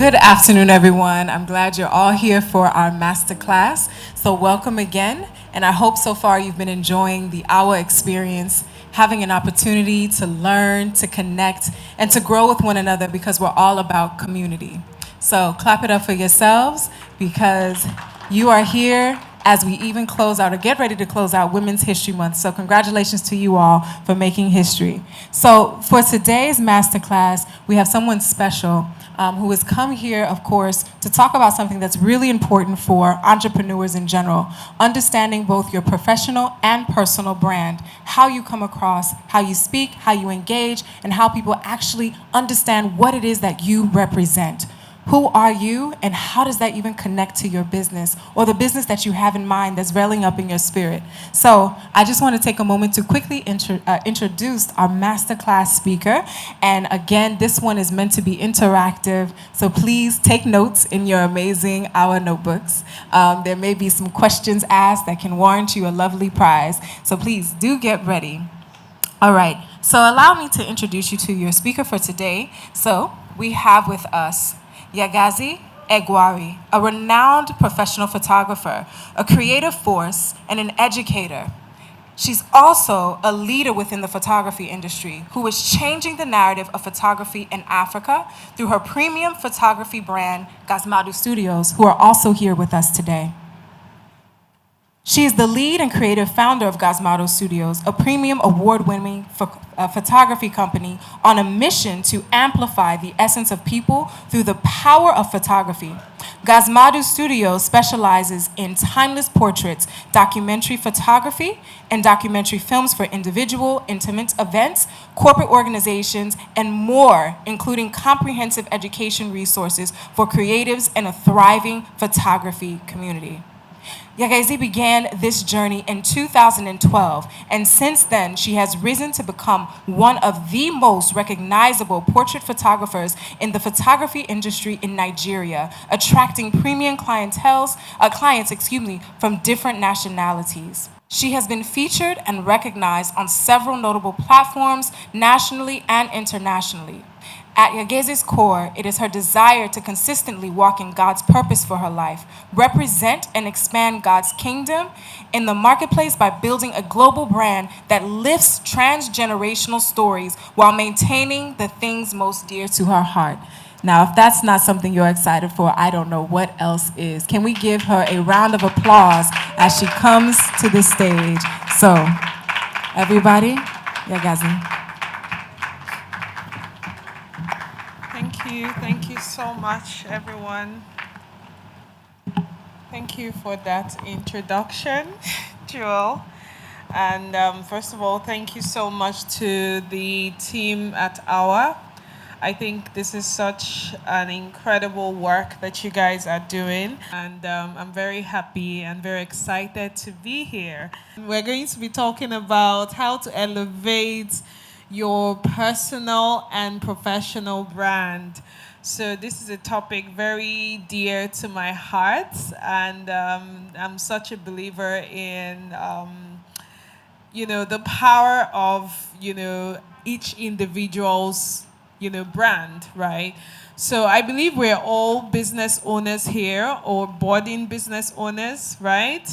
Good afternoon, everyone. I'm glad you're all here for our Masterclass. So welcome again, and I hope so far you've been enjoying the hour experience, having an opportunity to learn, to connect, and to grow with one another because we're all about community. So clap it up for yourselves because you are here as we even close out or get ready to close out Women's History Month. So congratulations to you all for making history. So for today's Masterclass, we have someone special who has come here, of course, to talk about something that's really important for entrepreneurs in general, understanding both your professional and personal brand, how you come across, how you speak, how you engage, and how people actually understand what it is that you represent. Who are you, and how does that even connect to your business or the business that you have in mind that's welling up in your spirit? So I just want to take a moment to quickly introduce our masterclass speaker. And again, this one is meant to be interactive, so please take notes in your amazing hour notebooks. There may be some questions asked that can warrant you a lovely prize, so please do get ready. All right, so allow me to introduce you to your speaker for today. So we have with us Yagazie Eguare, a renowned professional photographer, a creative force, and an educator. She's also a leader within the photography industry who is changing the narrative of photography in Africa through her premium photography brand, Gazmadu Studios, who are also here with us today. She is the lead and creative founder of Gazmadu Studios, a premium award-winning photography company on a mission to amplify the essence of people through the power of photography. Gazmadu Studios specializes in timeless portraits, documentary photography, and documentary films for individual, intimate events, corporate organizations, and more, including comprehensive education resources for creatives and a thriving photography community. Yagazie began this journey in 2012, and since then, she has risen to become one of the most recognizable portrait photographers in the photography industry in Nigeria, attracting premium clients from different nationalities. She has been featured and recognized on several notable platforms, nationally and internationally. At Yagazie's core, it is her desire to consistently walk in God's purpose for her life, represent and expand God's kingdom in the marketplace by building a global brand that lifts transgenerational stories while maintaining the things most dear to her heart. Now, if that's not something you're excited for, I don't know what else is. Can we give her a round of applause as she comes to the stage? So, everybody, Yagazie. Thank you so much, everyone. Thank you for that introduction, Joel. And first of all, thank you so much to the team at Yawa. I think this is such an incredible work that you guys are doing. And I'm very happy and very excited to be here. We're going to be talking about how to elevate your personal and professional brand. So this is a topic very dear to my heart, and I'm such a believer in, the power of, each individual's, brand, right? So I believe we're all business owners here, or budding business owners, right?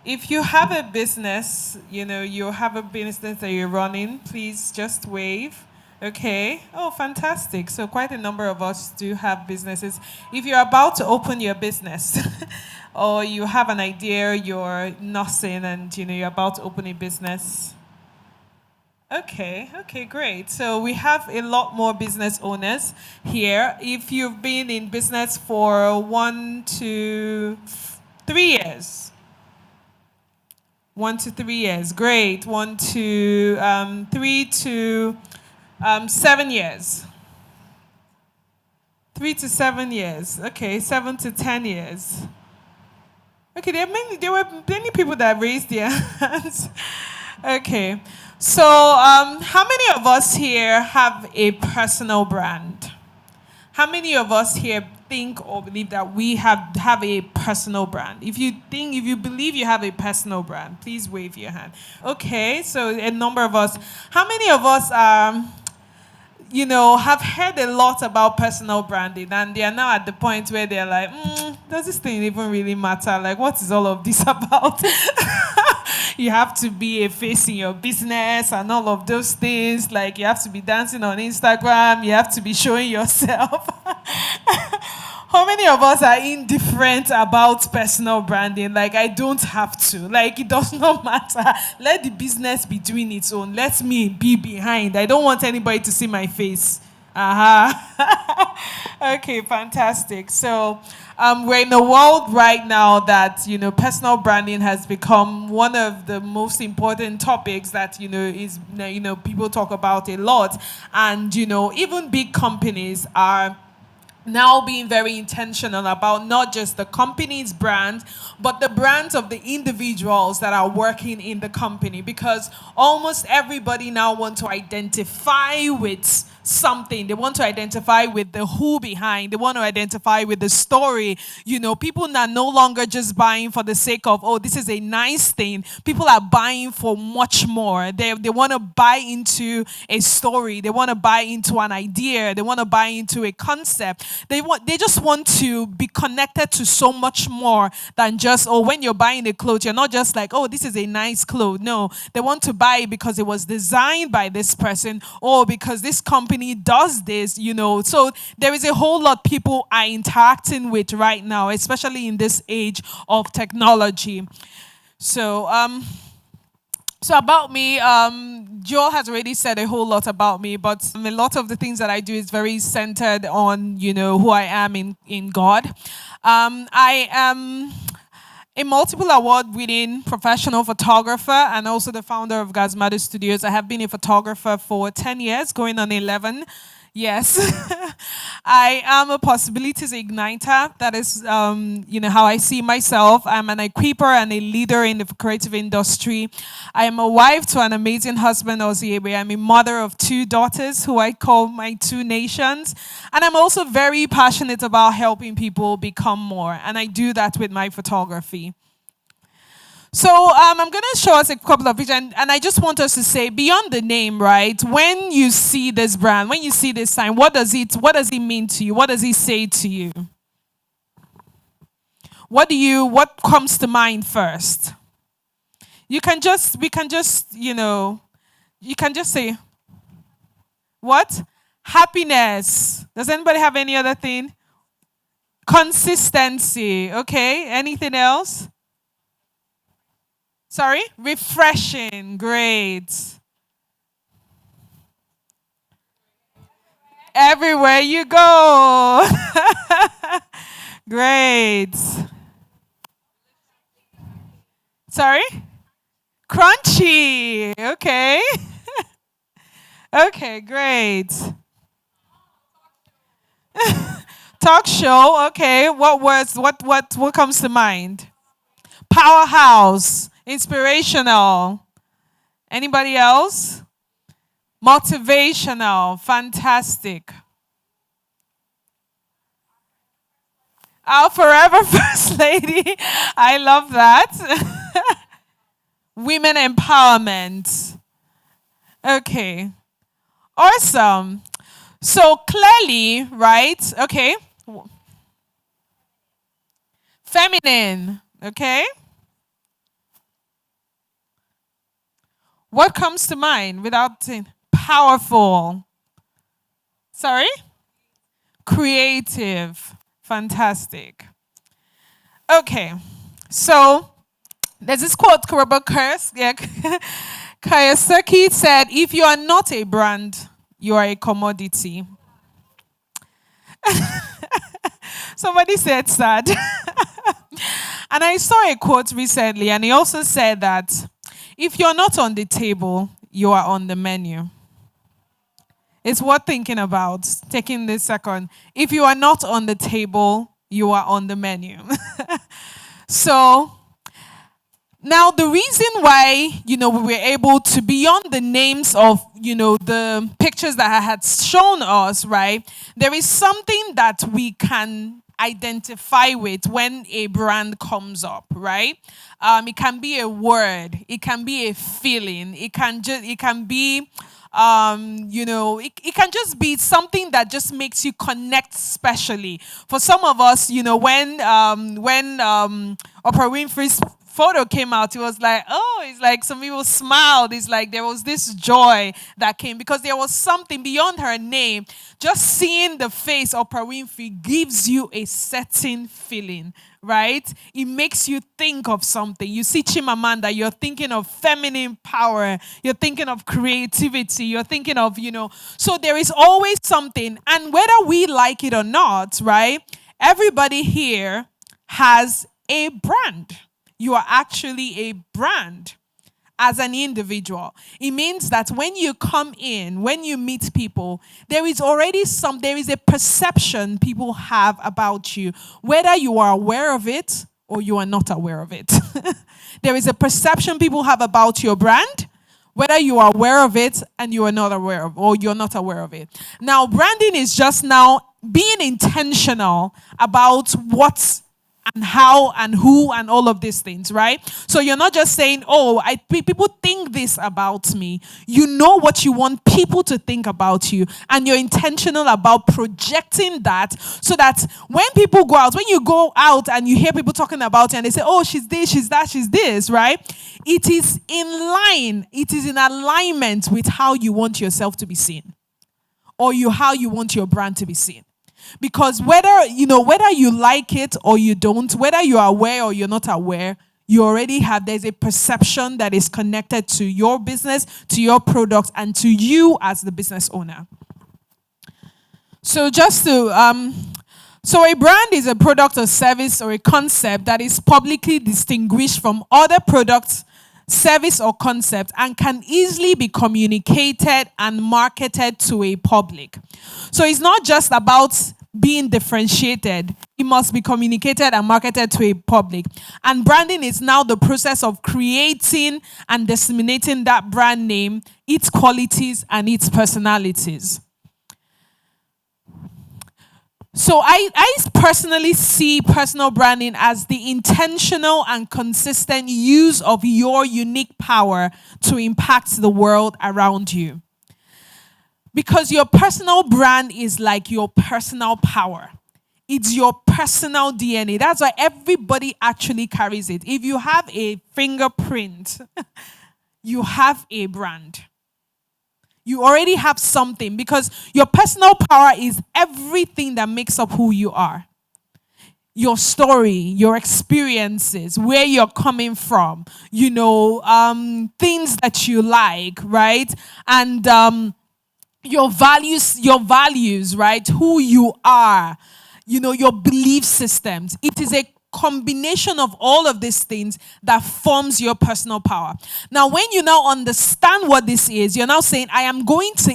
If you have a business, you have a business that you're running, please just wave. Okay. Oh, fantastic. So quite a number of us do have businesses. If you're about to open your business or you have an idea, you're nursing and, you're about to open a business. Okay, great. So we have a lot more business owners here. If you've been in business for 1 to 3 years, 1 to 3 years, great. 3 to 7 years. 3 to 7 years. Okay, 7 to 10 years. Okay, there were many people that raised their hands. Okay, so how many of us here have a personal brand? How many of us here think or believe that we have a personal brand? If you believe you have a personal brand, please wave your hand. Okay, so a number of us. How many of us are have heard a lot about personal branding, and they are now at the point where they're like, does this thing even really matter? Like, what is all of this about? You have to be a face in your business and all of those things. Like, you have to be dancing on Instagram. You have to be showing yourself. How many of us are indifferent about personal branding? Like, I don't have to. Like, it does not matter. Let the business be doing its own. Let me be behind. I don't want anybody to see my face. Okay, fantastic. So, we're in a world right now that, personal branding has become one of the most important topics that, is, people talk about a lot. And, even big companies are now being very intentional about not just the company's brand, but the brands of the individuals that are working in the company, because almost everybody now wants to identify with something. They want to identify with the who behind. They want to identify with the story. People are no longer just buying for the sake of, oh, this is a nice thing. People are buying for much more. They want to buy into a story. They want to buy into an idea. They want to buy into a concept. They just want to be connected to so much more than just, oh, when you're buying a clothes, you're not just like, oh, this is a nice clothes. No, they want to buy it because it was designed by this person, or because this company does this, So there is a whole lot people are interacting with right now, especially in this age of technology. So, so about me, Joel has already said a whole lot about me, but a lot of the things that I do is very centered on, who I am in God. I am a multiple award-winning professional photographer and also the founder of Gazmadu Studios. I have been a photographer for 10 years, going on 11. Yes. I am a possibilities igniter. That is, how I see myself. I'm an equiper and a leader in the creative industry. I am a wife to an amazing husband, Oziebe. I'm a mother of 2 daughters who I call my 2 nations. And I'm also very passionate about helping people become more. And I do that with my photography. So I'm going to show us a couple of pictures, and I just want us to say, beyond the name, right? When you see this brand, when you see this sign, what does it mean to you? What does it say to you? What comes to mind first? We can just say, what? Happiness. Does anybody have any other thing? Consistency. Okay. Anything else? Sorry? Refreshing. Great. Everywhere you go. Great. Sorry? Crunchy. Okay. Okay, great. Talk show. Okay. What words? What comes to mind? Powerhouse. Inspirational. Anybody else? Motivational. Fantastic. Our forever first lady. I love that. Women empowerment. Okay. Awesome. So clearly, right? Okay. Feminine. Okay. What comes to mind without saying powerful? Sorry? Creative. Fantastic. Okay. So there's this quote, Kiyosaki said, if you are not a brand, you are a commodity. Somebody said sad. And I saw a quote recently, and he also said that if you're not on the table, you are on the menu. It's worth thinking about, taking this second. If you are not on the table, you are on the menu. So, now the reason why, we were able to, beyond the names of, the pictures that I had shown us, right? There is something that we can identify with when a brand comes up, right? It can be a word, it can be a feeling, it can be it can just be something that just makes you connect specially. For some of us, when Oprah Winfrey's photo came out, it was like, oh, it's like some people smiled. It's like there was this joy that came because there was something beyond her name. Just seeing the face of Oprah Winfrey gives you a certain feeling, right? It makes you think of something. You see Chimamanda, you're thinking of feminine power. You're thinking of creativity. You're thinking of, so there is always something. And whether we like it or not, right? Everybody here has a brand. You are actually a brand as an individual. It means that when you come in, when you meet people, there is a perception people have about you, whether you are aware of it or you are not aware of it. There is a perception people have about your brand, whether you are aware of it and you are not aware of, or you're not aware of it. Now, branding is just now being intentional about what's and how and who and all of these things, right? So you're not just saying, oh, people think this about me. You know what you want people to think about you, and you're intentional about projecting that so that when people go out, when you go out and you hear people talking about you and they say, oh, she's this, she's that, she's this, right? It is in line, it is in alignment with how you want yourself to be seen, or how you want your brand to be seen. Because whether you like it or you don't, whether you're aware or you're not aware, there's a perception that is connected to your business, to your product, and to you as the business owner. So so a brand is a product or service or a concept that is publicly distinguished from other products, service or concept, and can easily be communicated and marketed to a public. So it's not just about being differentiated. It must be communicated and marketed to a public. And branding is now the process of creating and disseminating that brand name, its qualities and its personalities. So I personally see personal branding as the intentional and consistent use of your unique power to impact the world around you. Because your personal brand is like your personal power. It's your personal DNA. That's why everybody actually carries it. If you have a fingerprint, you have a brand. You already have something, because your personal power is everything that makes up who you are. Your story, your experiences, where you're coming from, things that you like, right? And your values, right? Who you are, your belief systems. It is a combination of all of these things that forms your personal power. Now, when you now understand what this is, you're now saying, I'm going to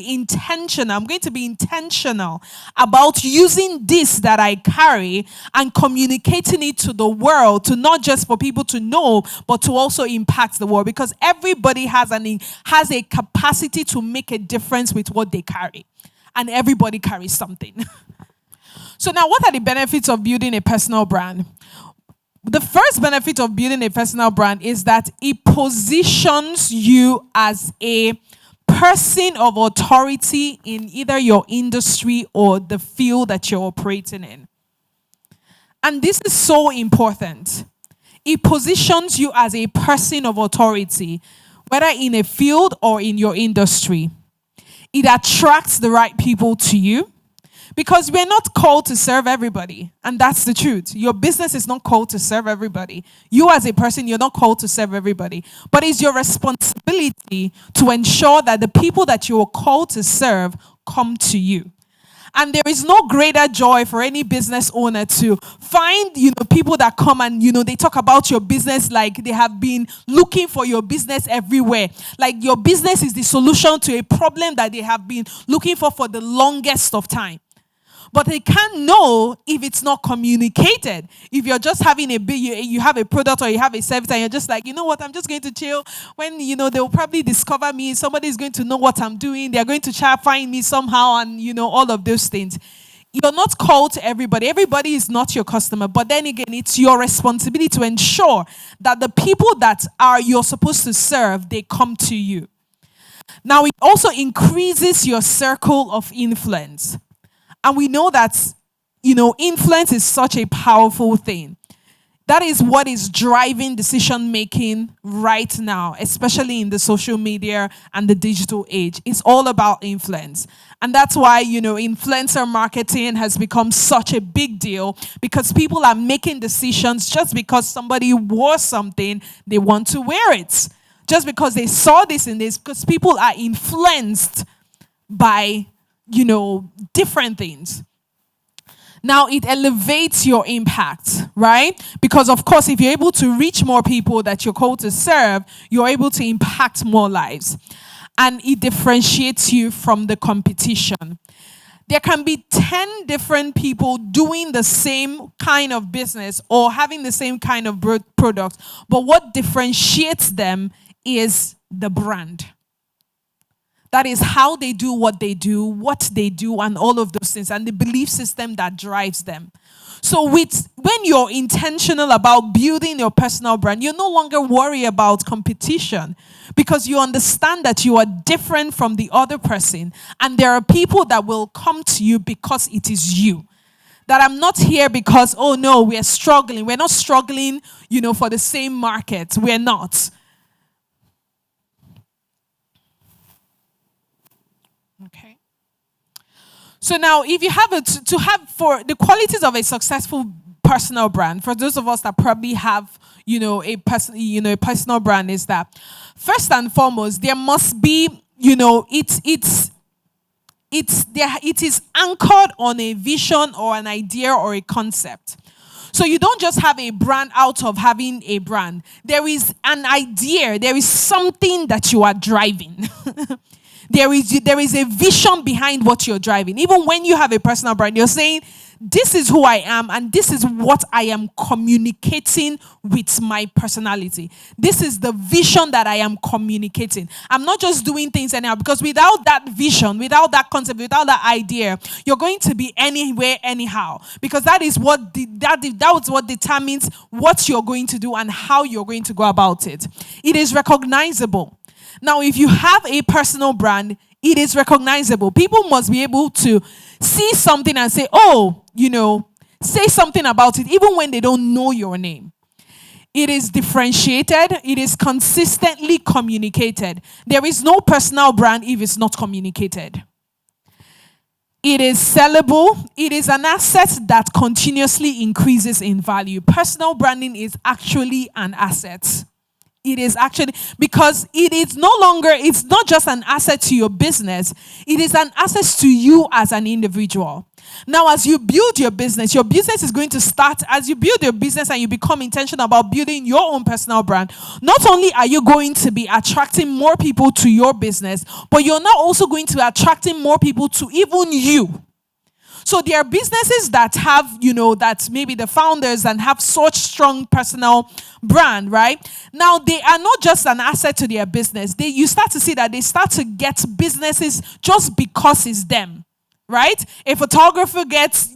be intentional about using this that I carry and communicating it to the world, to not just for people to know, but to also impact the world, because everybody has a capacity to make a difference with what they carry, and everybody carries something. So now, what are the benefits of building a personal brand? The first benefit of building a personal brand is that it positions you as a person of authority in either your industry or the field that you're operating in. And this is so important. It positions you as a person of authority, whether in a field or in your industry. It attracts the right people to you. Because we're not called to serve everybody. And that's the truth. Your business is not called to serve everybody. You as a person, you're not called to serve everybody. But it's your responsibility to ensure that the people that you are called to serve come to you. And there is no greater joy for any business owner to find, people that come and, they talk about your business like they have been looking for your business everywhere. Like your business is the solution to a problem that they have been looking for the longest of time. But they can't know if it's not communicated. If you're just having you have a product or you have a service and you're just like, I'm just going to chill. When, they'll probably discover me. Somebody's going to know what I'm doing. They're going to try to find me somehow and, all of those things. You're not called to everybody. Everybody is not your customer. But then again, it's your responsibility to ensure that the people that are you're supposed to serve, they come to you. Now, it also increases your circle of influence. And we know that, influence is such a powerful thing. That is what is driving decision making right now, especially in the social media and the digital age. It's all about influence. And that's why, influencer marketing has become such a big deal, because people are making decisions just because somebody wore something, they want to wear it. Just because they saw this in this, because people are influenced by, different things. Now, it elevates your impact, right? Because, of course, if you're able to reach more people that you're called to serve, you're able to impact more lives. And it differentiates you from the competition. There can be 10 different people doing the same kind of business or having the same kind of product, but what differentiates them is the brand. That is how they do, what they do, and all of those things, and the belief system that drives them. So when you're intentional about building your personal brand, you no longer worry about competition, because you understand that you are different from the other person, and there are people that will come to you because it is you. That I'm not here because, oh no, we're struggling. We're not struggling, for the same market. We're not. Okay. So now, if you have for the qualities of a successful personal brand, for those of us that probably have, a personal brand, is that first and foremost, there must be, it is anchored on a vision or an idea or a concept. So you don't just have a brand out of having a brand. There is an idea. There is something that you are driving. There is a vision behind what you're driving. Even when you have a personal brand, you're saying, this is who I am, and this is what I am communicating with my personality. This is the vision that I am communicating. I'm not just doing things anyhow, because without that vision, without that concept, without that idea, you're going to be anywhere, anyhow. Because that is what determines what you're going to do and how you're going to go about it. It is recognizable. Now, if you have a personal brand, it is recognizable. People must be able to see something and say, oh, say something about it, even when they don't know your name. It is differentiated. It is consistently communicated. There is no personal brand if it's not communicated. It is sellable. It is an asset that continuously increases in value. Personal branding is actually an asset. It is actually, because it's not just an asset to your business, it is an asset to you as an individual. Now, as you build your business is going to start, as you build your business and you become intentional about building your own personal brand, not only are you going to be attracting more people to your business, but you're now also going to be attracting more people to even you. So there are businesses that have, that maybe the founders and have such strong personal brand, right? Now, they are not just an asset to their business. You start to see that they start to get businesses just because it's them, right? A photographer gets,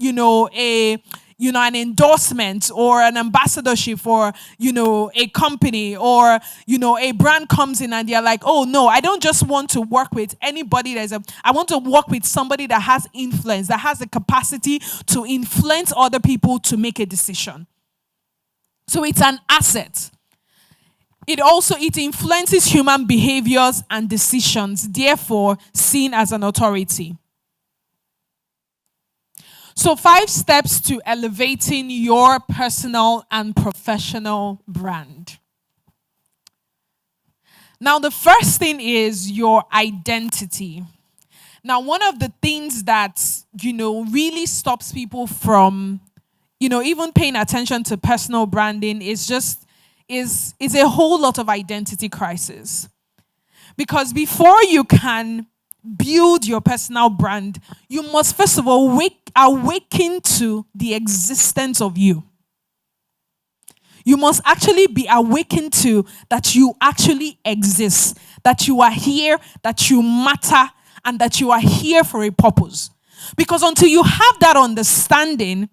an endorsement or an ambassadorship for, a company, or, a brand comes in and they're like, oh no, I don't just want to work with anybody I want to work with somebody that has influence, that has the capacity to influence other people to make a decision. So it's an asset. It influences human behaviors and decisions, therefore seen as an authority. So 5 steps to elevating your personal and professional brand. Now, the first thing is your identity. Now, one of the things that, really stops people from, even paying attention to personal branding is a whole lot of identity crisis. Because before you can build your personal brand, you must first of all awaken to the existence of you. You must actually be awakened to that you actually exist, that you are here, that you matter, and that you are here for a purpose. Because until you have that understanding,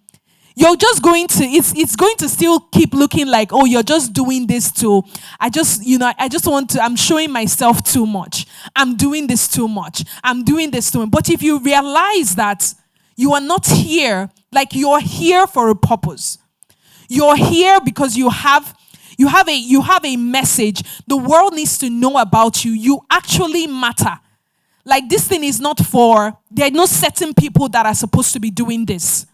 you're just going to, it's going to still keep looking like, oh, you're just doing this too. I'm showing myself too much. I'm doing this too much. I'm doing this too much. But if you realize that you are not here, like you're here for a purpose. You're here because you have a message. The world needs to know about you. You actually matter. Like this thing is not there are no certain people that are supposed to be doing this.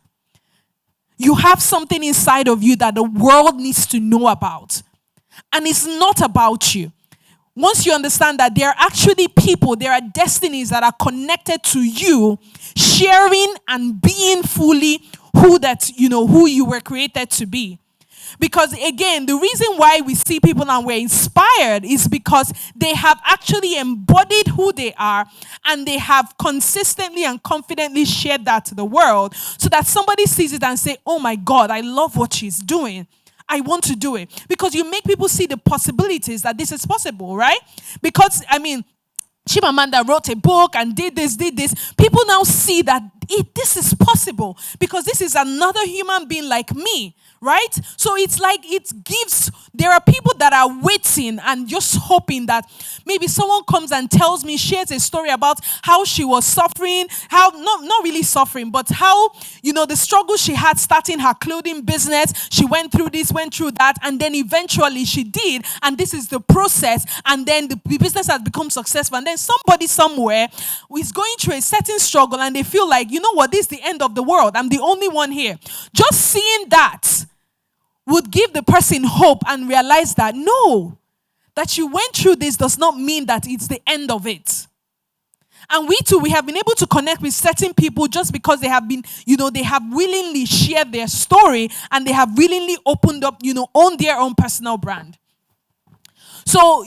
You have something inside of you that the world needs to know about. And it's not about you. Once you understand that there are actually people, there are destinies that are connected to you, sharing and being fully who you were created to be. Because again, the reason why we see people and we're inspired is because they have actually embodied who they are, and they have consistently and confidently shared that to the world, so that somebody sees it and say, oh my God, I love what she's doing. I want to do it. Because you make people see the possibilities that this is possible, right? Because, Chimamanda wrote a book and did this. People now see that this is possible because this is another human being like me, right? So it's like there are people that are waiting and just hoping that maybe someone comes and shares a story about how she was suffering, not really suffering, but how, the struggle she had starting her clothing business. She went through this, went through that, and then eventually she did, and this is the process, and then the business has become successful, and then somebody somewhere is going through a certain struggle, and they feel like, you know what, this is the end of the world. I'm the only one here. Just seeing that would give the person hope and realize that no, that you went through this does not mean that it's the end of it. And we too, we have been able to connect with certain people just because they have been, they have willingly shared their story, and they have willingly opened up, on their own personal brand. So,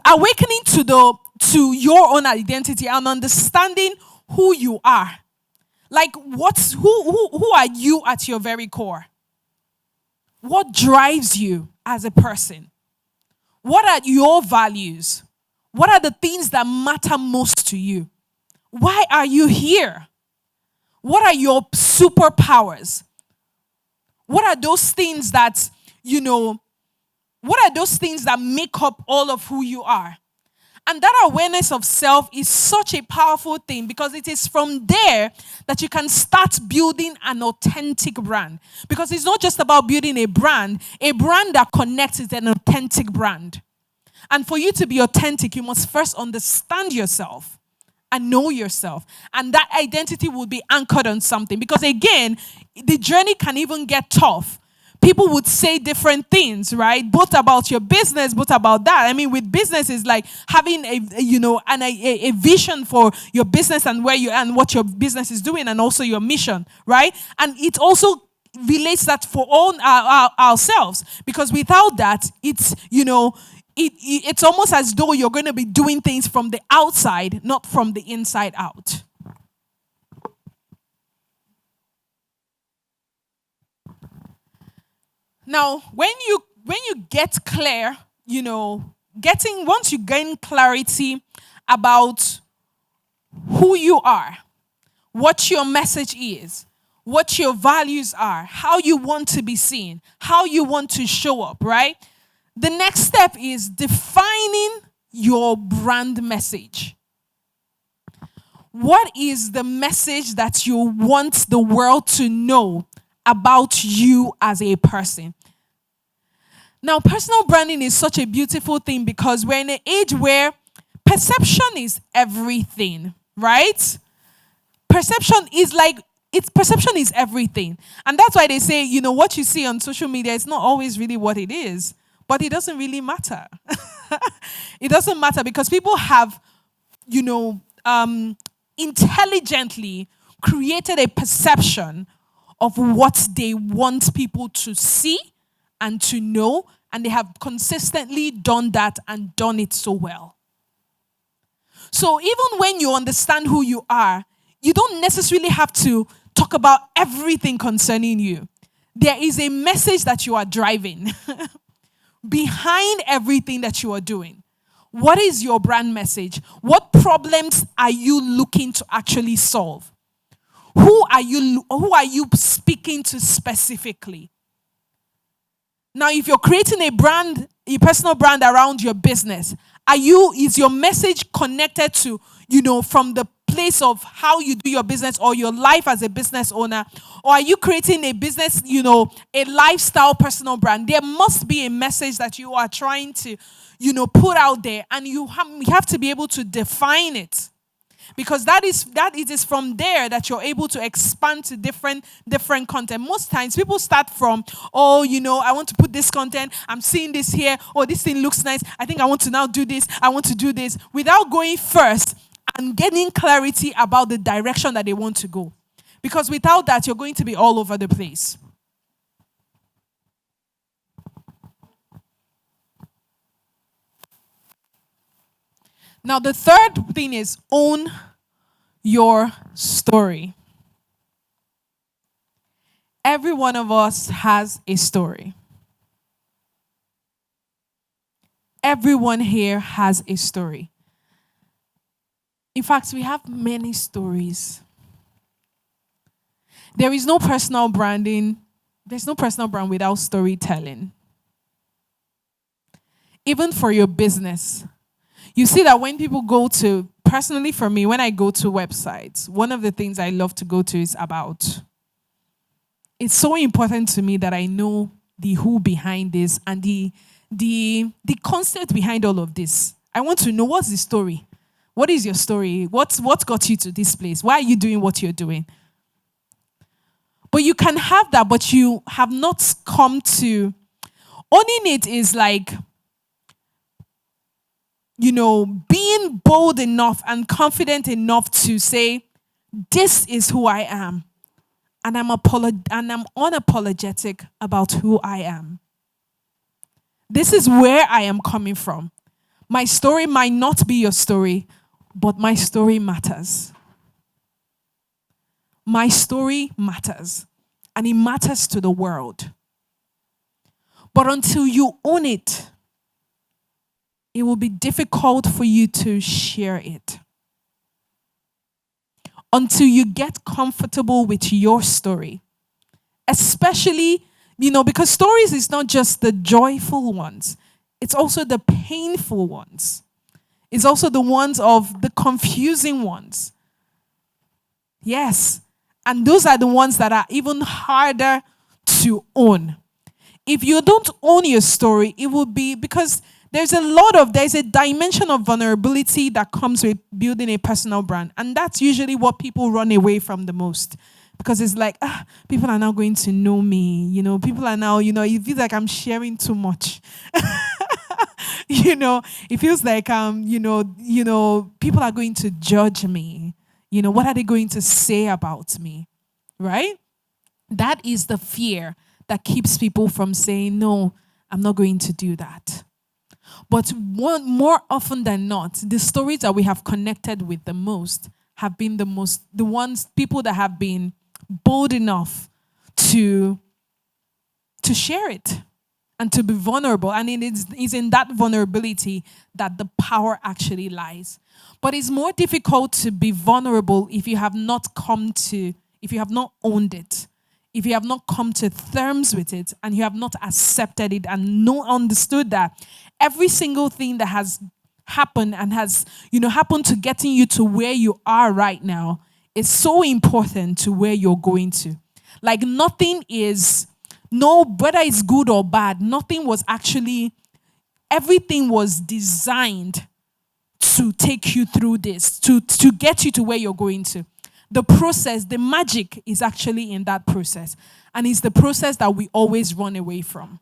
awakening to your own identity and understanding who you are. Like who are you at your very core? What drives you as a person? What are your values? What are the things that matter most to you? Why are you here? What are your superpowers? What are those things that, what are those things that make up all of who you are? And that awareness of self is such a powerful thing, because it is from there that you can start building an authentic brand. Because it's not just about building a brand that connects is an authentic brand. And for you to be authentic, you must first understand yourself and know yourself. And that identity will be anchored on something. Because again, the journey can even get tough. People would say different things, right? Both about your business, both about that. I mean, with business is like having a vision for your business and what your business is doing, and also your mission, right? And it also relates that for all ourselves, because without that, it's it's almost as though you're going to be doing things from the outside, not from the inside out. Now, when you get clear, once you gain clarity about who you are, what your message is, what your values are, how you want to be seen, how you want to show up, right? The next step is defining your brand message. What is the message that you want the world to know about you as a person? Now, personal branding is such a beautiful thing, because we're in an age where perception is everything, right? Perception is everything. And that's why they say, what you see on social media is not always really what it is. But it doesn't really matter. It doesn't matter, because people have, intelligently created a perception of what they want people to see and to know, and they have consistently done that and done it so well. So even when you understand who you are, you don't necessarily have to talk about everything concerning you. There is a message that you are driving behind everything that you are doing. What is your brand message? What problems are you looking to actually solve? Who are you speaking to specifically? Now, if you're creating a personal brand around your business, is your message connected to, from the place of how you do your business or your life as a business owner? Or are you creating a business, a lifestyle personal brand? There must be a message that you are trying to, put out there, and you have to be able to define it. Because it is from there that you're able to expand to different content. Most times people start from, I want to put this content, I'm seeing this here, this thing looks nice, I think I want to now do this, I want to do this, without going first and getting clarity about the direction that they want to go. Because without that, you're going to be all over the place. Now, the third thing is own your story. Every one of us has a story. Everyone here has a story. In fact, we have many stories. There is no personal branding. There's no personal brand without storytelling. Even for your business. You see that when people go to, personally for me, when I go to websites, one of the things I love to go to is about. It's so important to me that I know the who behind this and the concept behind all of this. I want to know, what's the story? What is your story? What got you to this place? Why are you doing what you're doing? But you can have that, but you have not come to... Owning it is like... being bold enough and confident enough to say, this is who I am. And I'm unapologetic about who I am. This is where I am coming from. My story might not be your story, but my story matters. My story matters. And it matters to the world. But until you own it, it will be difficult for you to share it. Until you get comfortable with your story. Especially, because stories is not just the joyful ones. It's also the painful ones. It's also the ones of the confusing ones. Yes. And those are the ones that are even harder to own. If you don't own your story, it will be because there's a dimension of vulnerability that comes with building a personal brand. And that's usually what people run away from the most. Because it's like, people are now going to know me. People are now, it feels like I'm sharing too much. It feels like, people are going to judge me. What are they going to say about me? Right? That is the fear that keeps people from saying, no, I'm not going to do that. But more often than not, the stories that we have connected with the most have been people that have been bold enough to share it and to be vulnerable. And it is in that vulnerability that the power actually lies. But it's more difficult to be vulnerable if you have not owned it. If you have not come to terms with it and you have not accepted it and understood that every single thing that has happened and has, happened to getting you to where you are right now is so important to where you're going to. Like whether it's good or bad, everything was designed to take you through this, to get you to where you're going to. The process, the magic is actually in that process. And it's the process that we always run away from.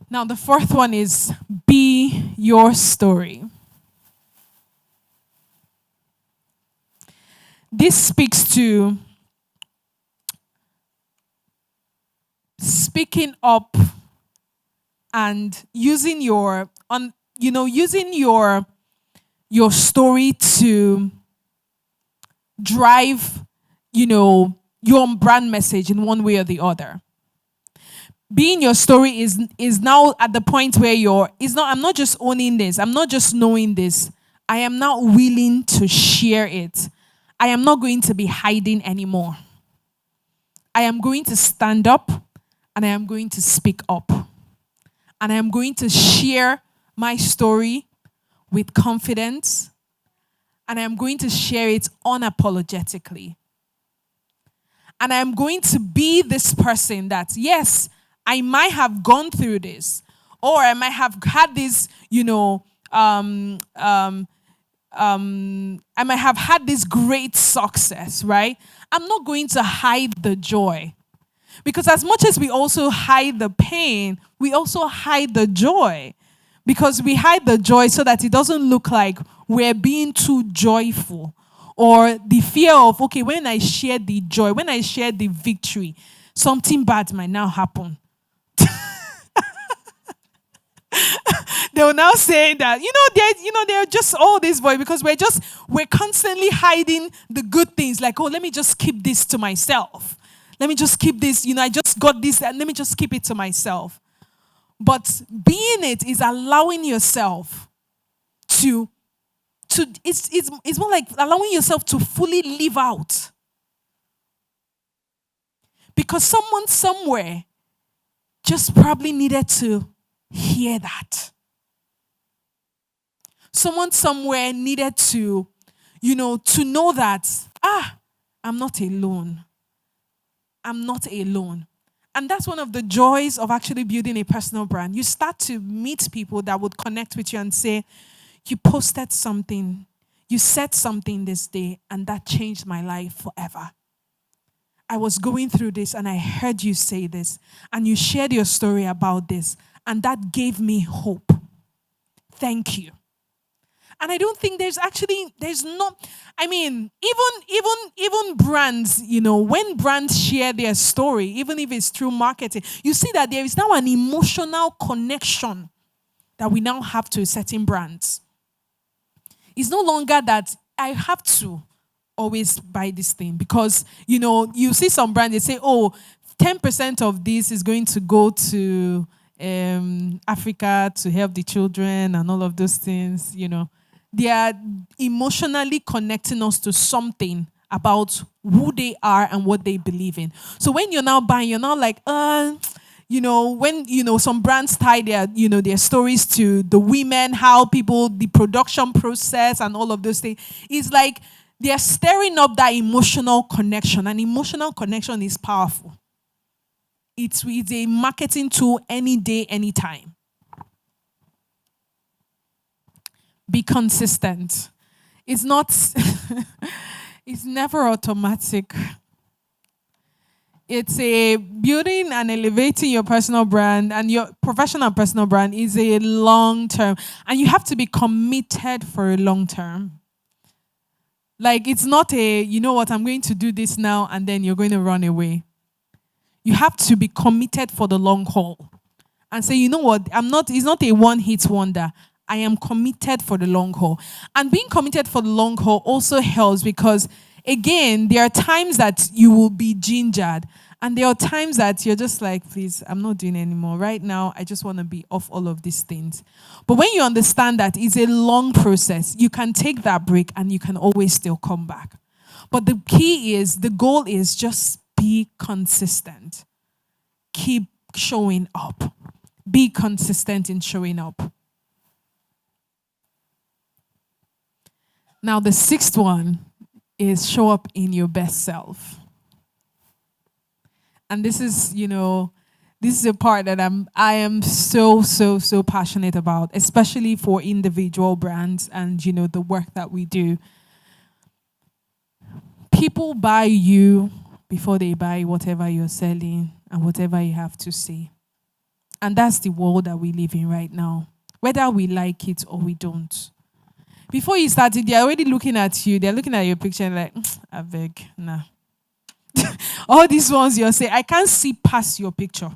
Now, the fourth one is be your story. This speaks to speaking up and using your story to drive, your brand message in one way or the other. being your story is now at the point where I'm not just owning this, I'm not just knowing this, I am now willing to share it. I am not going to be hiding anymore. I am going to stand up and I am going to speak up. And I am going to share my story with confidence. And I am going to share it unapologetically. And I am going to be this person that, yes, I might have gone through this, or I might have had this, I might have had this great success, right? I'm not going to hide the joy. Because as much as we also hide the pain, we also hide the joy. Because we hide the joy so that it doesn't look like we're being too joyful. Or the fear of, okay, when I share the joy, when I share the victory, something bad might now happen. They will now say that, they're just all this voice because we're constantly hiding the good things. Like, oh, let me just keep this to myself. Let me just keep this, I just got this, and let me just keep it to myself. But being it is allowing yourself to it's more like allowing yourself to fully live out. Because someone somewhere just probably needed to hear that. Someone somewhere needed to, to know that, I'm not alone. I'm not alone. And that's one of the joys of actually building a personal brand. You start to meet people that would connect with you and say, you posted something, you said something this day, and that changed my life forever. I was going through this and I heard you say this, and you shared your story about this, and that gave me hope. Thank you. And I don't think even brands, when brands share their story, even if it's through marketing, you see that there is now an emotional connection that we now have to certain brands. It's no longer that I have to always buy this thing because, you see some brands, they say, 10% of this is going to go to Africa to help the children and all of those things, They are emotionally connecting us to something about who they are and what they believe in. So when you're now buying, you're now like, when, some brands tie their stories to the women, the production process and all of those things. It's like they're stirring up that emotional connection. And emotional connection is powerful. It's a marketing tool any day, anytime. Be consistent. It's not, it's never automatic. It's a building and elevating your personal brand, and your professional and personal brand is a long term. And you have to be committed for a long term. Like, it's not I'm going to do this now and then you're going to run away. You have to be committed for the long haul. And say, it's not a one-hit wonder. I am committed for the long haul. And being committed for the long haul also helps because, again, there are times that you will be gingered. And there are times that you're just like, please, I'm not doing it anymore. Right now, I just want to be off all of these things. But when you understand that it's a long process, you can take that break and you can always still come back. But the goal is just be consistent. Keep showing up. Be consistent in showing up. Now, the sixth one is show up in your best self. And this is a part that I am so passionate about, especially for individual brands and, the work that we do. People buy you before they buy whatever you're selling and whatever you have to say. And that's the world that we live in right now, whether we like it or we don't. Before you started, they're already looking at you. They're looking at your picture and like, I beg, nah. All these ones you're saying, I can't see past your picture.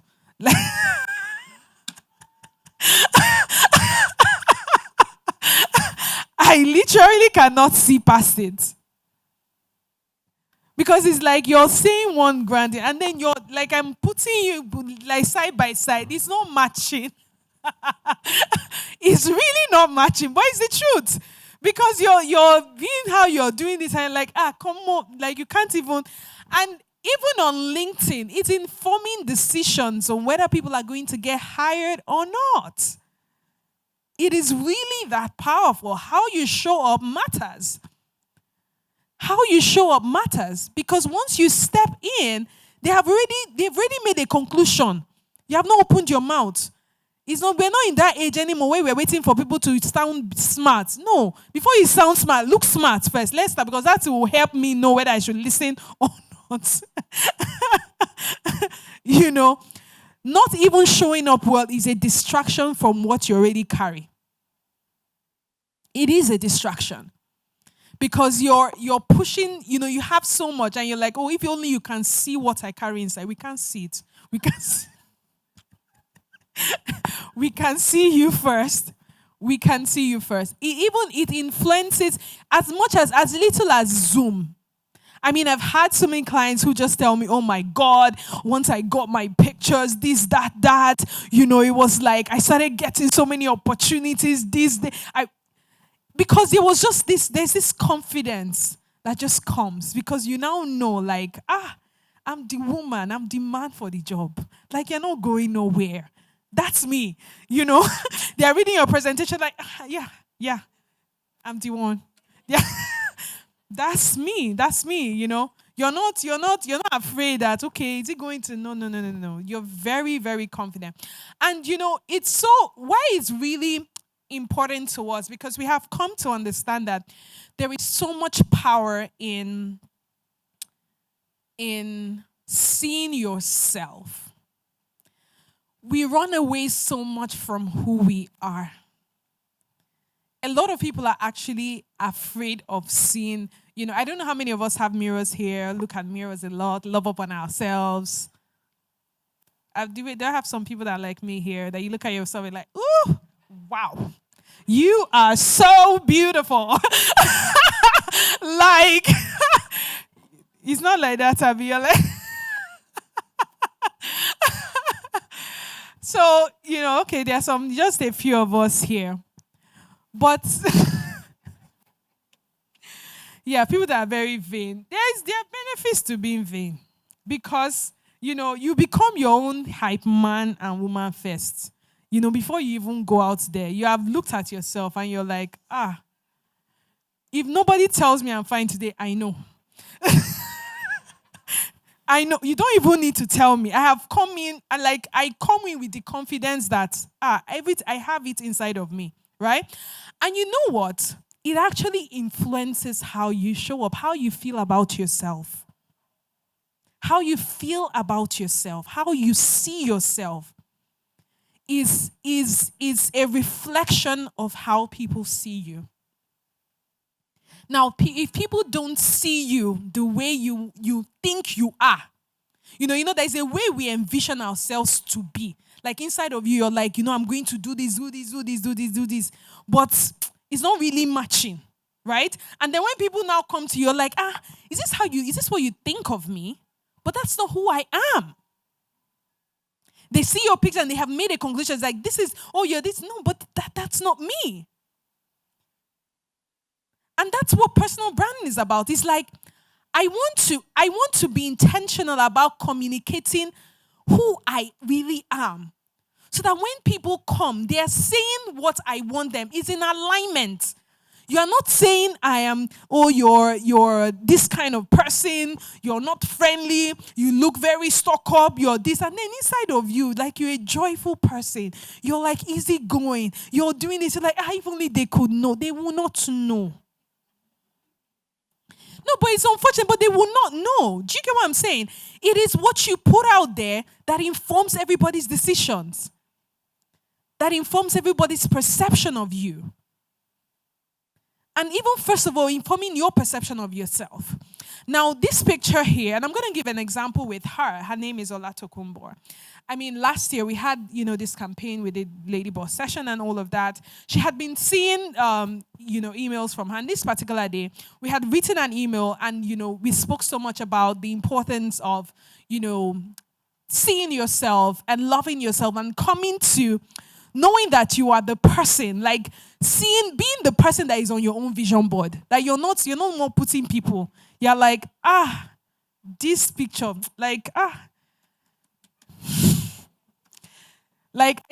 I literally cannot see past it. Because it's like you're saying one grand and then you're like, I'm putting you like side by side. It's not matching. It's really not matching, but it's the truth. Because you're being how you're doing this and like, come on, like you can't even. And even on LinkedIn, it's informing decisions on whether people are going to get hired or not. It is really that powerful. How you show up matters. How you show up matters. Because once you step in, they've already made a conclusion. You have not opened your mouth. We're not in that age anymore where we're waiting for people to sound smart. No. Before you sound smart, look smart first. Let's start, because that will help me know whether I should listen or not. Not even showing up well is a distraction from what you already carry. It is a distraction. Because you're pushing, you have so much and you're like, oh, if only you can see what I carry inside. We can't see it. We can't see. We can see you first. We can see you first. It influences as little as Zoom. I mean, I've had so many clients who just tell me, oh my God, once I got my pictures, this, that, it was like I started getting so many opportunities, because there was just there's this confidence that just comes because you now know, like, I'm the woman, I'm the man for the job. Like, you're not going nowhere. That's me. They're reading your presentation like, yeah, I'm the one. Yeah, that's me. You're not afraid that, okay, is it going to, no. You're very, very confident. And, it's so, why it's really important to us, because we have come to understand that there is so much power in seeing yourself. We run away so much from who we are. A lot of people are actually afraid of seeing, I don't know how many of us have mirrors here, look at mirrors a lot, love up on ourselves. Do I have some people that are like me here, that you look at yourself and like, ooh, wow, you are so beautiful. Like, it's not like that, Abby. Like, so, okay, there are just a few of us here. But, yeah, people that are very vain, there are benefits to being vain. Because, you become your own hype man and woman first. Before you even go out there, you have looked at yourself and you're like, if nobody tells me I'm fine today, I know. I know. You don't even need to tell me. I have come in, I come in with the confidence that, I have it inside of me, right? And you know what? It actually influences how you show up, how you feel about yourself. How you feel about yourself, how you see yourself is a reflection of how people see you. Now, if people don't see you the way you think you are, there's a way we envision ourselves to be. Like inside of you, you're like, I'm going to do this. But it's not really matching, right? And then when people now come to you, you're like, is this what you think of me? But that's not who I am. They see your picture and they have made a conclusion. It's like, this is, you're this. No, but that's not me. And that's what personal branding is about. It's like, I want to be intentional about communicating who I really am. So that when people come, they are saying what I want them. It's in alignment. You are not saying I am, you're this kind of person, you're not friendly, you look very stuck up, you're this. And then inside of you, like you're a joyful person. You're like easygoing. You're doing this. You're like, if only they could know. They will not know. No, but it's unfortunate, but they will not know. Do you get what I'm saying? It is what you put out there that informs everybody's decisions. That informs everybody's perception of you. And even first of all, informing your perception of yourself. Now, this picture here, and I'm going to give an example with her. Her name is Olatokunbo. I mean, last year we had, this campaign with the Lady Boss session and all of that. She had been seeing, emails from her. And this particular day, we had written an email and, we spoke so much about the importance of, seeing yourself and loving yourself and coming to knowing that you are the person, like being the person that is on your own vision board. That you're not more putting people. You're like, this picture, like I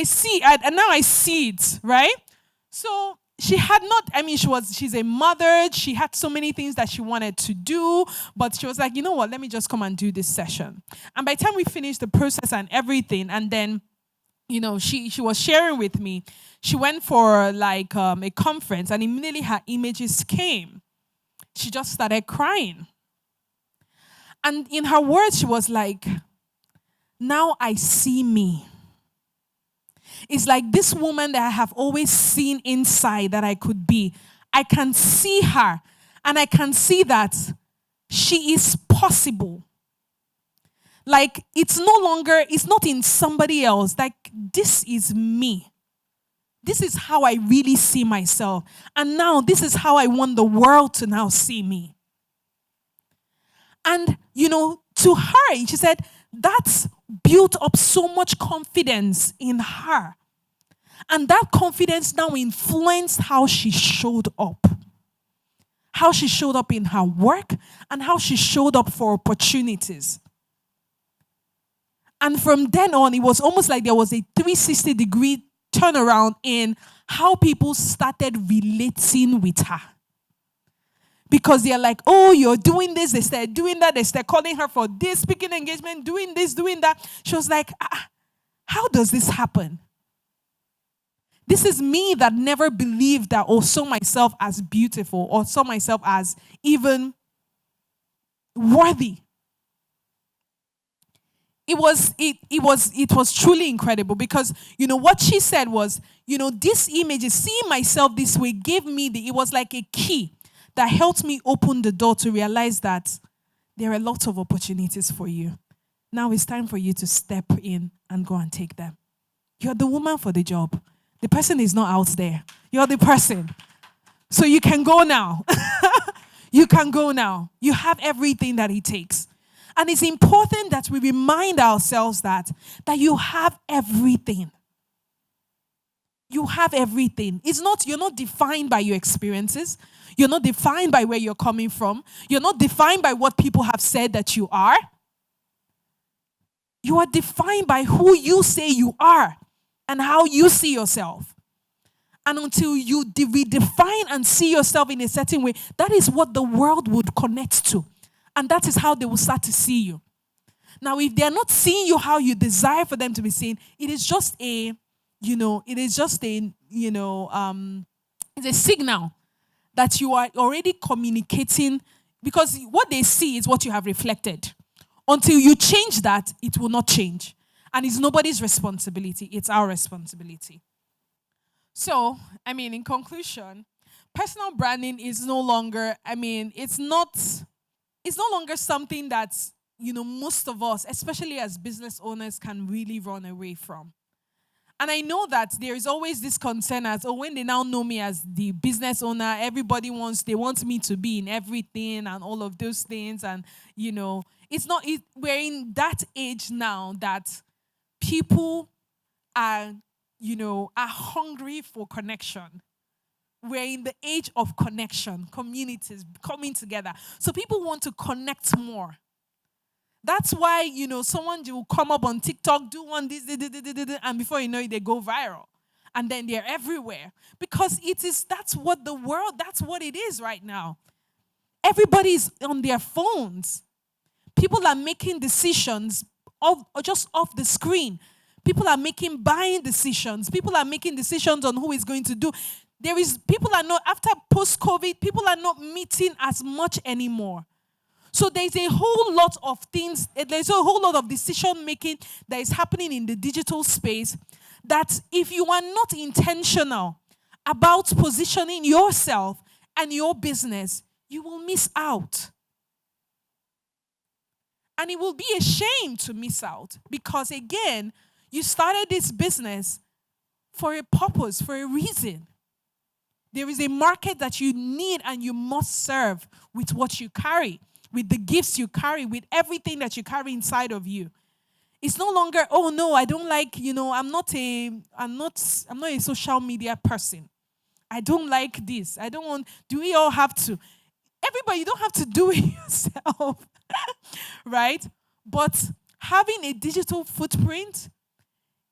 see, and now I see it, right? So she had not, she's a mother. She had so many things that she wanted to do, but she was like, you know what, let me just come and do this session. And by the time we finished the process and everything, and then, she was sharing with me, she went for a conference and immediately her images came. She just started crying. And in her words, she was like, now I see me. It's like this woman that I have always seen inside that I could be. I can see her and I can see that she is possible. Like it's not in somebody else. Like this is me. This is how I really see myself. And now this is how I want the world to now see me. And, to her, she said, that's built up so much confidence in her. And that confidence now influenced how she showed up. How she showed up in her work and how she showed up for opportunities. And from then on, it was almost like there was a 360-degree turnaround in how people started relating with her. Because they're like, oh, you're doing this. They started doing that. They started calling her for this, speaking engagement, doing this, doing that. She was like, how does this happen? This is me that never believed that or saw myself as beautiful or saw myself as even worthy. It was truly incredible because, what she said was, this image, seeing myself this way gave me it was like a key that helped me open the door to realize that there are lots of opportunities for you. Now it's time for you to step in and go and take them. You're the woman for the job. The person is not out there. You're the person. So you can go now. You can go now. You have everything that it takes. And it's important that we remind ourselves that you have everything. You have everything. You're not defined by your experiences. You're not defined by where you're coming from. You're not defined by what people have said that you are. You are defined by who you say you are and how you see yourself. And until you redefine and see yourself in a certain way, that is what the world would connect to. And that is how they will start to see you. Now, if they're not seeing you how you desire for them to be seen, it is just it's a signal that you are already communicating, because what they see is what you have reflected. Until you change that, it will not change. And it's nobody's responsibility. It's our responsibility. So, in conclusion, personal branding is no longer, it's no longer something that, most of us, especially as business owners, can really run away from. And I know that there is always this concern as, when they now know me as the business owner, they want me to be in everything and all of those things. And, we're in that age now that people are hungry for connection. We're in the age of connection, communities coming together. So people want to connect more. That's why, someone will come up on TikTok, do one, this, and before you know it, they go viral. And then they're everywhere. Because that's what it is right now. Everybody's on their phones. People are making decisions just off the screen. People are making buying decisions. People are making decisions on who is going to do. After post-COVID, people are not meeting as much anymore. So there's a whole lot of things, there's a whole lot of decision making that is happening in the digital space that if you are not intentional about positioning yourself and your business, you will miss out. And it will be a shame to miss out because, again, you started this business for a purpose, for a reason. There is a market that you need and you must serve with what you carry, with the gifts you carry, with everything that you carry inside of you. It's no longer, oh no, I don't like, I'm not a social media person. I don't like this. I don't want, do we all have to? Everybody, you don't have to do it yourself, right? But having a digital footprint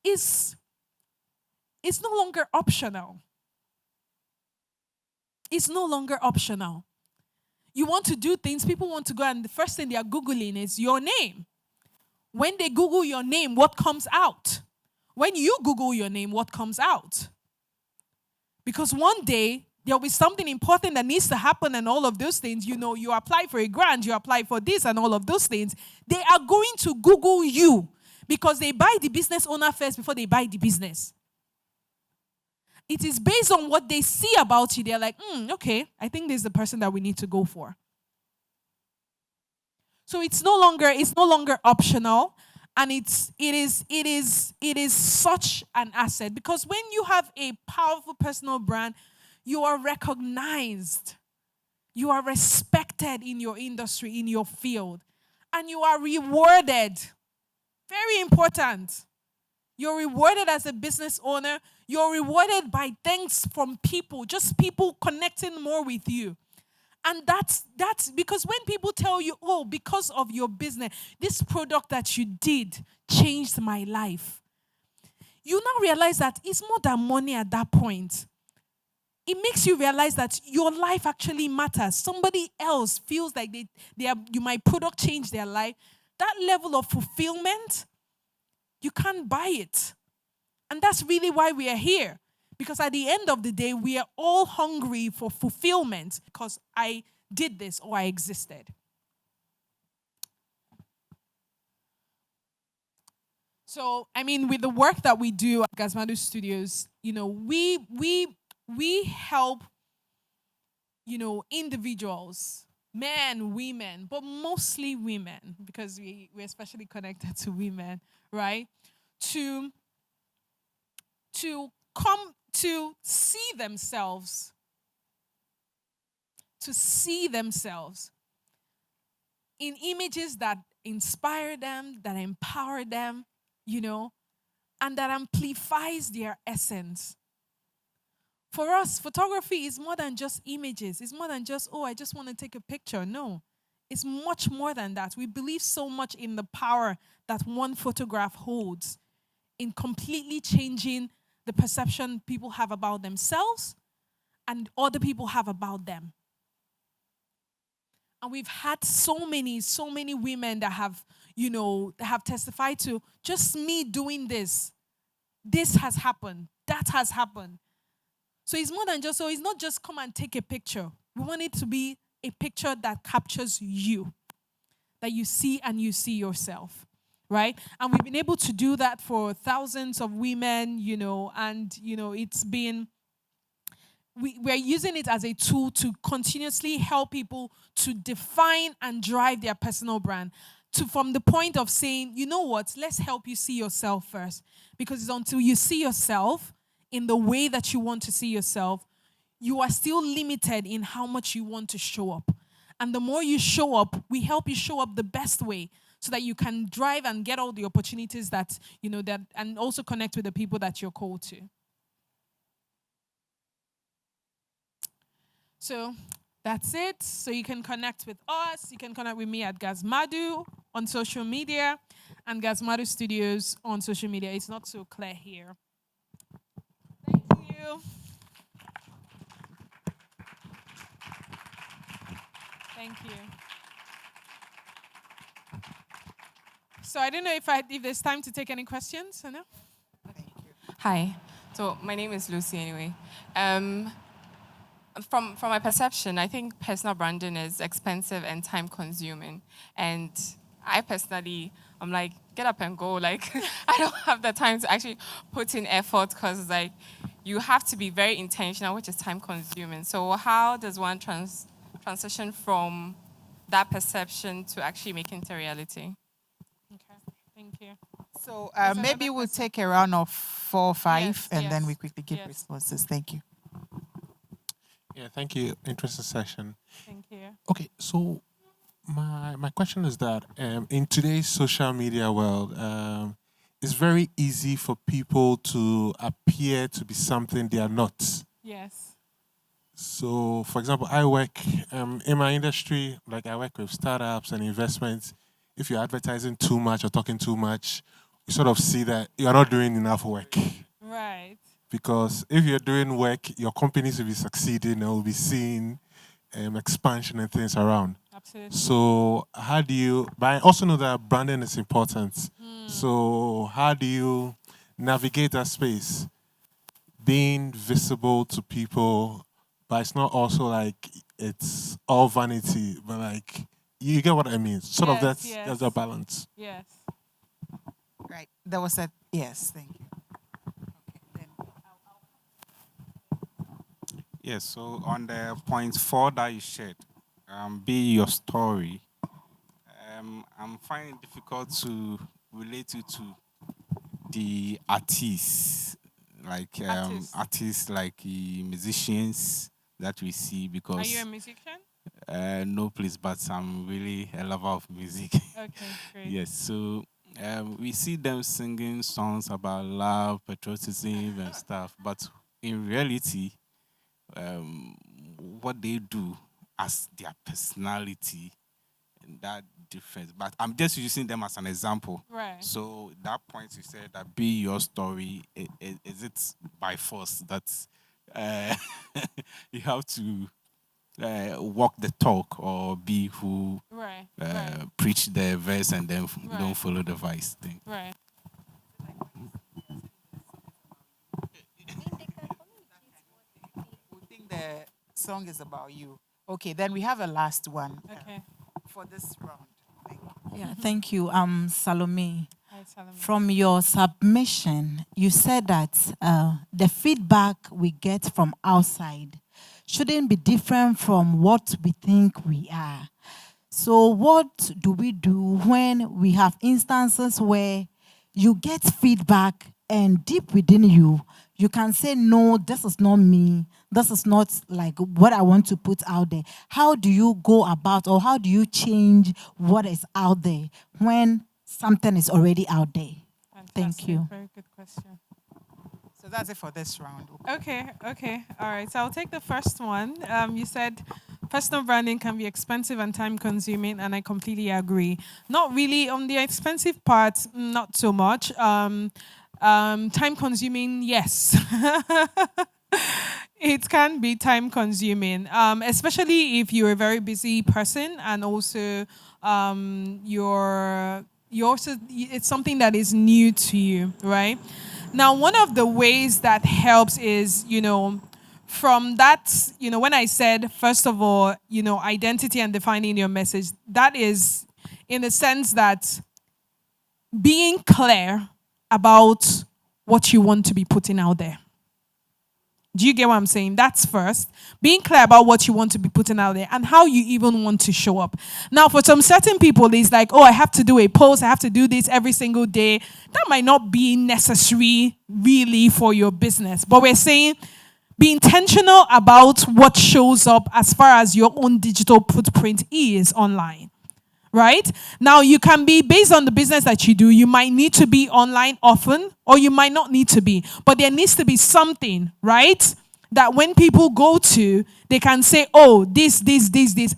is no longer optional. It's no longer optional. You want to do things, people want to go, and the first thing they are Googling is your name. When they Google your name, what comes out? When you Google your name, what comes out? Because one day, there'll be something important that needs to happen and all of those things. You apply for a grant, you apply for this and all of those things. They are going to Google you because they buy the business owner first before they buy the business. It is based on what they see about you. They're like, okay, I think this is the person that we need to go for. So it's no longer optional, and it is such an asset because when you have a powerful personal brand, you are recognized, you are respected in your industry, in your field, and you are rewarded. Very important. You're rewarded as a business owner. You're rewarded by thanks from people, just people connecting more with you. And that's because when people tell you, oh, because of your business, this product that you did changed my life. You now realize that it's more than money at that point. It makes you realize that your life actually matters. Somebody else feels like my product changed their life. That level of fulfillment, you can't buy it. And that's really why we are here. Because at the end of the day, we are all hungry for fulfillment because I did this or I existed. So, with the work that we do at Gazmadu Studios, we help, individuals, men, women, but mostly women, because we're especially connected to women, right? To come to see themselves in images that inspire them, that empower them, and that amplifies their essence. For us, photography is more than just images. It's more than just, I just want to take a picture. No, it's much more than that. We believe so much in the power that one photograph holds in completely changing the perception people have about themselves and other people have about them. And we've had so many women that have, that have testified to just me doing this. This has happened. That has happened. So it's more than just, it's not just come and take a picture. We want it to be a picture that captures you, that you see and you see yourself. Right? And we've been able to do that for thousands of women, and, it's been, we're using it as a tool to continuously help people to define and drive their personal brand. From the point of saying, you know what, let's help you see yourself first. Because it's until you see yourself in the way that you want to see yourself, you are still limited in how much you want to show up. And the more you show up, we help you show up the best way, so that you can drive and get all the opportunities that, and also connect with the people that you're called to. So that's it. So you can connect with us. You can connect with me at Gazmadu on social media and Gazmadu Studios on social media. It's not so clear here. Thank you. Thank you. So I don't know if there's time to take any questions or no? Hi. So my name is Lucy anyway. From my perception, I think personal branding is expensive and time consuming. And I personally, I'm like, get up and go. Like, I don't have the time to actually put in effort because you have to be very intentional, which is time consuming. So how does one transition from that perception to actually make it a reality. Okay, thank you. So There's maybe another we'll question. take a round of 4 or 5, Yes, and then yes, we quickly give yes. responses. Thank you. Yeah, thank you. Interesting session. Thank you. Okay, so my question is that in today's social media world, it's very easy for people to appear to be something they are not. Yes. So, for example, I work in my industry, like I work with startups and investments. If you're advertising too much or talking too much, you sort of see that you're not doing enough work. Right. Because if you're doing work, your companies will be succeeding and will be seeing expansion and things around. Absolutely. So how do you? But I also know that branding is important. So how do you navigate that space, being visible to people, but it's not also like it's all vanity, but like you get what I mean. Sort of Yes, that's a balance. Yes. Right. There was a yes. Thank you. Okay. Then Yes, so on the point 4 that you shared, be your story. I'm finding it difficult to relate you to the artists, like artists like musicians that we see, Are because you a musician? no, please, but I'm really a lover of music. Okay, great. Yes, so we see them singing songs about love, patriotism, and stuff, but in reality, what they do as their personality, and that difference. But I'm just using them as an example. Right. So that point you said that be your story, is it by force that uh, you have to walk the talk, or be who Right. preach the verse and then Right. don't follow the vice thing? Right. we think the song is about you. Okay. Then we have a last one Okay. for this round. Thank you. Yeah, thank you. Salome. Hi, Salome. From your submission, you said that the feedback we get from outside shouldn't be different from what we think we are. So, what do we do when we have instances where you get feedback and deep within you, you can say, no, this is not me. This is not like what I want to put out there. How do you go about, or how do you change what is out there when something is already out there? Thank Fantastic. you. Very good question. So that's it for this round. Okay. All right. So I'll take the first one. You said personal branding can be expensive and time consuming, and I completely agree. Not really on the expensive part, not so much. Time consuming, yes. It can be time consuming, especially if you're a very busy person, and also it's something that is new to you, right? Now, one of the ways that helps is, from that, when I said, first of all, identity and defining your message, that is in the sense that being clear about what you want to be putting out there. Do you get what I'm saying? That's first. Being clear about what you want to be putting out there and how you even want to show up. Now, for some certain people, it's like, oh, I have to do a post. I have to do this every single day. That might not be necessary really for your business. But we're saying be intentional about what shows up as far as your own digital footprint is online. Right? Now, you can be, based on the business that you do, you might need to be online often, or you might not need to be. But there needs to be something, right? That when people go to, they can say, oh, this.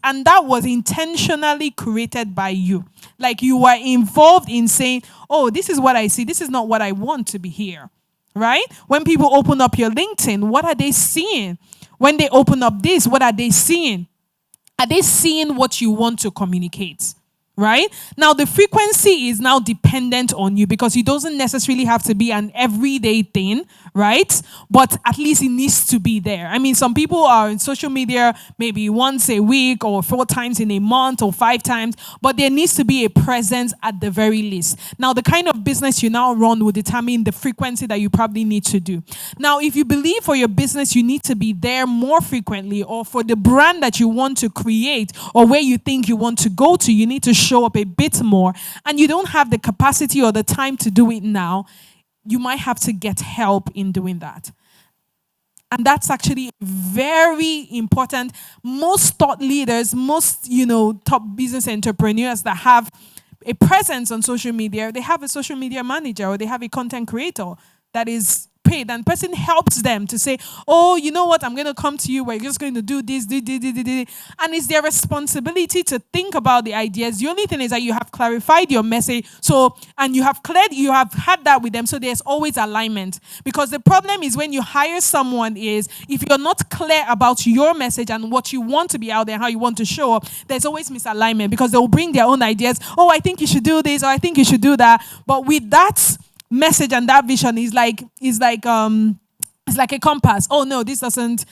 And that was intentionally created by you. Like you were involved in saying, oh, this is what I see. This is not what I want to be here. Right? When people open up your LinkedIn, what are they seeing? When they open up this, what are they seeing? Are they seeing what you want to communicate? right? Now, the frequency is now dependent on you because it doesn't necessarily have to be an everyday thing, right? But at least it needs to be there. I mean, some people are in social media maybe once a week or 4 times in a month or 5 times, but there needs to be a presence at the very least. Now, the kind of business you now run will determine the frequency that you probably need to do. Now, if you believe for your business you need to be there more frequently, or for the brand that you want to create or where you think you want to go to, you need to show up a bit more, and you don't have the capacity or the time to do it now, you might have to get help in doing that. And that's actually very important. Most thought leaders, most, top business entrepreneurs that have a presence on social media, they have a social media manager or they have a content creator that is paid, and person helps them to say, oh, you know what, I'm going to come to you, we're just going to do this. And it's their responsibility to think about the ideas. The only thing is that you have clarified your message, and you have had that with them, so there's always alignment. Because the problem is when you hire someone is, if you're not clear about your message and what you want to be out there and how you want to show up, there's always misalignment, because they'll bring their own ideas. Oh, I think you should do this, or I think you should do that. But with that message and that vision is like a compass. Oh no, this doesn't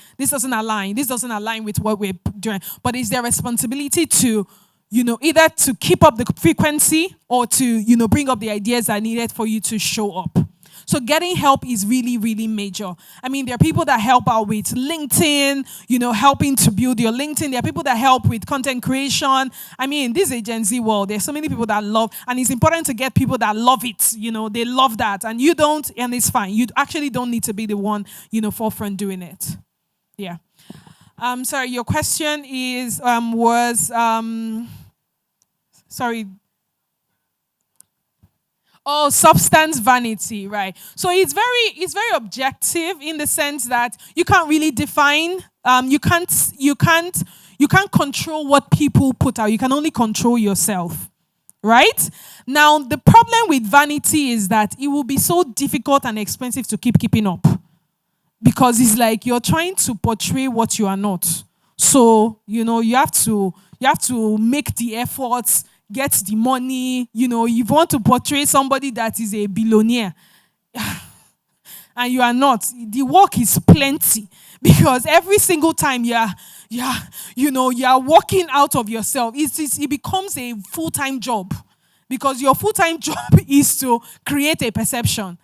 align. This doesn't align with what we're doing. But it's their responsibility to, either to keep up the frequency or to, bring up the ideas that are needed for you to show up. So getting help is really, really major. I mean, there are people that help out with LinkedIn, helping to build your LinkedIn. There are people that help with content creation. I mean, this is a Gen Z world. There's so many people that love, and it's important to get people that love it. They love that. And you don't, and it's fine. You actually don't need to be the one, forefront doing it. Yeah. Sorry, your question is, sorry. Oh, substance vanity, right? So it's very objective in the sense that you can't really define. You can't control what people put out. You can only control yourself, right? Now the problem with vanity is that it will be so difficult and expensive to keeping up, because it's like you're trying to portray what you are not. So you have to make the efforts, get the money, you want to portray somebody that is a billionaire and you are not. The work is plenty, because every single time you are working out of yourself, it becomes a full-time job, because your full-time job is to create a perception.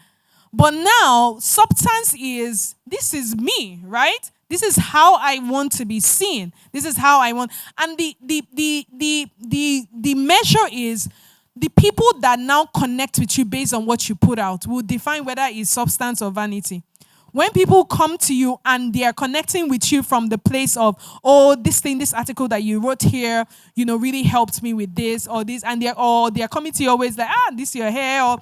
But now substance is, this is me, right? This is how I want to be seen. This is how I want. And the measure is the people that now connect with you based on what you put out will define whether it's substance or vanity. When people come to you and they are connecting with you from the place of, oh, this article that you wrote here, really helped me with this or this, and they're coming to you always like, this your hair, or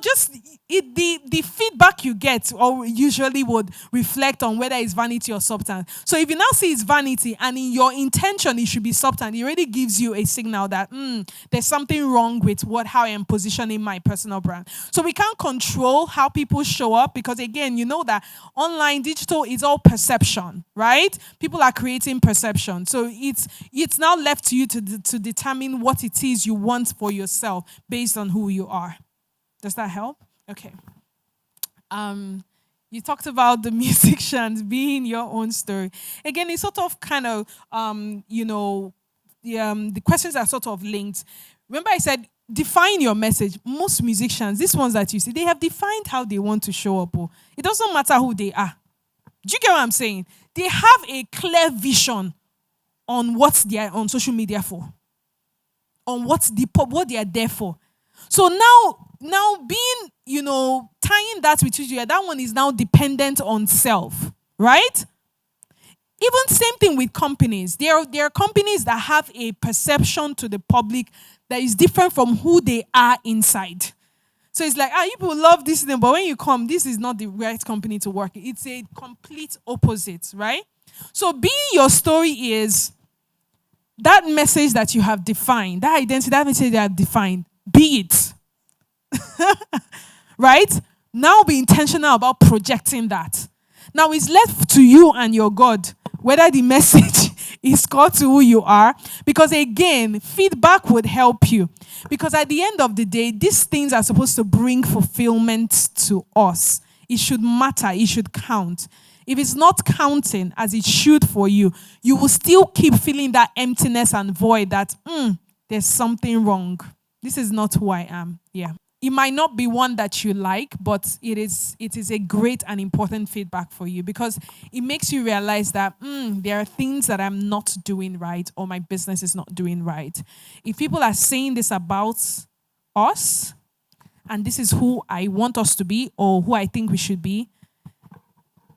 just the feedback you get or usually would reflect on whether it's vanity or substance. So if you now see it's vanity and in your intention it should be substance, it already gives you a signal that there's something wrong with how I am positioning my personal brand. So we can't control how people show up, because again, that online, digital is all perception, right? People are creating perception. So it's now left to you to determine what it is you want for yourself based on who you are. Does that help? Okay. You talked about the musicians being your own story. Again, it's sort of kind of, the questions are sort of linked. Remember I said, define your message. Most musicians, these ones that you see, they have defined how they want to show up. It doesn't matter who they are. Do you get what I'm saying? They have a clear vision on what they are on social media for, on what they are there for. So now being, tying that with you, that one is now dependent on self, right? Even same thing with companies. There are companies that have a perception to the public that is different from who they are inside. So it's like, people love this thing, but when you come, this is not the right company to work in. It's a complete opposite, right? So being your story is that message that you have defined, that identity, that message that you have defined, be it. Right? Now be intentional about projecting that. Now it's left to you and your God whether the message is core to who you are. Because again, feedback would help you. Because at the end of the day, these things are supposed to bring fulfillment to us. It should matter. It should count. If it's not counting as it should for you, you will still keep feeling that emptiness and void that, there's something wrong. This is not who I am. Yeah. It might not be one that you like, but it is a great and important feedback for you because it makes you realize that there are things that I'm not doing right or my business is not doing right. If people are saying this about us, and this is who I want us to be or who I think we should be,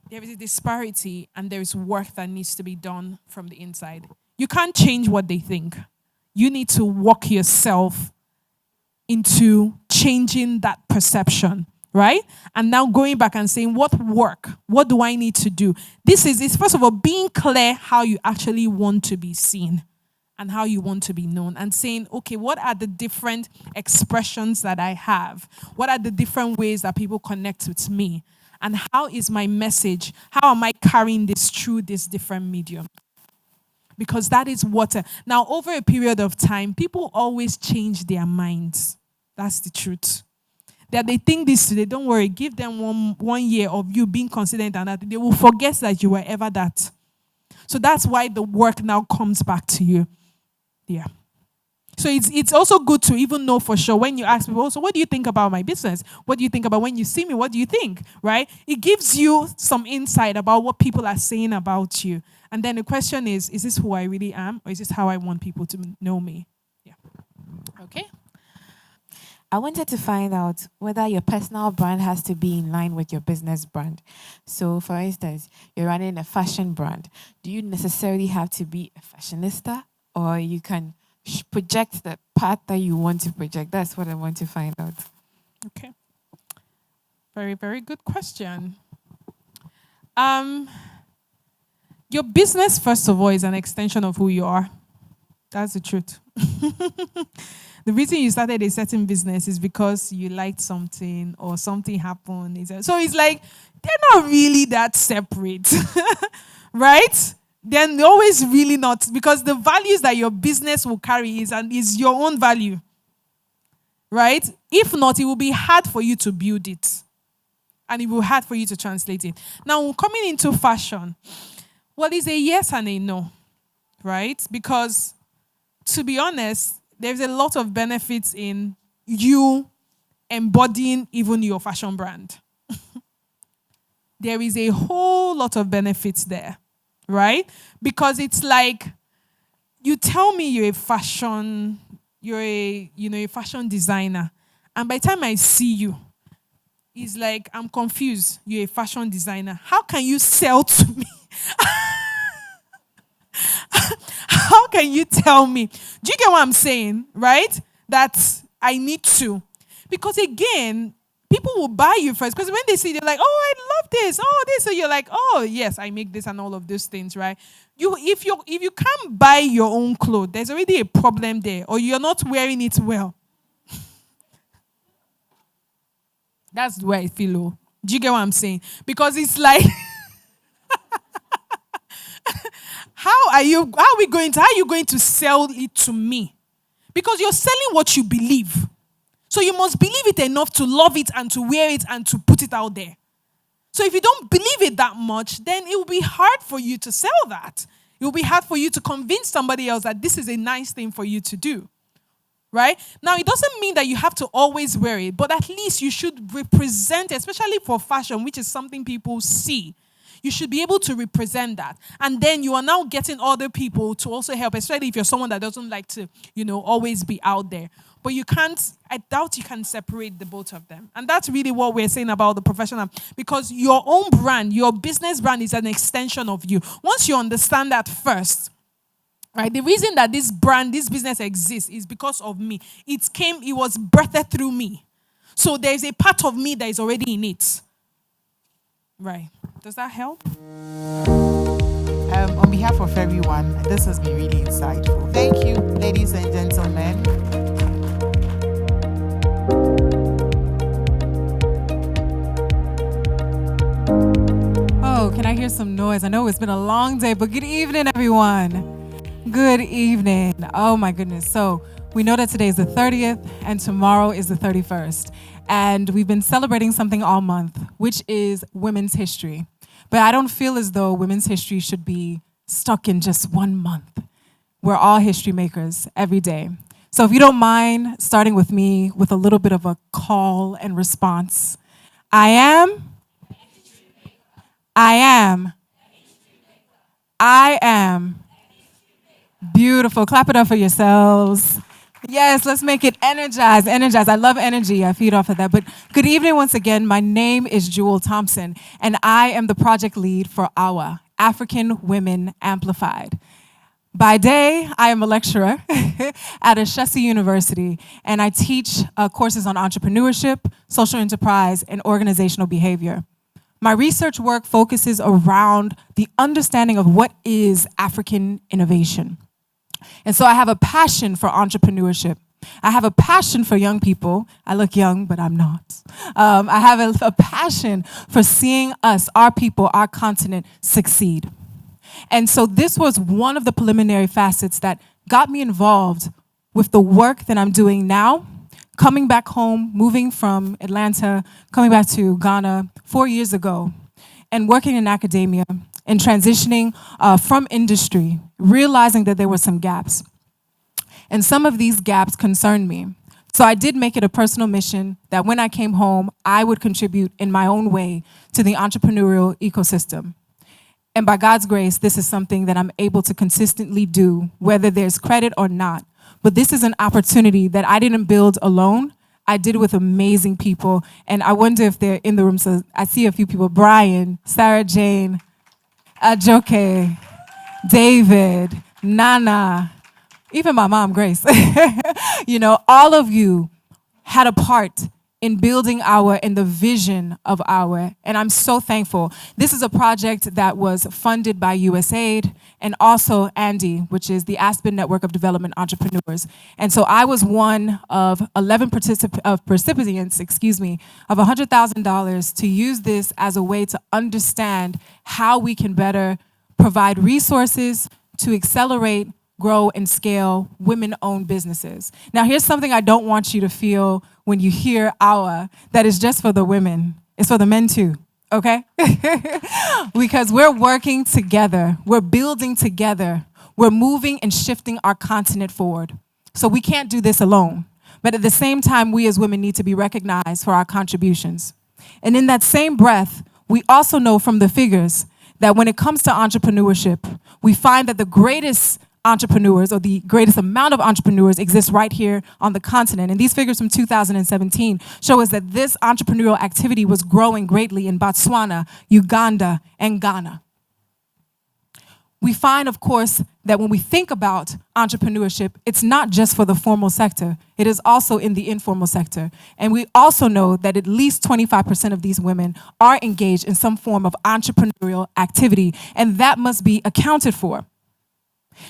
there is a disparity and there is work that needs to be done from the inside. You can't change what they think. You need to work yourself into changing that perception, right? And now going back and saying, what work? What do I need to do? This is first of all, being clear how you actually want to be seen and how you want to be known and saying, okay, what are the different expressions that I have? What are the different ways that people connect with me? And how is my message? How am I carrying this through this different medium? Because that is what, now over a period of time, people always change their minds. That's the truth. That they think this today, don't worry, give them one year of you being consistent and that they will forget that you were ever that. So that's why the work now comes back to you. Yeah. So it's also good to even know for sure when you ask people, so what do you think about my business? What do you think about when you see me? What do you think? Right? It gives you some insight about what people are saying about you. And then the question is this who I really am? Or is this how I want people to know me? Yeah. Okay. I wanted to find out whether your personal brand has to be in line with your business brand. So, for instance, you're running a fashion brand. Do you necessarily have to be a fashionista? Or you can project the path that you want to project? That's what I want to find out. Okay. Very, very good question. Your business, first of all, is an extension of who you are. That's the truth. The reason you started a certain business is because you liked something or something happened. So it's like, they're not really that separate, right? They're always really not, because the values that your business will carry is your own value, right? If not, it will be hard for you to build it. And it will be hard for you to translate it. Now, coming into fashion, well, it's a yes and a no, right? Because, to be honest, there's a lot of benefits in you embodying even your fashion brand. There is a whole lot of benefits there, right? Because it's like, you tell me you're a fashion designer, and by the time I see you, it's like, I'm confused. You're a fashion designer. How can you sell to me? How can you tell me? Do you get what I'm saying, right? That I need to. Because again, people will buy you first. Because when they see, they're like, oh, I love this. Oh, this. So you're like, oh, yes, I make this and all of those things, right? If you can't buy your own clothes, there's already a problem there. Or you're not wearing it well. That's the way I feel. Oh. Do you get what I'm saying? Because it's like... How are you going to sell it to me? Because you're selling what you believe. So you must believe it enough to love it and to wear it and to put it out there. So if you don't believe it that much, then it will be hard for you to sell that. It will be hard for you to convince somebody else that this is a nice thing for you to do. Right? Now, it doesn't mean that you have to always wear it, but at least you should represent, especially for fashion, which is something people see. You should be able to represent that. And then you are now getting other people to also help, especially if you're someone that doesn't like to, always be out there. But I doubt you can separate the both of them. And that's really what we're saying about the professional. Because your own brand, your business brand is an extension of you. Once you understand that first, right, the reason that this business exists is because of me. It was birthed through me. So there's a part of me that is already in it. Right. Does that help? On behalf of everyone, this has been really insightful. Thank you, ladies and gentlemen. Oh, can I I hear some noise? I know it's been a long day, but good evening, everyone. Good evening. Oh my goodness. So we know that today is the 30th and tomorrow is the 31st. And we've been celebrating something all month, which is Women's History. But I don't feel as though Women's History should be stuck in just 1 month. We're all history makers every day. So if you don't mind starting with me with a little bit of a call and response. I am. Beautiful. Clap it up for yourselves. Yes, let's make it energized. I love energy. I feed off of that. But good evening once again. My name is Jewel Thompson, and I am the project lead for Yawa, African Women Amplified. By day, I am a lecturer at Ashesi University, and I teach courses on entrepreneurship, social enterprise, and organizational behavior. My research work focuses around the understanding of what is African innovation. And so I have a passion for entrepreneurship. I have a passion for young people. I look young, but I'm not. I have a passion for seeing us, our people, our continent succeed. And so this was one of the preliminary facets that got me involved with the work that I'm doing now, coming back home, moving from Atlanta, coming back to Ghana 4 years ago, and working in academia and transitioning from industry, realizing that there were some gaps. And some of these gaps concerned me. So I did make it a personal mission that when I came home, I would contribute in my own way to the entrepreneurial ecosystem. And by God's grace, this is something that I'm able to consistently do, whether there's credit or not. But this is an opportunity that I didn't build alone. I did with amazing people. And I wonder if they're in the room. So I see a few people: Brian, Sarah Jane, Ajoke, David, Nana, even my mom, Grace. You know, all of you had a part in building Yawa and the vision of Yawa, and I'm so thankful. This is a project that was funded by USAID and also ANDI, which is the Aspen Network of Development Entrepreneurs. And so I was one of 11 recipients, of $100,000 to use this as a way to understand how we can better provide resources to accelerate, grow, and scale women-owned businesses. Now, here's something I don't want you to feel when you hear Yawa, that is just for the women. It's for the men too, okay? Because we're working together. We're building together. We're moving and shifting our continent forward. So we can't do this alone. But at the same time, we as women need to be recognized for our contributions. And in that same breath, we also know from the figures that when it comes to entrepreneurship, we find that the greatest entrepreneurs, or the greatest amount of entrepreneurs, exist right here on the continent. And these figures from 2017 show us that this entrepreneurial activity was growing greatly in Botswana, Uganda, and Ghana. We find, of course, that when we think about entrepreneurship, it's not just for the formal sector. It is also in the informal sector. And we also know that at least 25% of these women are engaged in some form of entrepreneurial activity, and that must be accounted for.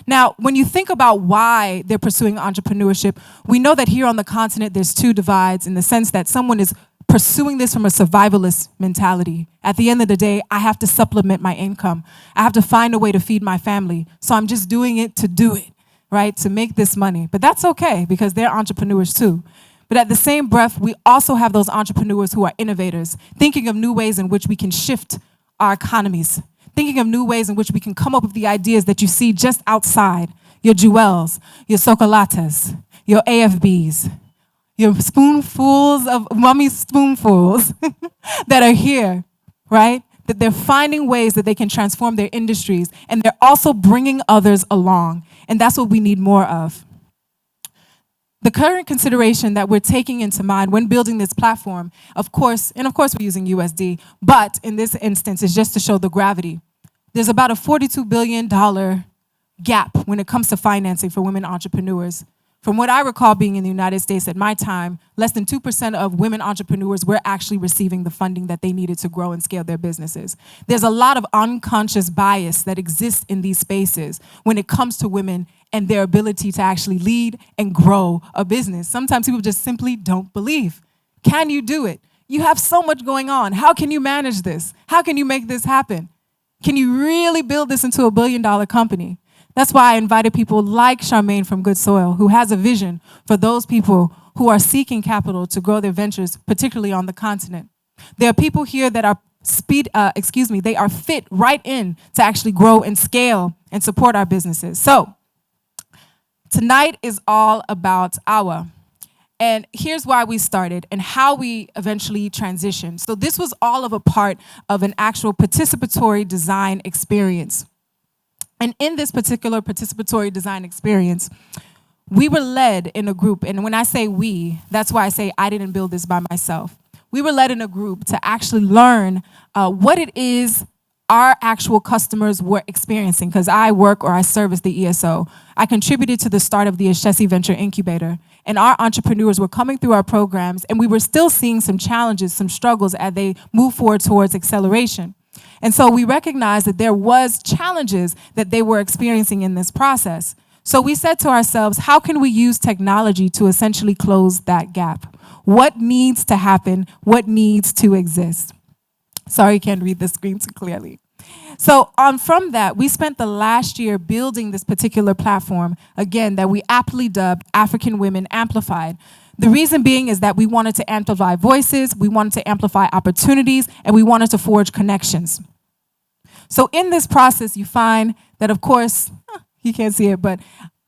Now, when you think about why they're pursuing entrepreneurship, we know that here on the continent, there's two divides in the sense that someone is pursuing this from a survivalist mentality. At the end of the day, I have to supplement my income. I have to find a way to feed my family. So I'm just doing it to do it, right? To make this money. But that's okay because they're entrepreneurs too. But at the same breath, we also have those entrepreneurs who are innovators, thinking of new ways in which we can shift our economies, thinking of new ways in which we can come up with the ideas that you see just outside, your Jewels, your Socolatas, your AFBs, your spoonfuls of mummy spoonfuls that are here, right? That they're finding ways that they can transform their industries, and they're also bringing others along, and that's what we need more of. The current consideration that we're taking into mind when building this platform, of course we're using USD, but in this instance, is just to show the gravity. There's about a $42 billion gap when it comes to financing for women entrepreneurs. From what I recall being in the United States at my time, less than 2% of women entrepreneurs were actually receiving the funding that they needed to grow and scale their businesses. There's a lot of unconscious bias that exists in these spaces when it comes to women and their ability to actually lead and grow a business. Sometimes people just simply don't believe. Can you do it? You have so much going on. How can you manage this? How can you make this happen? Can you really build this into $1 billion company? That's why I invited people like Charmaine from Good Soil, who has a vision for those people who are seeking capital to grow their ventures, particularly on the continent. There are people here that are they are fit right in to actually grow and scale and support our businesses. So tonight is all about Yawa. And here's why we started and how we eventually transitioned. So this was all of a part of an actual participatory design experience. And in this particular participatory design experience, we were led in a group. And when I say we, that's why I say I didn't build this by myself. We were led in a group to actually learn what it is our actual customers were experiencing, because I work or I service the ESO. I contributed to the start of the Yagazie Venture Incubator, and our entrepreneurs were coming through our programs, and we were still seeing some challenges, some struggles as they move forward towards acceleration. And so we recognized that there was challenges that they were experiencing in this process. So we said to ourselves, how can we use technology to essentially close that gap? What needs to happen? What needs to exist? Sorry, I can't read the screen too clearly. So from that, we spent the last year building this particular platform, again, that we aptly dubbed African Women Amplified. The reason being is that we wanted to amplify voices, we wanted to amplify opportunities, and we wanted to forge connections. So in this process, you find that, of course, you can't see it, but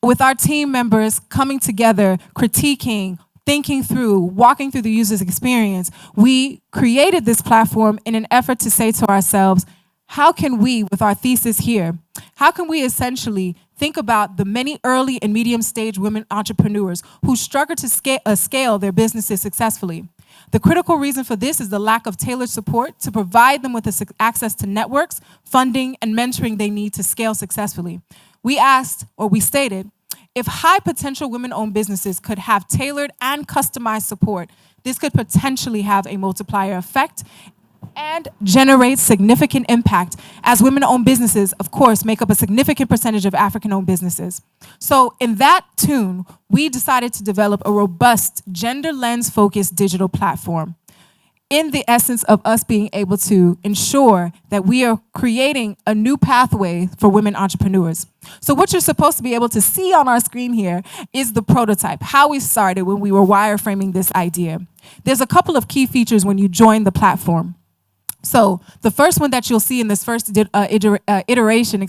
with our team members coming together, critiquing, thinking through, walking through the user's experience, we created this platform in an effort to say to ourselves, how can we, with our thesis here, how can we essentially think about the many early and medium stage women entrepreneurs who struggle to scale their businesses successfully? The critical reason for this is the lack of tailored support to provide them with access to networks, funding, and mentoring they need to scale successfully. We asked, or we stated, if high potential women-owned businesses could have tailored and customized support, this could potentially have a multiplier effect and generate significant impact, as women-owned businesses, of course, make up a significant percentage of African-owned businesses. So in that tune, we decided to develop a robust, gender lens-focused digital platform, in the essence of us being able to ensure that we are creating a new pathway for women entrepreneurs. So what you're supposed to be able to see on our screen here is the prototype, how we started when we were wireframing this idea. There's a couple of key features when you join the platform. So the first one that you'll see in this first iteration,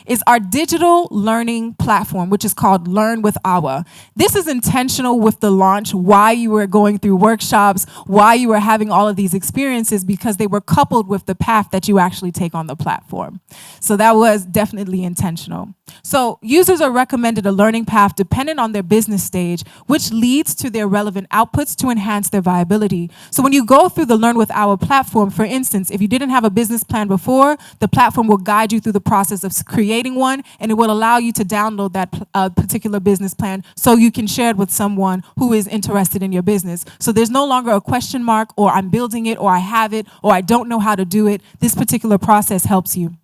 is our digital learning platform, which is called Learn with Yawa. This is intentional with the launch, why you were going through workshops, why you were having all of these experiences, because they were coupled with the path that you actually take on the platform. So that was definitely intentional. So users are recommended a learning path dependent on their business stage, which leads to their relevant outputs to enhance their viability. So when you go through the Learn with Yawa platform, for instance, if you didn't have a business plan before, the platform will guide you through the process of creating one, and it will allow you to download that particular business plan so you can share it with someone who is interested in your business. So there's no longer a question mark, or I'm building it, or I have it, or I don't know how to do it. This particular process helps you.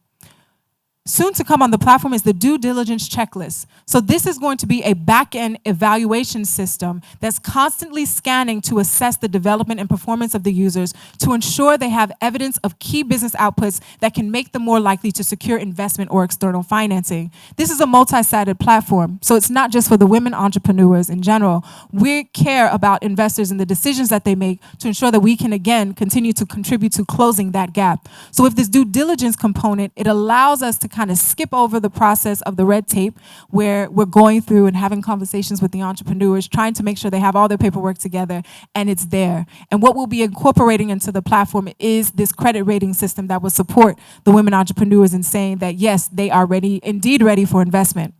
Soon to come on the platform is the due diligence checklist. So this is going to be a back-end evaluation system that's constantly scanning to assess the development and performance of the users to ensure they have evidence of key business outputs that can make them more likely to secure investment or external financing. This is a multi-sided platform, so it's not just for the women entrepreneurs in general. We care about investors and the decisions that they make to ensure that we can, again, continue to contribute to closing that gap. So with this due diligence component, it allows us to kind of skip over the process of the red tape, where we're going through and having conversations with the entrepreneurs, trying to make sure they have all their paperwork together and it's there. And what we'll be incorporating into the platform is this credit rating system that will support the women entrepreneurs in saying that, yes, they are ready, indeed ready for investment.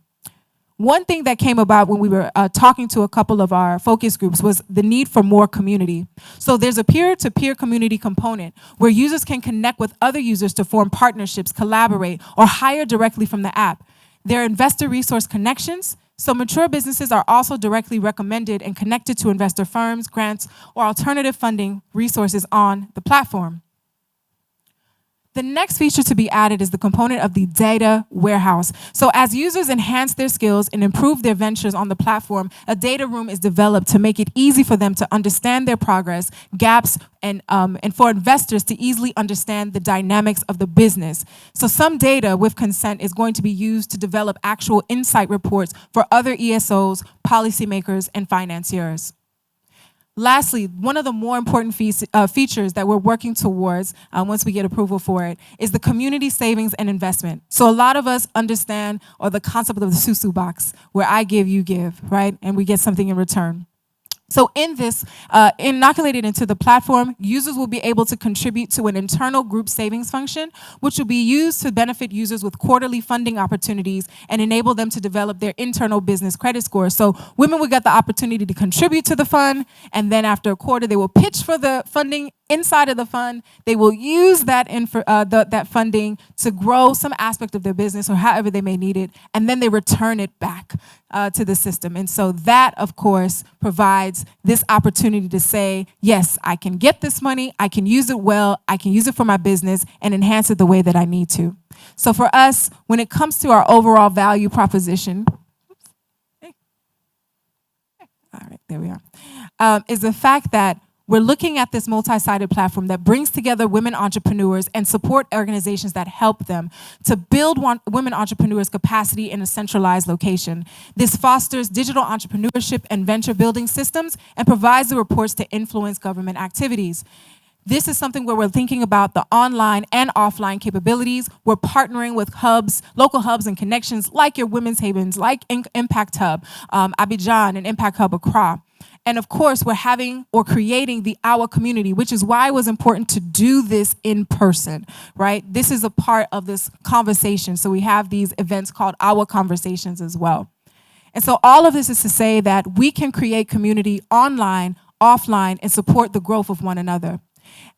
One thing that came about when we were talking to a couple of our focus groups was the need for more community. So there's a peer-to-peer community component where users can connect with other users to form partnerships, collaborate, or hire directly from the app. There are investor resource connections, so mature businesses are also directly recommended and connected to investor firms, grants, or alternative funding resources on the platform. The next feature to be added is the component of the data warehouse. So as users enhance their skills and improve their ventures on the platform, a data room is developed to make it easy for them to understand their progress, gaps, and for investors to easily understand the dynamics of the business. So some data with consent is going to be used to develop actual insight reports for other ESOs, policymakers, and financiers. Lastly, one of the more important features that we're working towards once we get approval for it is the community savings and investment. So a lot of us understand or the concept of the susu box, where I give, you give, right? And we get something in return. So in this, inoculated into the platform, users will be able to contribute to an internal group savings function, which will be used to benefit users with quarterly funding opportunities and enable them to develop their internal business credit score. So women will get the opportunity to contribute to the fund, and then after a quarter, they will pitch for the funding inside of the fund. They will use that that funding to grow some aspect of their business or however they may need it, and then they return it back to the system. And so that, of course, provides this opportunity to say, yes, I can get this money, I can use it well, I can use it for my business and enhance it the way that I need to. So for us, when it comes to our overall value proposition, all right, there we are, is the fact that we're looking at this multi-sided platform that brings together women entrepreneurs and support organizations that help them to build women entrepreneurs' capacity in a centralized location. This fosters digital entrepreneurship and venture building systems and provides the reports to influence government activities. This is something where we're thinking about the online and offline capabilities. We're partnering with hubs, local hubs and connections like your Women's Havens, like Impact Hub, Abidjan, and Impact Hub Accra. And of course, we're having or creating the Yawa community, which is why it was important to do this in person, right? This is a part of this conversation. So we have these events called Yawa Conversations as well. And so all of this is to say that we can create community online, offline, and support the growth of one another.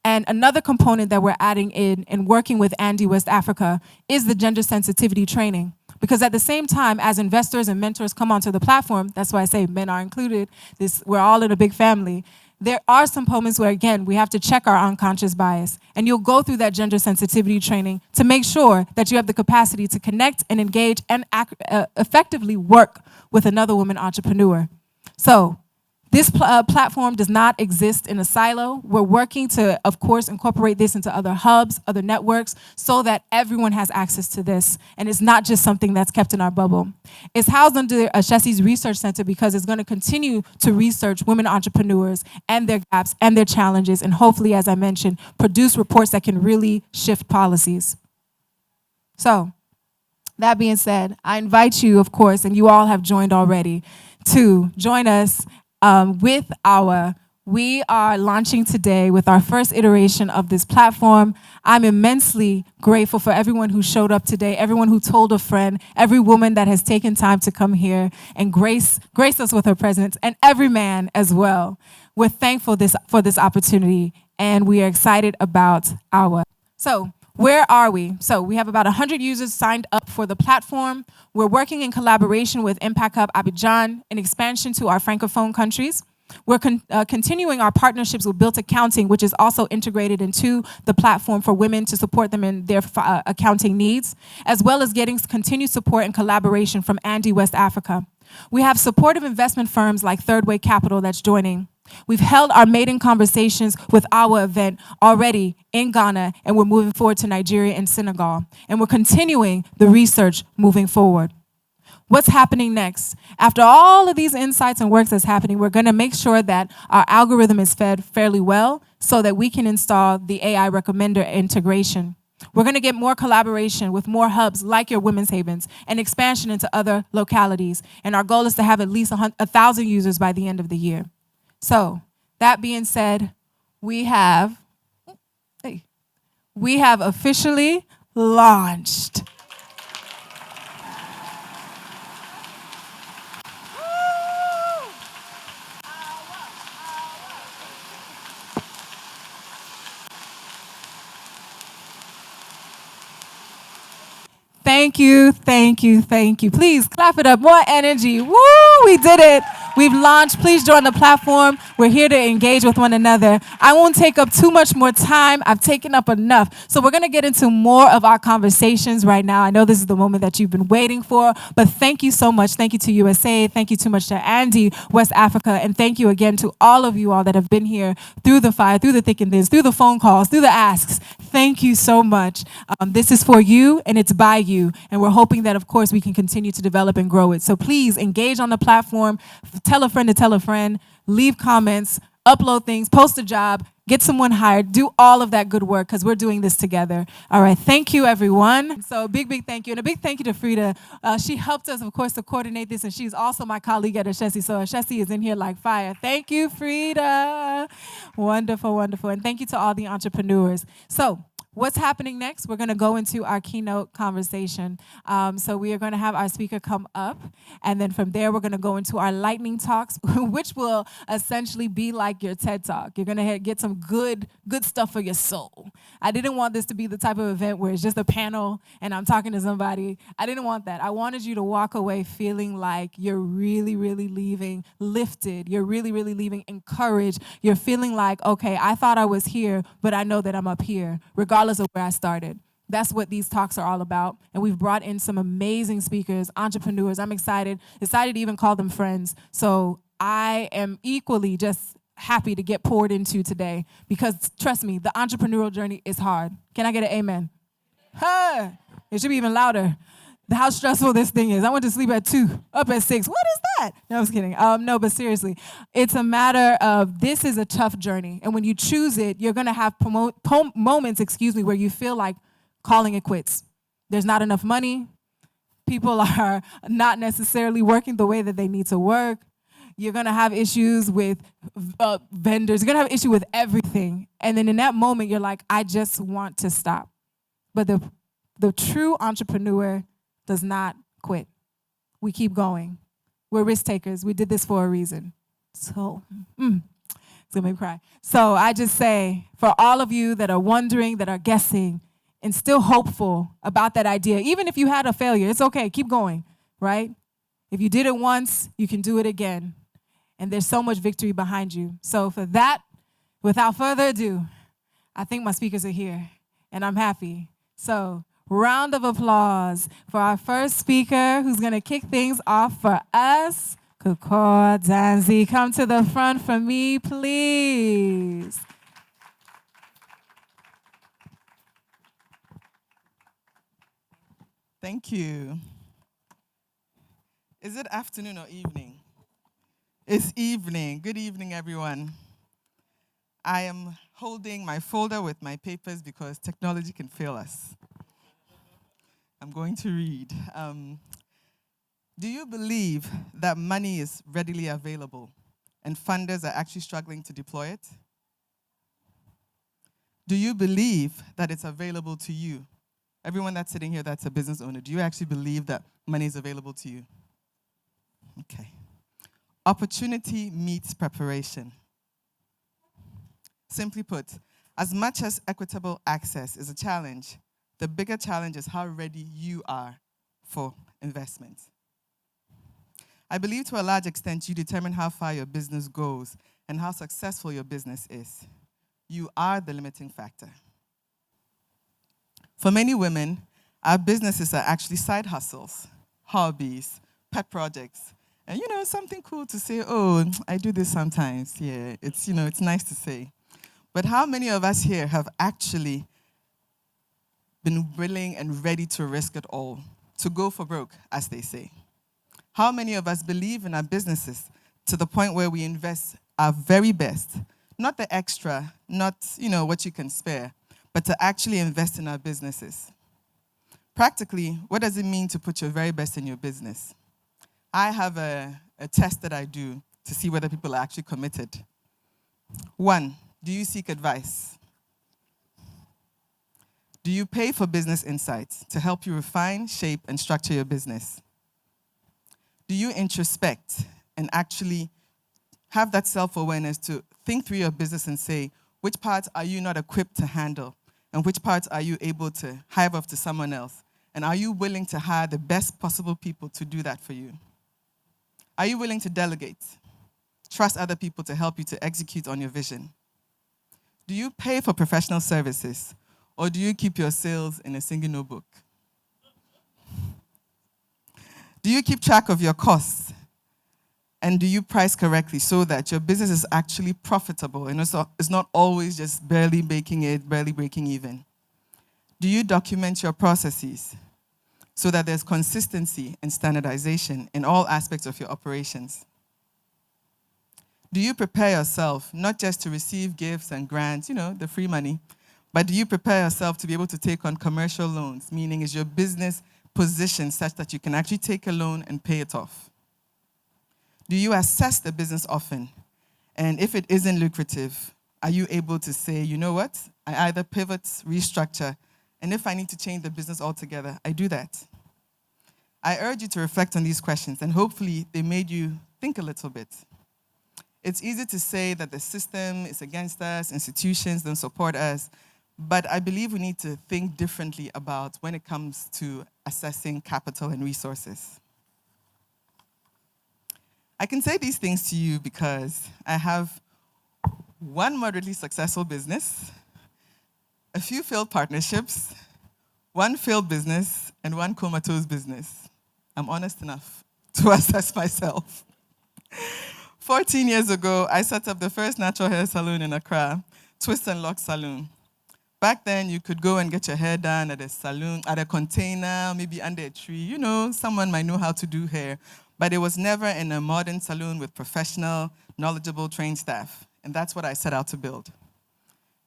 And another component that we're adding in and working with Andy West Africa is the gender sensitivity training. Because at the same time, as investors and mentors come onto the platform, that's why I say men are included, we're all in a big family, there are some moments where, again, we have to check our unconscious bias. And you'll go through that gender sensitivity training to make sure that you have the capacity to connect and engage and effectively work with another woman entrepreneur. So this platform does not exist in a silo. We're working to, of course, incorporate this into other hubs, other networks, so that everyone has access to this. And it's not just something that's kept in our bubble. It's housed under Shesi's Research Center because it's going to continue to research women entrepreneurs and their gaps and their challenges, and hopefully, as I mentioned, produce reports that can really shift policies. So, that being said, I invite you, of course, and you all have joined already, to join us with we are launching today with our first iteration of this platform. I'm immensely grateful for everyone who showed up today, everyone who told a friend, every woman that has taken time to come here and grace us with her presence, and every man as well. We're thankful for this opportunity, and we are excited about So, where are we? So we have about 100 users signed up for the platform. We're working in collaboration with Impact Hub Abidjan in expansion to our Francophone countries. We're continuing our partnerships with Built Accounting, which is also integrated into the platform for women to support them in their accounting needs, as well as getting continued support and collaboration from Andy West Africa. We have supportive investment firms like Third Way Capital that's joining. We've held our maiden conversations with our event already in Ghana, and we're moving forward to Nigeria and Senegal. And we're continuing the research moving forward. What's happening next? After all of these insights and works that's happening, we're going to make sure that our algorithm is fed fairly well so that we can install the AI recommender integration. We're going to get more collaboration with more hubs like your Women's Havens and expansion into other localities. And our goal is to have at least 1,000 users by the end of the year. So, that being said, we have officially launched. Thank you, thank you, thank you. Please clap it up, more energy. Woo, we did it. We've launched. Please join the platform. We're here to engage with one another. I won't take up too much more time. I've taken up enough. So we're going to get into more of our conversations right now. I know this is the moment that you've been waiting for, but thank you so much. Thank you to USA. Thank you too much to Andy, West Africa. And thank you again to all of you all that have been here through the fire, through the thick and thin, through the phone calls, through the asks. Thank you so much. This is for you and it's by you. And we're hoping that, of course, we can continue to develop and grow it. So please engage on the platform. Tell a friend to tell a friend. Leave comments. Upload things. Post a job. Get someone hired. Do all of that good work because we're doing this together. All right. Thank you, everyone. So big thank you. And a big thank you to Frida. She helped us, of course, to coordinate this. And she's also my colleague at Ashesi. So Ashesi is in here like fire. Thank you, Frida. Wonderful, wonderful. And thank you to all the entrepreneurs. So what's happening next? We're going to go into our keynote conversation. So we are going to have our speaker come up. And then from there, we're going to go into our lightning talks, which will essentially be like your TED Talk. You're going to get some good stuff for your soul. I didn't want this to be the type of event where it's just a panel and I'm talking to somebody. I didn't want that. I wanted you to walk away feeling like you're really, really leaving lifted. You're really, really leaving encouraged. You're feeling like, okay, I thought I was here, but I know that I'm up here, regardless of where I started. That's what these talks are all about. And we've brought in some amazing speakers, entrepreneurs. I'm excited to even call them friends. So I am equally just happy to get poured into today because trust me, the entrepreneurial journey is hard. Can I get an amen? Huh. It should be even louder. How stressful this thing is. I went to sleep at 2, up at 6. What is that? No, I was kidding. No, but seriously, it's a matter of this is a tough journey. And when you choose it, you're going to have moments, where you feel like calling it quits. There's not enough money. People are not necessarily working the way that they need to work. You're going to have issues with vendors. You're going to have issue with everything. And then in that moment, you're like, I just want to stop. But the true entrepreneur does not quit. We keep going. We're risk takers. We did this for a reason. So, it's going to make me cry. So I just say, for all of you that are wondering, that are guessing, and still hopeful about that idea, even if you had a failure, it's okay. Keep going, right? If you did it once, you can do it again. And there's so much victory behind you. So for that, without further ado, I think my speakers are here, and I'm happy. So round of applause for our first speaker who's going to kick things off for us. Kuorkor, Dzani, come to the front for me, please. Thank you. Is it afternoon or evening? It's evening. Good evening, everyone. I am holding my folder with my papers because technology can fail us. I'm going to read. Do you believe that money is readily available and funders are actually struggling to deploy it? Do you believe that it's available to you? Everyone that's sitting here that's a business owner, do you actually believe that money is available to you? Okay. Opportunity meets preparation. Simply put, as much as equitable access is a challenge, the bigger challenge is how ready you are for investment. I believe to a large extent you determine how far your business goes and how successful your business is. You are the limiting factor. For many women, our businesses are actually side hustles, hobbies, pet projects, and something cool to say, oh, I do this sometimes. Yeah, it's nice to say. But how many of us here have actually been willing and ready to risk it all, to go for broke, as they say? How many of us believe in our businesses to the point where we invest our very best, not the extra, not what you can spare, but to actually invest in our businesses? Practically, what does it mean to put your very best in your business? I have a test that I do to see whether people are actually committed. 1, do you seek advice? Do you pay for business insights to help you refine, shape, and structure your business? Do you introspect and actually have that self-awareness to think through your business and say, which parts are you not equipped to handle? And which parts are you able to hive off to someone else? And are you willing to hire the best possible people to do that for you? Are you willing to delegate? trust other people to help you to execute on your vision? Do you pay for professional services, or do you keep your sales in a single notebook? Do you keep track of your costs? And do you price correctly so that your business is actually profitable and it's not always just barely making it, barely breaking even? Do you document your processes so that there's consistency and standardization in all aspects of your operations? Do you prepare yourself not just to receive gifts and grants, the free money, but do you prepare yourself to be able to take on commercial loans, meaning is your business positioned such that you can actually take a loan and pay it off? Do you assess the business often? And if it isn't lucrative, are you able to say, you know what? I either pivot, restructure, and if I need to change the business altogether, I do that. I urge you to reflect on these questions, and hopefully they made you think a little bit. It's easy to say that the system is against us, institutions don't support us, but I believe we need to think differently about when it comes to assessing capital and resources. I can say these things to you because I have one moderately successful business, a few failed partnerships, one failed business, and one comatose business. I'm honest enough to assess myself. 14 years ago, I set up the first natural hair salon in Accra, Twist and Lock Salon. Back then, you could go and get your hair done at a salon, at a container, maybe under a tree. Someone might know how to do hair, but it was never in a modern salon with professional, knowledgeable, trained staff. And that's what I set out to build.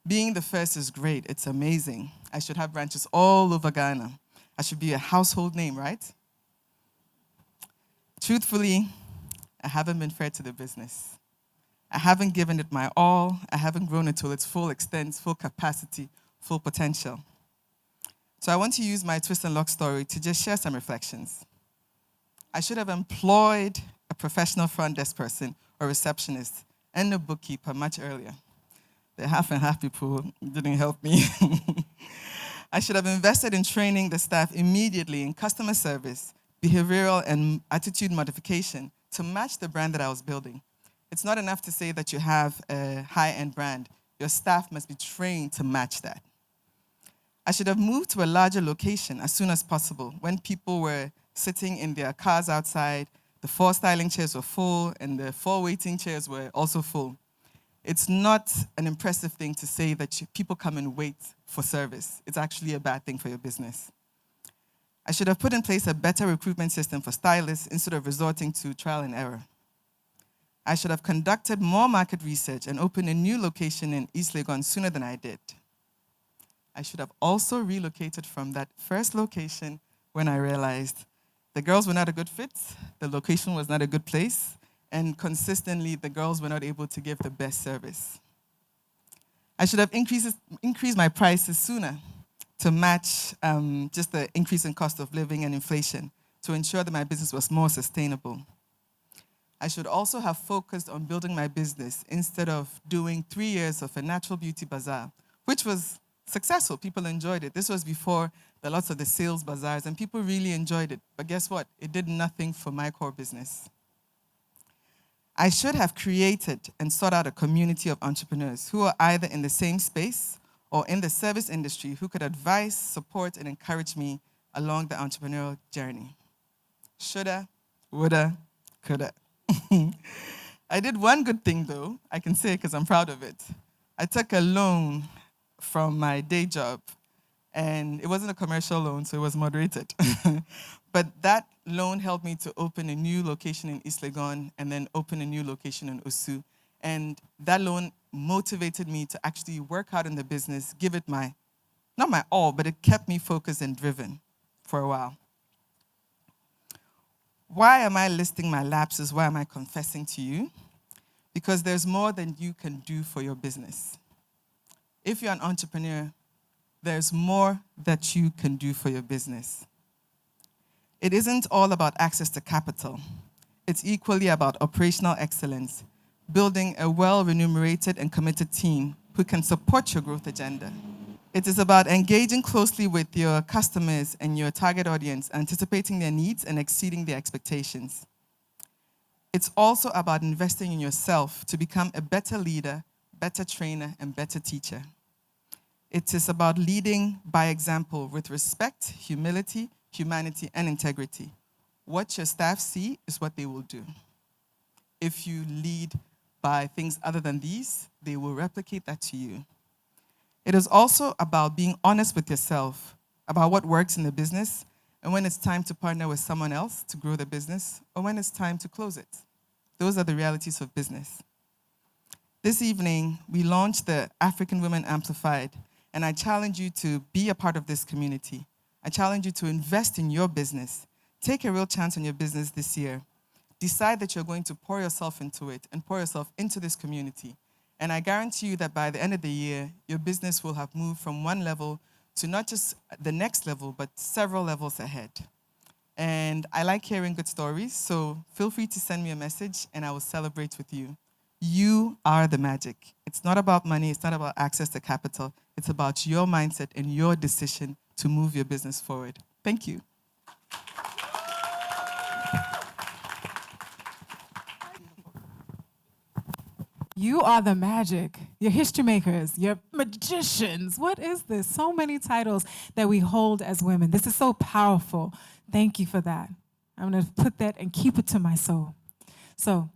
Being the first is great. It's amazing. I should have branches all over Ghana. I should be a household name, right? Truthfully, I haven't been fair to the business. I haven't given it my all. I haven't grown it to its full extent, full capacity, full potential. So I want to use my twist and lock story to just share some reflections. I should have employed a professional front desk person or receptionist and a bookkeeper much earlier. The half and half people didn't help me. I should have invested in training the staff immediately in customer service, behavioral and attitude modification to match the brand that I was building. It's not enough to say that you have a high-end brand. Your staff must be trained to match that. I should have moved to a larger location as soon as possible when people were sitting in their cars outside, the 4 styling chairs were full, and the 4 waiting chairs were also full. It's not an impressive thing to say that people come and wait for service. It's actually a bad thing for your business. I should have put in place a better recruitment system for stylists instead of resorting to trial and error. I should have conducted more market research and opened a new location in East Legon sooner than I did. I should have also relocated from that first location when I realized the girls were not a good fit, the location was not a good place, and consistently the girls were not able to give the best service. I should have increased my prices sooner to match just the increase in cost of living and inflation to ensure that my business was more sustainable. I should also have focused on building my business instead of doing 3 years of a natural beauty bazaar, which was successful. People enjoyed it. This was before lots of the sales bazaars, and people really enjoyed it. But guess what? It did nothing for my core business. I should have created and sought out a community of entrepreneurs who are either in the same space or in the service industry who could advise, support, and encourage me along the entrepreneurial journey. Shoulda, woulda, coulda. I did one good thing, though, I can say, because I'm proud of it. I took a loan from my day job, and it wasn't a commercial loan, so it was moderated. But that loan helped me to open a new location in East Legon and then open a new location in Osu. And that loan motivated me to actually work hard in the business, give it not my all, but it kept me focused and driven for a while. Why am I listing my lapses? Why am I confessing to you? Because there's more than you can do for your business. If you're an entrepreneur, there's more that you can do for your business. It isn't all about access to capital. It's equally about operational excellence, building a well-remunerated and committed team who can support your growth agenda. It is about engaging closely with your customers and your target audience, anticipating their needs and exceeding their expectations. It's also about investing in yourself to become a better leader, better trainer, and better teacher. It is about leading by example with respect, humility, humanity, and integrity. What your staff see is what they will do. If you lead by things other than these, they will replicate that to you. It is also about being honest with yourself about what works in the business and when it's time to partner with someone else to grow the business or when it's time to close it. Those are the realities of business. This evening, we launched the African Women Amplified, and I challenge you to be a part of this community. I challenge you to invest in your business. Take a real chance on your business this year. Decide that you're going to pour yourself into it and pour yourself into this community. And I guarantee you that by the end of the year, your business will have moved from one level to not just the next level, but several levels ahead. And I like hearing good stories, so feel free to send me a message and I will celebrate with you. You are the magic. It's not about money, it's not about access to capital. It's about your mindset and your decision to move your business forward. Thank you. You are the magic. You're history makers. You're magicians. What is this? So many titles that we hold as women. This is so powerful. Thank you for that. I'm going to put that and keep it to my soul. So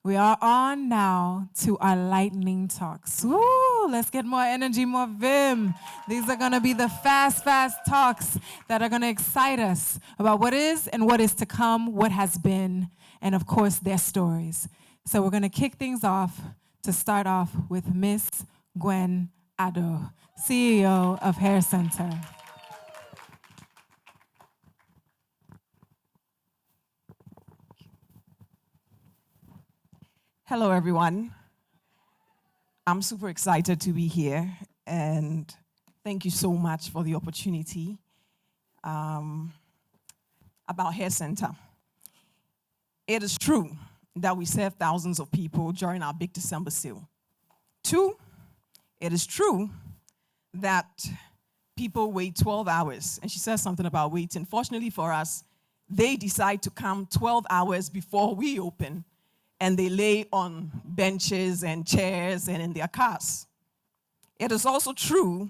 we are on now to our lightning talks. Woo! Let's get more energy, more vim. These are going to be the fast talks that are going to excite us about what is and what is to come, what has been, and of course, their stories. So we're going to kick things off to start off with Miss Gwen Addo, CEO of Hair Center. Hello, everyone. I'm super excited to be here, and thank you so much for the opportunity. About Hair Center. It is true that we serve thousands of people during our big December sale. 2, it is true that people wait 12 hours, and she says something about waiting. Fortunately for us, they decide to come 12 hours before we open, and they lay on benches and chairs and in their cars. It is also true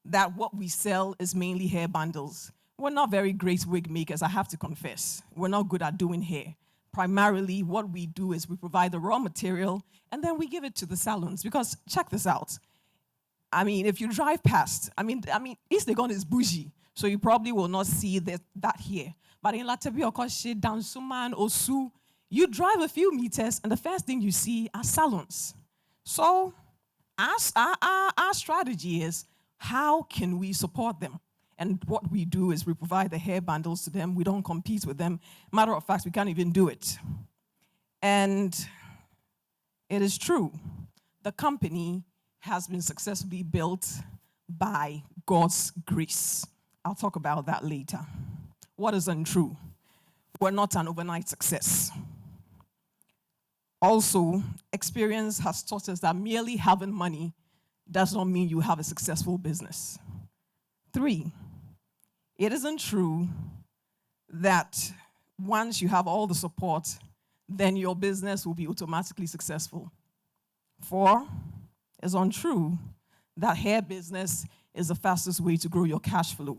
that what we sell is mainly hair bundles. We're not very great wig makers, I have to confess. We're not good at doing hair. Primarily, what we do is we provide the raw material, and then we give it to the salons. Because check this out. I mean, if you drive past, East Legon is bougie, so you probably will not see that here. But in Latebi, Okoshi, Dansuman, Osu, you drive a few meters, and the first thing you see are salons. So our strategy is, how can we support them? And what we do is we provide the hair bundles to them. We don't compete with them. Matter of fact, we can't even do it. And it is true. The company has been successfully built by God's grace. I'll talk about that later. What is untrue? We're not an overnight success. Also, experience has taught us that merely having money does not mean you have a successful business. 3, it isn't true that once you have all the support, then your business will be automatically successful. 4, it's untrue that hair business is the fastest way to grow your cash flow.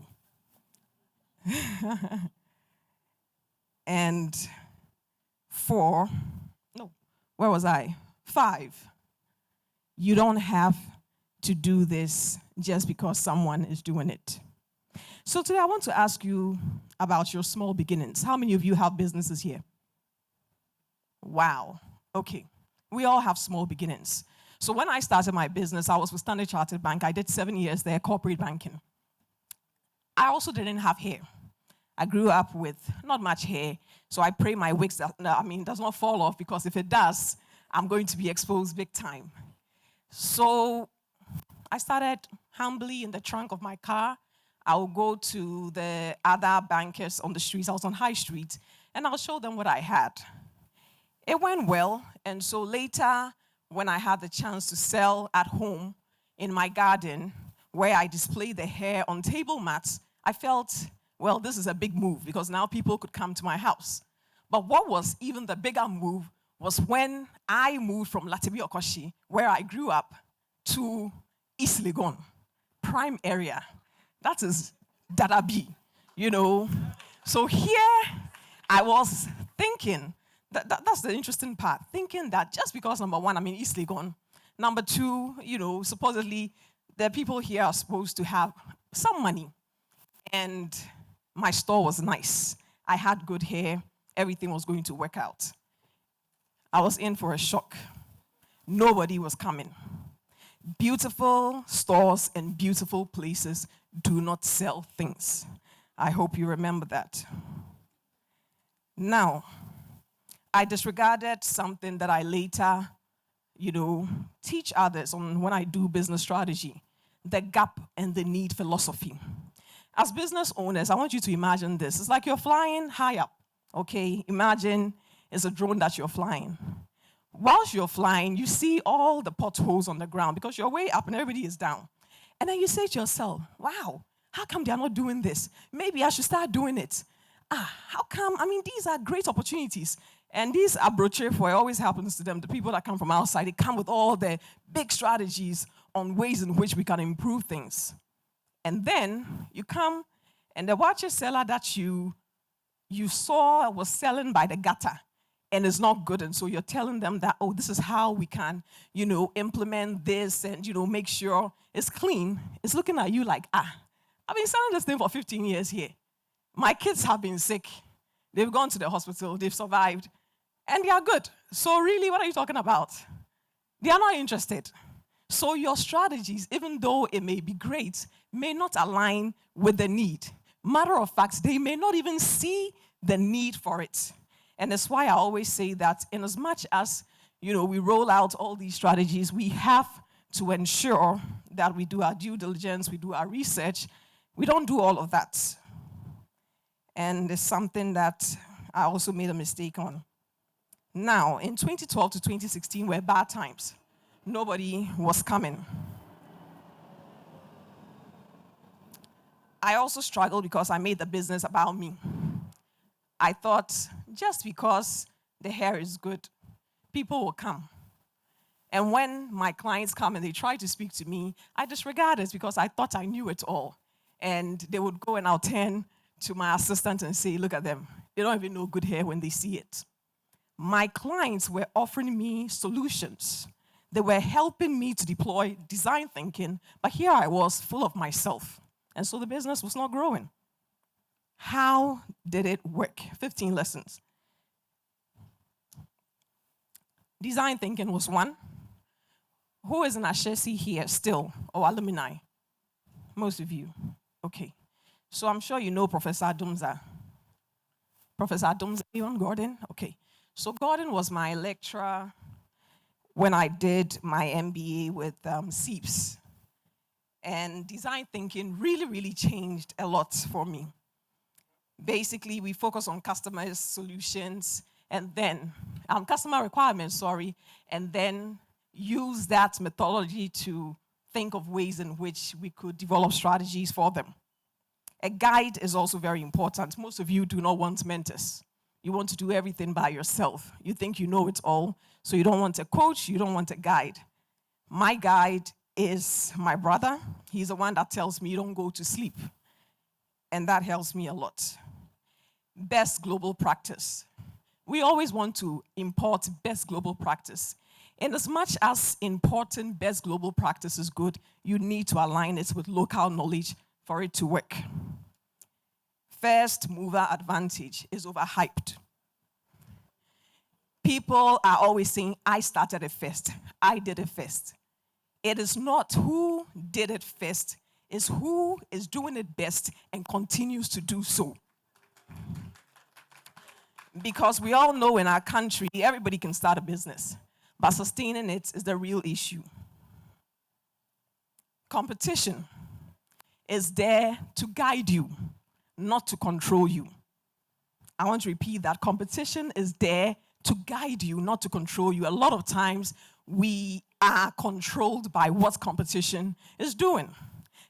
And 4, no, where was I? 5, you don't have to do this just because someone is doing it. So today I want to ask you about your small beginnings. How many of you have businesses here? Wow. Okay. We all have small beginnings. So when I started my business, I was with Standard Chartered Bank. I did 7 years there, corporate banking. I also didn't have hair. I grew up with not much hair, so I pray my wigs does not fall off, because if it does, I'm going to be exposed big time. So I started humbly in the trunk of my car. I will go to the other bankers on the streets. I was on High Street, and I'll show them what I had. It went well, and so later, when I had the chance to sell at home in my garden, where I displayed the hair on table mats, I felt, well, this is a big move, because now people could come to my house. But what was even the bigger move was when I moved from Latibi Okoshi, where I grew up, to East Legon, prime area. That is Dadabi, you know. So here I was thinking, that's the interesting part, thinking that just because, number one, I'm in East Legon, number two, you know, supposedly the people here are supposed to have some money. And my store was nice. I had good hair. Everything was going to work out. I was in for a shock. Nobody was coming. Beautiful stores and beautiful places do not sell things. I hope you remember that. Now, I disregarded something that I later, you know, teach others on when I do business strategy, the gap and the need philosophy. As business owners, I want you to imagine this. It's like you're flying high up, okay? Imagine it's a drone that you're flying. Whilst you're flying, you see all the potholes on the ground because you're way up and everybody is down. And then you say to yourself, wow, how come they're not doing this? Maybe I should start doing it. How come? I mean, these are great opportunities. And these abrochef, what always happens to them, the people that come from outside, they come with all the big strategies on ways in which we can improve things. And then you come and the watcher seller that you saw was selling by the gutter and it's not good. And so you're telling them that, oh, this is how we can, you know, implement this and, you know, make sure it's clean. It's looking at you like, I've been selling this thing for 15 years here. My kids have been sick. They've gone to the hospital. They've survived. And they are good. So really, what are you talking about? They are not interested. So your strategies, even though it may be great, may not align with the need. Matter of fact, they may not even see the need for it. And that's why I always say that in as much as, you know, we roll out all these strategies, we have to ensure that we do our due diligence, we do our research. We don't do all of that. And it's something that I also made a mistake on. Now, in 2012 to 2016 were bad times. Nobody was coming. I also struggled because I made the business about me. I thought just because the hair is good, people will come. And when my clients come and they try to speak to me, I disregard it because I thought I knew it all. And they would go and I'll turn to my assistant and say, look at them. They don't even know good hair when they see it. My clients were offering me solutions. They were helping me to deploy design thinking, but here I was full of myself. And so the business was not growing. How did it work? 15 lessons. Design thinking was one. Who is an Ashesi here still, or alumni? Most of you. Okay. So I'm sure you know Professor Dumza. Professor Dumza, you on Gordon? Okay. So Gordon was my lecturer when I did my MBA with SEEPS. And design thinking really, really changed a lot for me. Basically, we focus on customer solutions and then, customer requirements, and then use that methodology to think of ways in which we could develop strategies for them. A guide is also very important. Most of you do not want mentors. You want to do everything by yourself. You think you know it all, so you don't want a coach, you don't want a guide. My guide is my brother. He's the one that tells me you don't go to sleep. And that helps me a lot. Best global practice. We always want to import best global practice. And as much as importing best global practice is good, you need to align it with local knowledge for it to work. First mover advantage is overhyped. People are always saying, I started it first. I did it first. It is not who did it first, it's who is doing it best and continues to do so. Because we all know in our country, everybody can start a business, but sustaining it is the real issue. Competition is there to guide you, not to control you. I want to repeat that. Competition is there to guide you, not to control you. A lot of times, we are controlled by what competition is doing.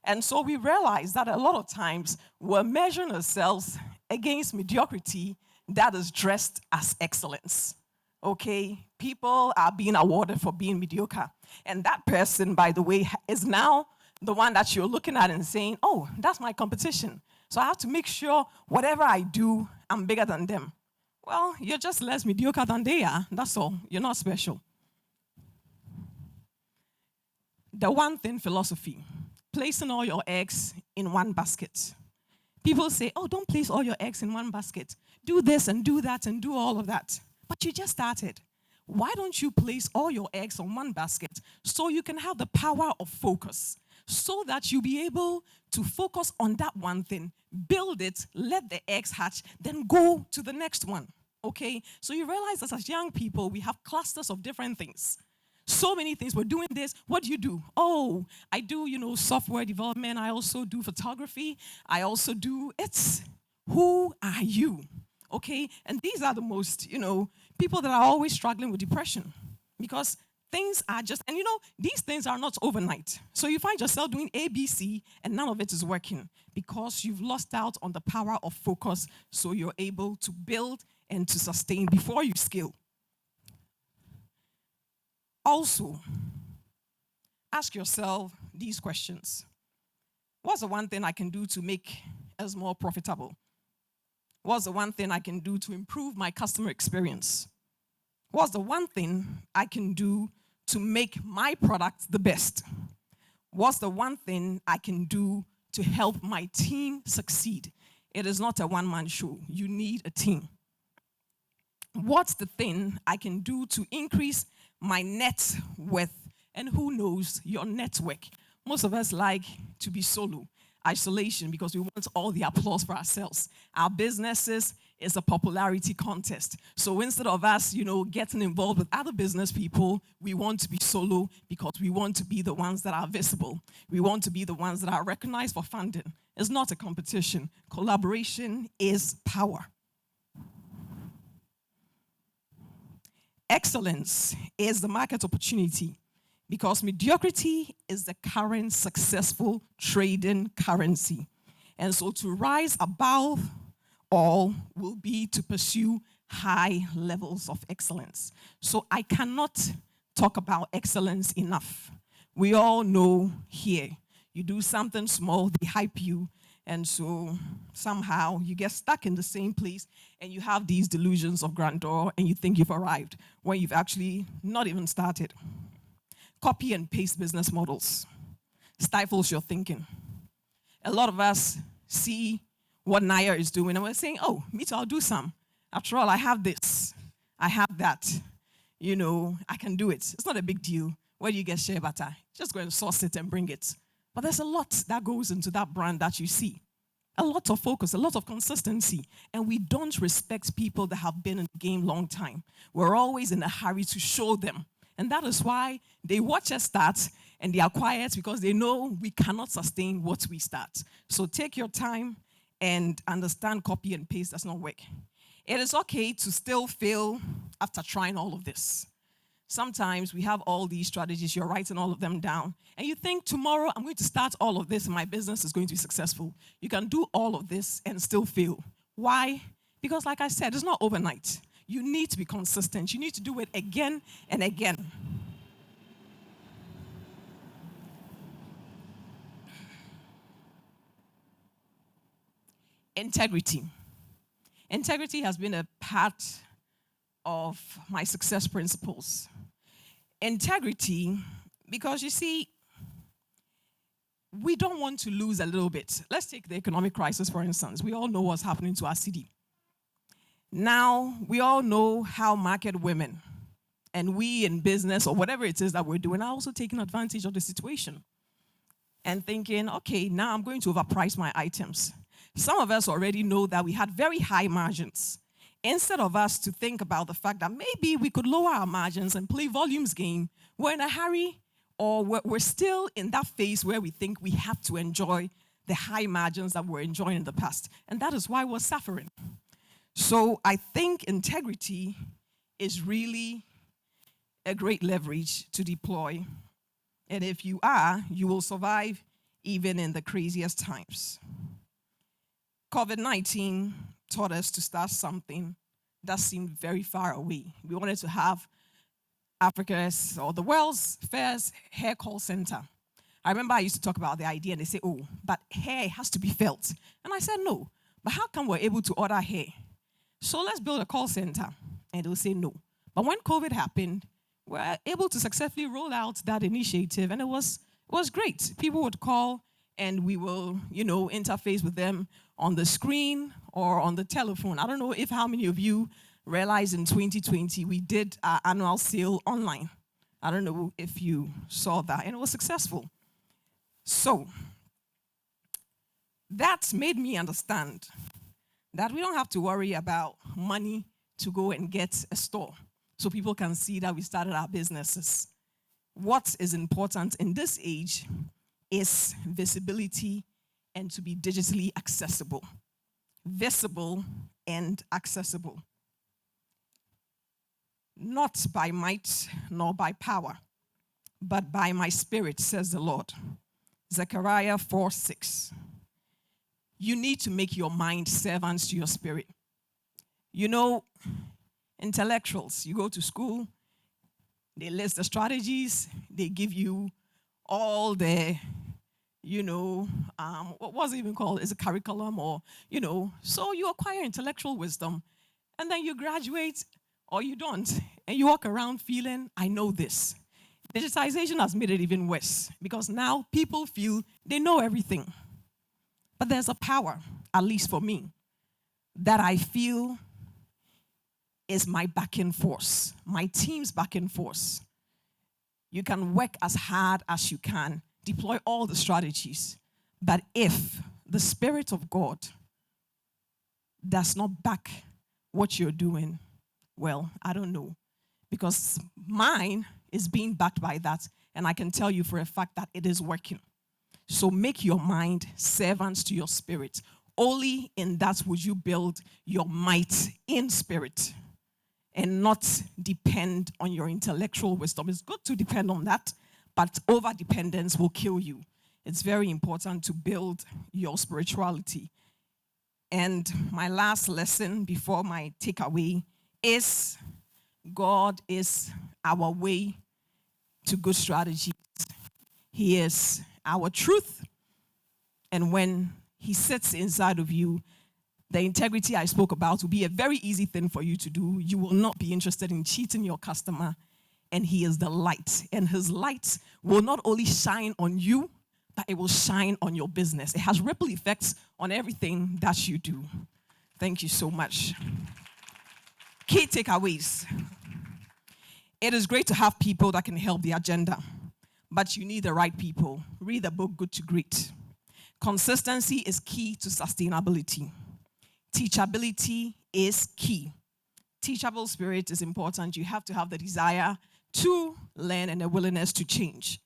And so we realize that a lot of times we're measuring ourselves against mediocrity, that is dressed as excellence. Okay, people are being awarded for being mediocre. And that person, by the way, is now the one that you're looking at and saying, oh, that's my competition. So I have to make sure whatever I do, I'm bigger than them. Well, you're just less mediocre than they are. That's all. You're not special. The one thing philosophy, placing all your eggs in one basket. People say, oh, don't place all your eggs in one basket. Do this and do that and do all of that. But you just started. Why don't you place all your eggs on one basket so you can have the power of focus, so that you'll be able to focus on that one thing, build it, let the eggs hatch, then go to the next one, okay? So you realize that as young people, we have clusters of different things. So many things. We're doing this. What do? Oh, I do, software development. I also do photography. I also do, who are you? Okay? And these are the most, people that are always struggling with depression because things are just, and these things are not overnight. So you find yourself doing A, B, C, and none of it is working because you've lost out on the power of focus, so you're able to build and to sustain before you scale. Also, ask yourself these questions. What's the one thing I can do to make us more profitable? What's the one thing I can do to improve my customer experience? What's the one thing I can do to make my product the best? What's the one thing I can do to help my team succeed? It is not a one-man show. You need a team. What's the thing I can do to increase my net worth? And who knows your network? Most of us like to be solo, isolation, because we want all the applause for ourselves. Our businesses is a popularity contest. So instead of us, getting involved with other business people, we want to be solo because we want to be the ones that are visible. We want to be the ones that are recognized for funding. It's not a competition. Collaboration is power. Excellence is the market opportunity because mediocrity is the current successful trading currency. And so to rise above all will be to pursue high levels of excellence. So I cannot talk about excellence enough. We all know here, you do something small, they hype you, and so somehow you get stuck in the same place and you have these delusions of grandeur and you think you've arrived when you've actually not even started. Copy and paste business models stifles your thinking. A lot of us see what Naya is doing and we're saying, oh, me too, I'll do some. After all, I have this, I have that. I can do it. It's not a big deal. Where do you get shea butter? Just go and source it and bring it. But there's a lot that goes into that brand that you see. A lot of focus, a lot of consistency. And we don't respect people that have been in the game long time. We're always in a hurry to show them. And that is why they watch us start and they are quiet because they know we cannot sustain what we start. So take your time and understand copy and paste does not work. It is okay to still fail after trying all of this. Sometimes we have all these strategies, you're writing all of them down, and you think tomorrow I'm going to start all of this and my business is going to be successful. You can do all of this and still fail. Why? Because like I said, it's not overnight. You need to be consistent. You need to do it again and again. Integrity. Integrity has been a part of my success principles. Integrity, because you see, we don't want to lose a little bit. Let's take the economic crisis, for instance. We all know what's happening to our city. Now, we all know how market women and we in business or whatever it is that we're doing are also taking advantage of the situation and thinking, okay, now I'm going to overprice my items. Some of us already know that we had very high margins. Instead of us to think about the fact that maybe we could lower our margins and play volumes game, we're in a hurry or we're still in that phase where we think we have to enjoy the high margins that we're enjoying in the past. And that is why we're suffering. So I think integrity is really a great leverage to deploy. And if you are, you will survive even in the craziest times. COVID-19 taught us to start something that seemed very far away. We wanted to have Africa's or the world's first hair call center. I remember I used to talk about the idea and they say, oh, but hair has to be felt. And I said, no, but how come we're able to order hair? So let's build a call center. And they'll say no. But when COVID happened, we were able to successfully roll out that initiative and it was great. People would call and we will, interface with them on the screen or on the telephone. I don't know if how many of you realized in 2020 we did our annual sale online. I don't know if you saw that, and it was successful. So that made me understand that we don't have to worry about money to go and get a store so people can see that we started our businesses. What is important in this age is visibility and to be digitally accessible. Visible and accessible. Not by might nor by power, but by my spirit, says the Lord. Zechariah 4:6. You need to make your mind servants to your spirit. Intellectuals, you go to school, they list the strategies, they give you all the, what was it even called? Is it curriculum or, so you acquire intellectual wisdom and then you graduate or you don't. And you walk around feeling, I know this. Digitization has made it even worse because now people feel they know everything. But there's a power, at least for me, that I feel is my backing force, my team's backing force. You can work as hard as you can, deploy all the strategies. But if the Spirit of God does not back what you're doing, well, I don't know. Because mine is being backed by that. And I can tell you for a fact that it is working. So make your mind servants to your spirit. Only in that would you build your might in spirit and not depend on your intellectual wisdom. It's good to depend on that, but over-dependence will kill you. It's very important to build your spirituality. And my last lesson before my takeaway is God is our way to good strategies. He is our truth. And when He sits inside of you, the integrity I spoke about will be a very easy thing for you to do. You will not be interested in cheating your customer. And He is the light. And His light will not only shine on you, but it will shine on your business. It has ripple effects on everything that you do. Thank you so much. Key takeaways. It is great to have people that can help the agenda, but you need the right people. Read the book Good to Great. Consistency is key to sustainability. Teachability is key. Teachable spirit is important. You have to have the desire to learn and a willingness to change.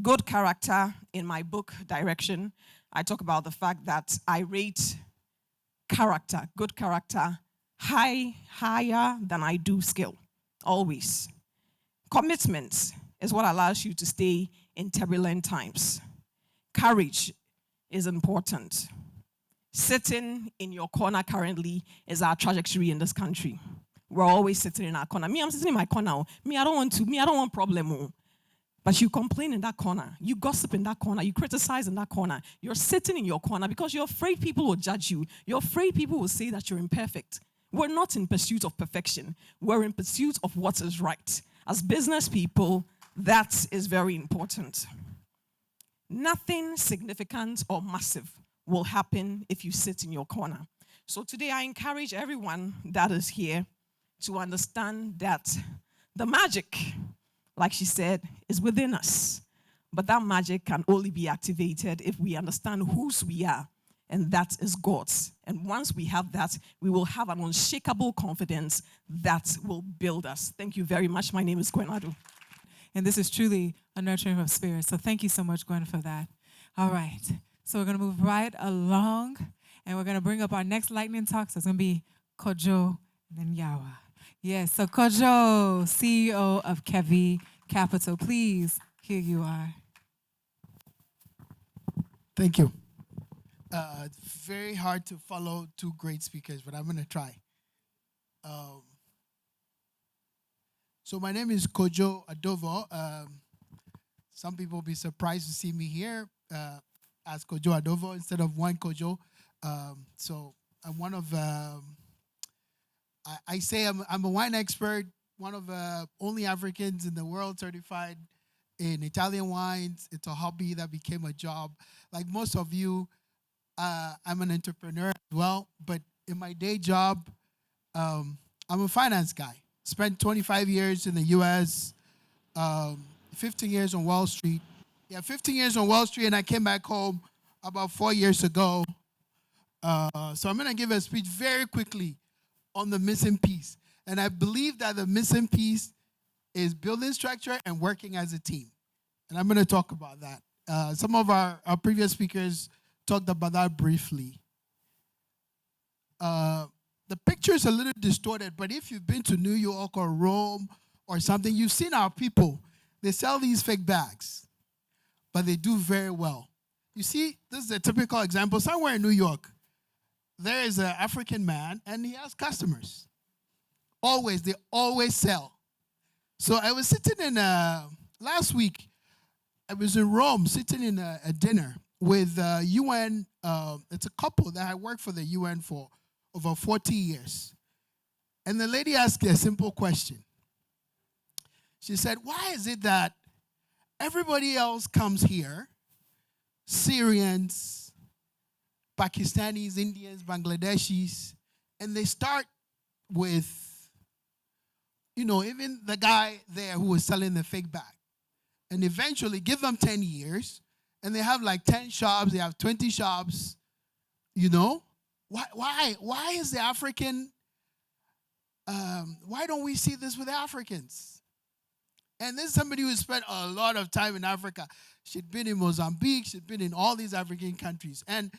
Good character, in my book, Direction, I talk about the fact that I rate character, good character, higher than I do skill, always. Commitment is what allows you to stay in turbulent times. Courage is important. Sitting in your corner currently is our trajectory in this country. We're always sitting in our corner. Me, I'm sitting in my corner. I don't want problem. But you complain in that corner. You gossip in that corner. You criticize in that corner. You're sitting in your corner because you're afraid people will judge you. You're afraid people will say that you're imperfect. We're not in pursuit of perfection. We're in pursuit of what is right. As business people, that is very important. Nothing significant or massive will happen if you sit in your corner. So today I encourage everyone that is here to understand that the magic, like she said, is within us. But that magic can only be activated if we understand whose we are, and that is God's. And once we have that, we will have an unshakable confidence that will build us. Thank you very much. My name is Gwyneth. And this is truly a nurturing of spirit. So thank you so much, Gwen, for that. All right. So we're going to move right along, and we're going to bring up our next lightning talk. So it's going to be Kodjo and then Yawa. Yes, so Kodjo, CEO of Kevi Capital. Please, here you are. Thank you. Very hard to follow two great speakers, but I'm going to try. So my name is Kodjo Adovor. Some people will be surprised to see me here as Kodjo Adovor instead of one Kodjo. So I'm one of, I say I'm a wine expert, one of the only Africans in the world certified in Italian wines. It's a hobby that became a job. Like most of you, I'm an entrepreneur as well, but in my day job, I'm a finance guy. Spent 25 years in the US, 15 years on Wall Street. Yeah, 15 years on Wall Street, and I came back home about 4 years ago. So I'm going to give a speech very quickly on the missing piece. And I believe that the missing piece is building structure and working as a team. And I'm going to talk about that. Some of our previous speakers talked about that briefly. The picture is a little distorted, but if you've been to New York or Rome or something, you've seen our people. They sell these fake bags, but they do very well. You see, this is a typical example. Somewhere in New York, there is an African man, and he has customers. They always sell. So I was sitting in, last week, I was in Rome sitting in a dinner with UN. It's a couple that I worked for the UN for over 40 years. And the lady asked a simple question. She said, why is it that everybody else comes here, Syrians, Pakistanis, Indians, Bangladeshis, and they start with, even the guy there who was selling the fake bag. And eventually give them 10 years, and they have like 10 shops, they have 20 shops, Why is the African, why don't we see this with Africans? And this is somebody who spent a lot of time in Africa. She'd been in Mozambique, she'd been in all these African countries. And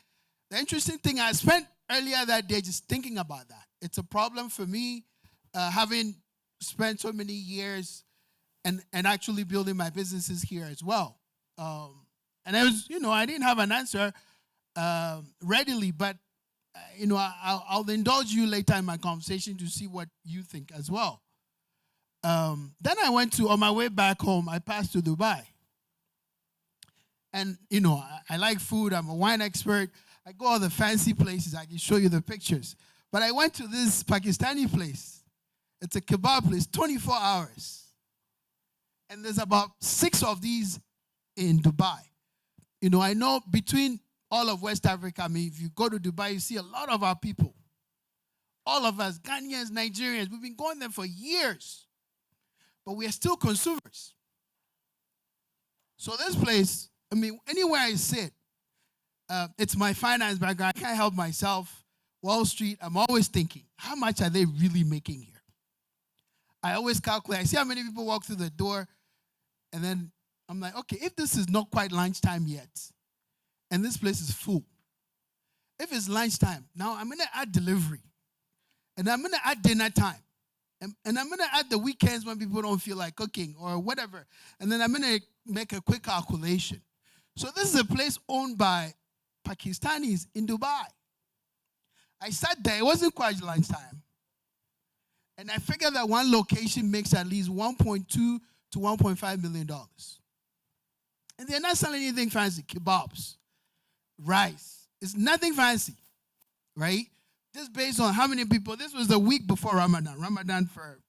the interesting thing, I spent earlier that day just thinking about that. It's a problem for me, having spent so many years and actually building my businesses here as well. And I was, I didn't have an answer readily, but I'll indulge you later in my conversation to see what you think as well. Then I went on my way back home, I passed to Dubai. And, I like food. I'm a wine expert. I go all the fancy places. I can show you the pictures. But I went to this Pakistani place. It's a kebab place, 24 hours. And there's about 6 of these in Dubai. I know between all of West Africa, if you go to Dubai, you see a lot of our people. All of us, Ghanaians, Nigerians, we've been going there for years. But we are still consumers. So this place, anywhere I sit, it's my finance background. I can't help myself. Wall Street, I'm always thinking, how much are they really making here? I always calculate. I see how many people walk through the door, and then I'm like, okay, if this is not quite lunchtime yet, and this place is full. If it's lunchtime, now I'm going to add delivery. And I'm going to add dinner time. And I'm going to add the weekends when people don't feel like cooking or whatever. And then I'm going to make a quick calculation. So this is a place owned by Pakistanis in Dubai. I sat there. It wasn't quite lunchtime. And I figured that one location makes at least $1.2 to $1.5 million. And they're not selling anything fancy, kebabs. Rice. It's nothing fancy, right? Just based on how many people. This was the week before Ramadan. Ramadan for,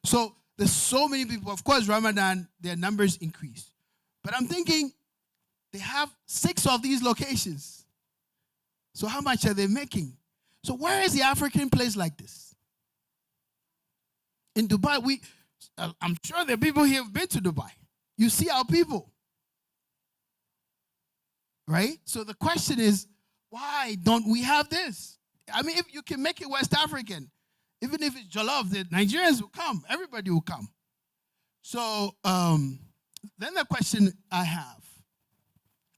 So there's so many people. Of course, Ramadan, their numbers increase. But I'm thinking they have 6 of these locations. So how much are they making? So where is the African place like this? In Dubai, I'm sure there are people here who've been to Dubai. You see our people. Right? So the question is, why don't we have this? If you can make it West African, even if it's jollof, the Nigerians will come. Everybody will come. So then the question I have,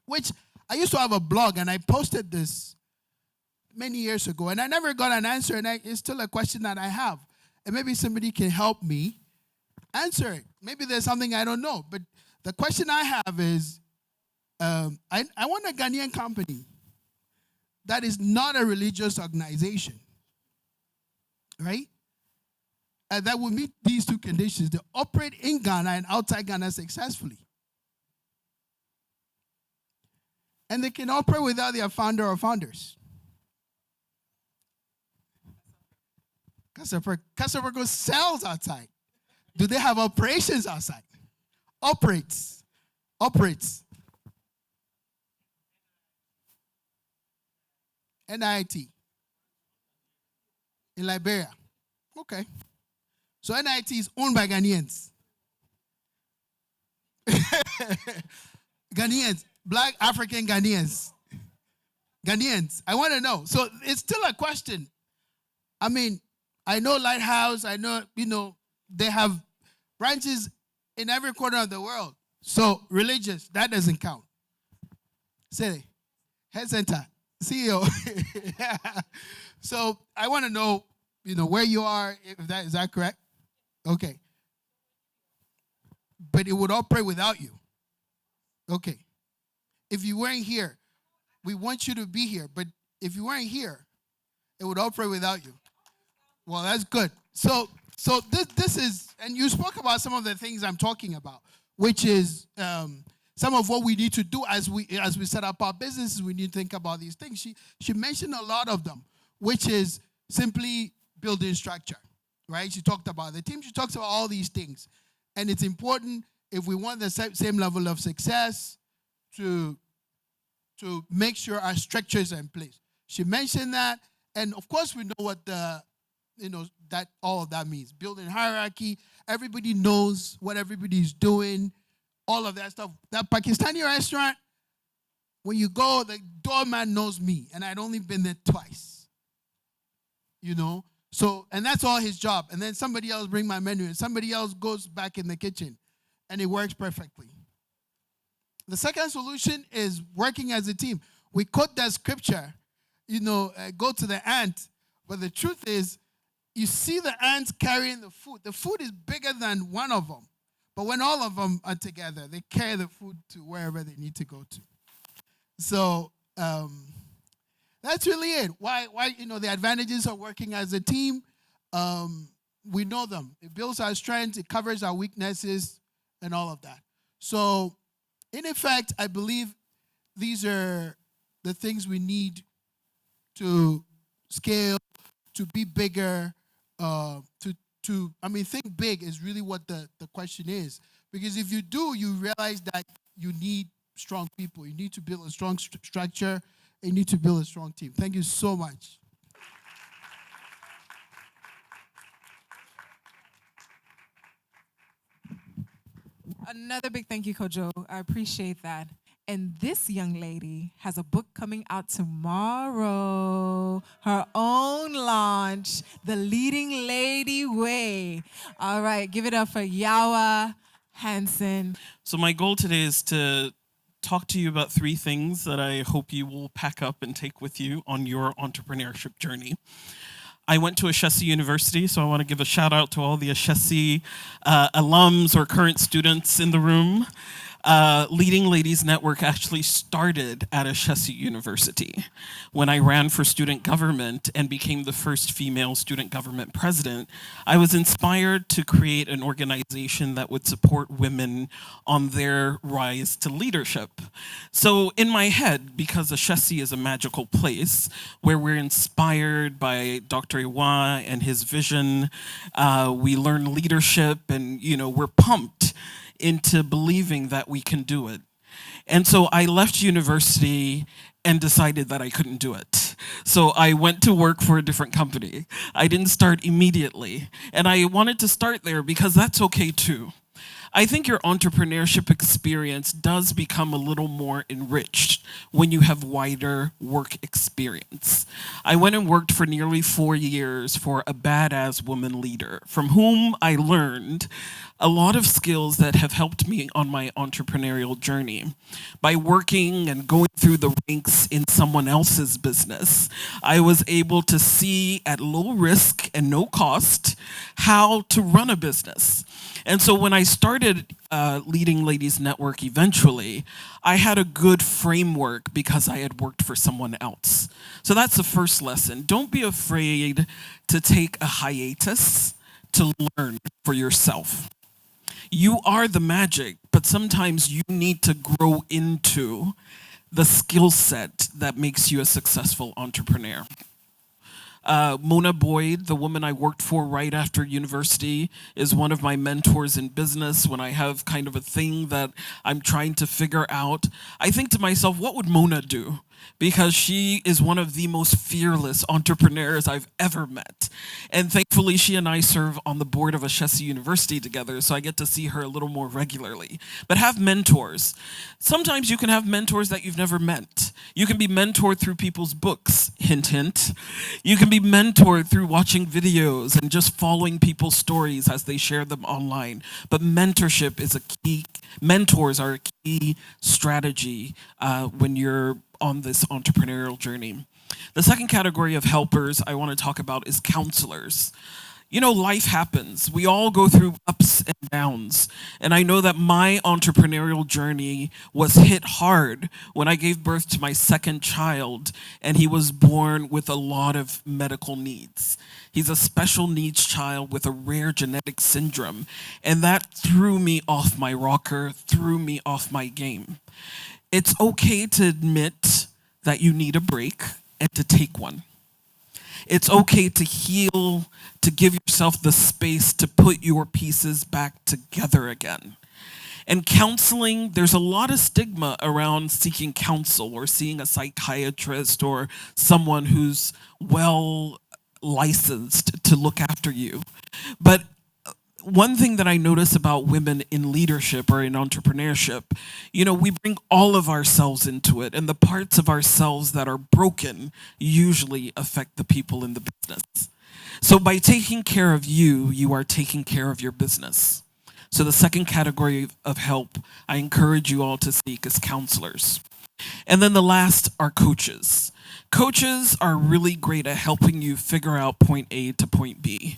which I used to have a blog, and I posted this many years ago, and I never got an answer, and it's still a question that I have. And maybe somebody can help me answer it. Maybe there's something I don't know. But the question I have is, I want a Ghanaian company that is not a religious organization, right? And that will meet these two conditions. They operate in Ghana and outside Ghana successfully. And they can operate without their founder or founders. Kassaperko sells outside. Do they have operations outside? Operates. NIT. In Liberia. Okay. So NIT is owned by Ghanaians. Ghanaians. Black African Ghanaians. Ghanaians. I want to know. So it's still a question. I mean, I know Lighthouse. I know, they have branches in every corner of the world. So religious, that doesn't count. Say, head center, CEO. So I want to know, where you are. Is that correct? Okay. But it would operate without you. Okay. If you weren't here, we want you to be here. But if you weren't here, it would operate without you. Well, that's good. So this is, and you spoke about some of the things I'm talking about, which is some of what we need to do as we set up our businesses. We need to think about these things. She mentioned a lot of them, which is simply building structure, right? She talked about the team. She talks about all these things. And it's important, if we want the same level of success, to make sure our structures are in place. She mentioned that, and of course we know what that all of that means. Building hierarchy, everybody knows what everybody's doing, all of that stuff. That Pakistani restaurant, when you go, the doorman knows me, and I'd only been there twice. So, and that's all his job. And then somebody else bring my menu, and somebody else goes back in the kitchen, and it works perfectly. The second solution is working as a team. We quote that scripture, go to the ant. But the truth is, you see the ants carrying the food. The food is bigger than one of them. But when all of them are together, they carry the food to wherever they need to go to. So that's really it. Why the advantages of working as a team, we know them. It builds our strengths. It covers our weaknesses and all of that. So in effect, I believe these are the things we need to scale, to be bigger, think big is really what the question is. Because if you do, you realize that you need strong people. You need to build a strong structure, and you need to build a strong team. Thank you so much. Another big thank you, Kodjo. I appreciate that. And this young lady has a book coming out tomorrow. Her own launch, The Leading Lady Way. All right, give it up for Yawa Hansen. So my goal today is to talk to you about 3 things that I hope you will pack up and take with you on your entrepreneurship journey. I went to Yagazie University, so I want to give a shout out to all the Yagazie alums or current students in the room. Leading Ladies Network actually started at Yagazie University. When I ran for student government and became the first female student government president, I was inspired to create an organization that would support women on their rise to leadership. So in my head, because Yagazie is a magical place where we're inspired by Dr. Yawa and his vision, we learn leadership, and we're pumped into believing that we can do it. And so I left university and decided that I couldn't do it. So I went to work for a different company. I didn't start immediately. And I wanted to start there because that's okay too. I think your entrepreneurship experience does become a little more enriched when you have wider work experience. I went and worked for nearly 4 years for a badass woman leader from whom I learned a lot of skills that have helped me on my entrepreneurial journey. By working and going through the ranks in someone else's business, I was able to see at low risk and no cost how to run a business. And so when I started Leading Ladies Network eventually, I had a good framework because I had worked for someone else. So that's the first lesson. Don't be afraid to take a hiatus to learn for yourself. You are the magic, but sometimes you need to grow into the skill set that makes you a successful entrepreneur. Mona Boyd, the woman I worked for right after university, is one of my mentors in business. When I have kind of a thing that I'm trying to figure out, I think to myself, what would Mona do? Because she is one of the most fearless entrepreneurs I've ever met. And thankfully, she and I serve on the board of Ashesi University together, so I get to see her a little more regularly. But have mentors. Sometimes you can have mentors that you've never met. You can be mentored through people's books, hint, hint. You can be mentored through watching videos and just following people's stories as they share them online. But mentorship is a key, mentors are a key strategy when you're on this entrepreneurial journey. The second category of helpers I want to talk about is counselors. You know, life happens. We all go through ups and downs. And I know that my entrepreneurial journey was hit hard when I gave birth to my second child, and he was born with a lot of medical needs. He's a special needs child with a rare genetic syndrome, and that threw me off my rocker, threw me off my game. It's okay to admit that you need a break and to take one. It's okay to heal, to give yourself the space to put your pieces back together again. And counseling, there's a lot of stigma around seeking counsel or seeing a psychiatrist or someone who's well licensed to look after you. But one thing that I notice about women in leadership or in entrepreneurship, you know, we bring all of ourselves into it, and the parts of ourselves that are broken usually affect the people in the business. So by taking care of you, you are taking care of your business. So the second category of help I encourage you all to seek is counselors. And then the last are coaches. Coaches are really great at helping you figure out point A to point B.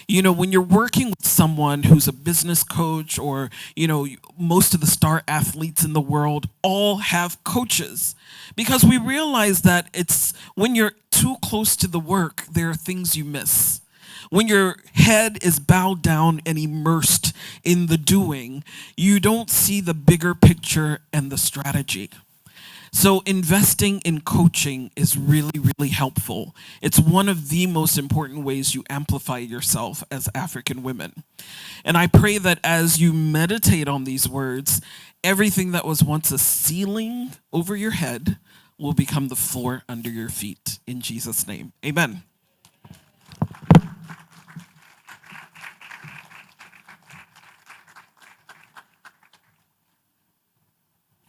You know, when you're working with someone who's a business coach or, you know, most of the star athletes in the world all have coaches, because we realize that it's when you're too close to the work, there are things you miss. When your head is bowed down and immersed in the doing, you don't see the bigger picture and the strategy. So investing in coaching is really, really helpful. It's one of the most important ways you amplify yourself as African women. And I pray that as you meditate on these words, everything that was once a ceiling over your head will become the floor under your feet. In Jesus' name, amen.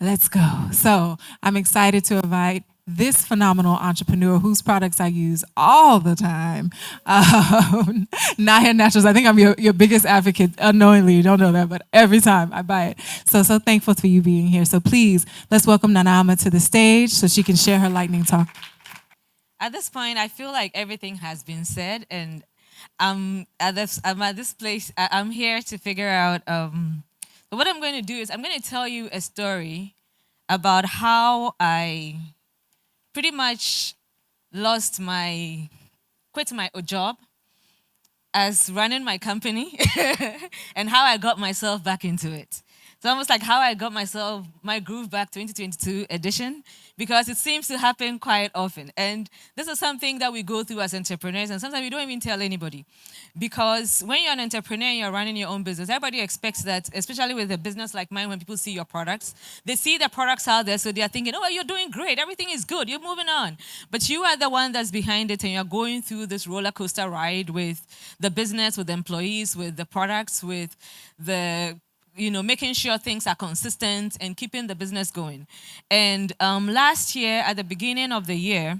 Let's go. So I'm excited to invite this phenomenal entrepreneur whose products I use all the time, Naya Naturals. I think I'm your biggest advocate unknowingly. You don't know that, but every time I buy it. So thankful for you being here. So please, let's welcome Nanama to the stage so she can share her lightning talk. At this point, I feel like everything has been said, and I'm at this place. I'm here to figure out. So what I'm going to do is I'm going to tell you a story about how I pretty much quit my job as running my company and how I got myself back into it. So almost like how I got my groove back 2022 edition, because it seems to happen quite often. And this is something that we go through as entrepreneurs, and sometimes we don't even tell anybody. Because when you're an entrepreneur and you're running your own business, everybody expects that, especially with a business like mine, when people see your products, they see the products out there, so they're thinking, oh, you're doing great, everything is good, you're moving on. But you are the one that's behind it, and you're going through this roller coaster ride with the business, with the employees, with the products, with the making sure things are consistent and keeping the business going. And last year, at the beginning of the year,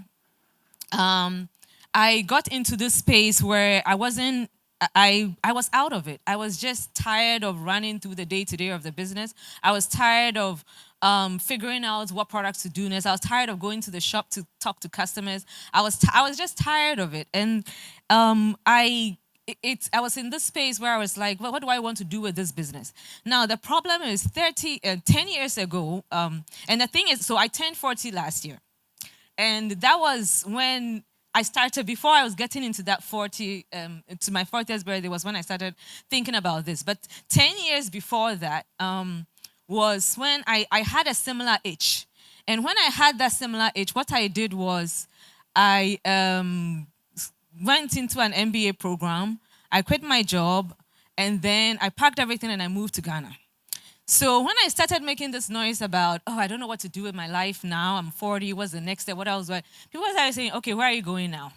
I got into this space where I wasn't I was out of it. I was just tired of running through the day-to-day of the business. I was tired of figuring out what products to do next. I was tired of going to the shop to talk to customers. I was just tired of it. And I was in this space where I was like, well, what do I want to do with this business? Now, the problem is 10 years ago, and the thing is, so I turned 40 last year. And that was when I started, before I was getting into that 40, to my 40th birthday was when I started thinking about this. But 10 years before that was when I had a similar itch. And when I had that similar itch, what I did was I went into an MBA program, I quit my job, and then I packed everything and I moved to Ghana. So when I started making this noise about, oh, I don't know what to do with my life now, I'm 40, what's the next step, what else? People started saying, okay, where are you going now?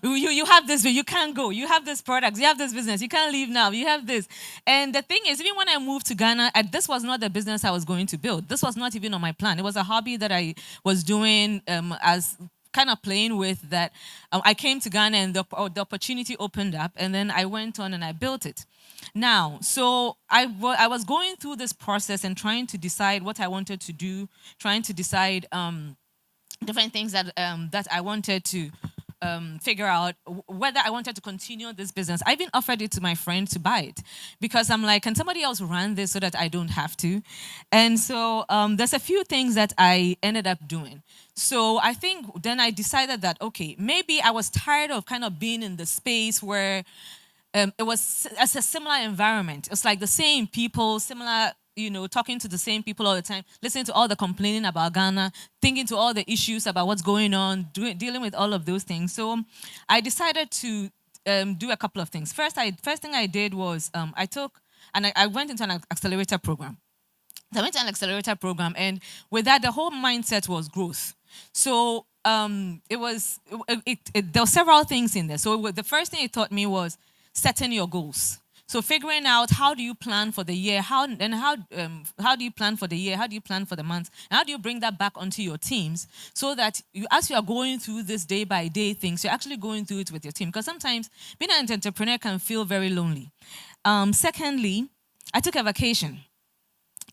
you have this, you can't go. You have this product, you have this business, you can't leave now, you have this. And the thing is, even when I moved to Ghana, this was not the business I was going to build. This was not even on my plan. It was a hobby that I was doing as kind of playing with that. I came to Ghana and the opportunity opened up, and then I went on and I built it. Now, so I was going through this process and trying to decide what I wanted to do, trying to decide different things that I wanted to figure out whether I wanted to continue this business. I even offered it to my friend to buy it because I'm like, can somebody else run this so that I don't have to? And so there's a few things that I ended up doing. So I think then I decided that, okay, maybe I was tired of kind of being in the space where it was as a similar environment. It's like the same people, similar, talking to the same people all the time, listening to all the complaining about Ghana, thinking to all the issues about what's going on, dealing with all of those things. So I decided to do a couple of things. First thing I did was I went into an accelerator program. So I went to an accelerator program, and with that, the whole mindset was growth. So there were several things in there. So the first thing it taught me was setting your goals. So figuring out how do you plan for the year, how do you plan for the year, how do you plan for the month, and how do you bring that back onto your teams so that as you are going through this day by day things, you're actually going through it with your team. Because sometimes being an entrepreneur can feel very lonely. Secondly, I took a vacation.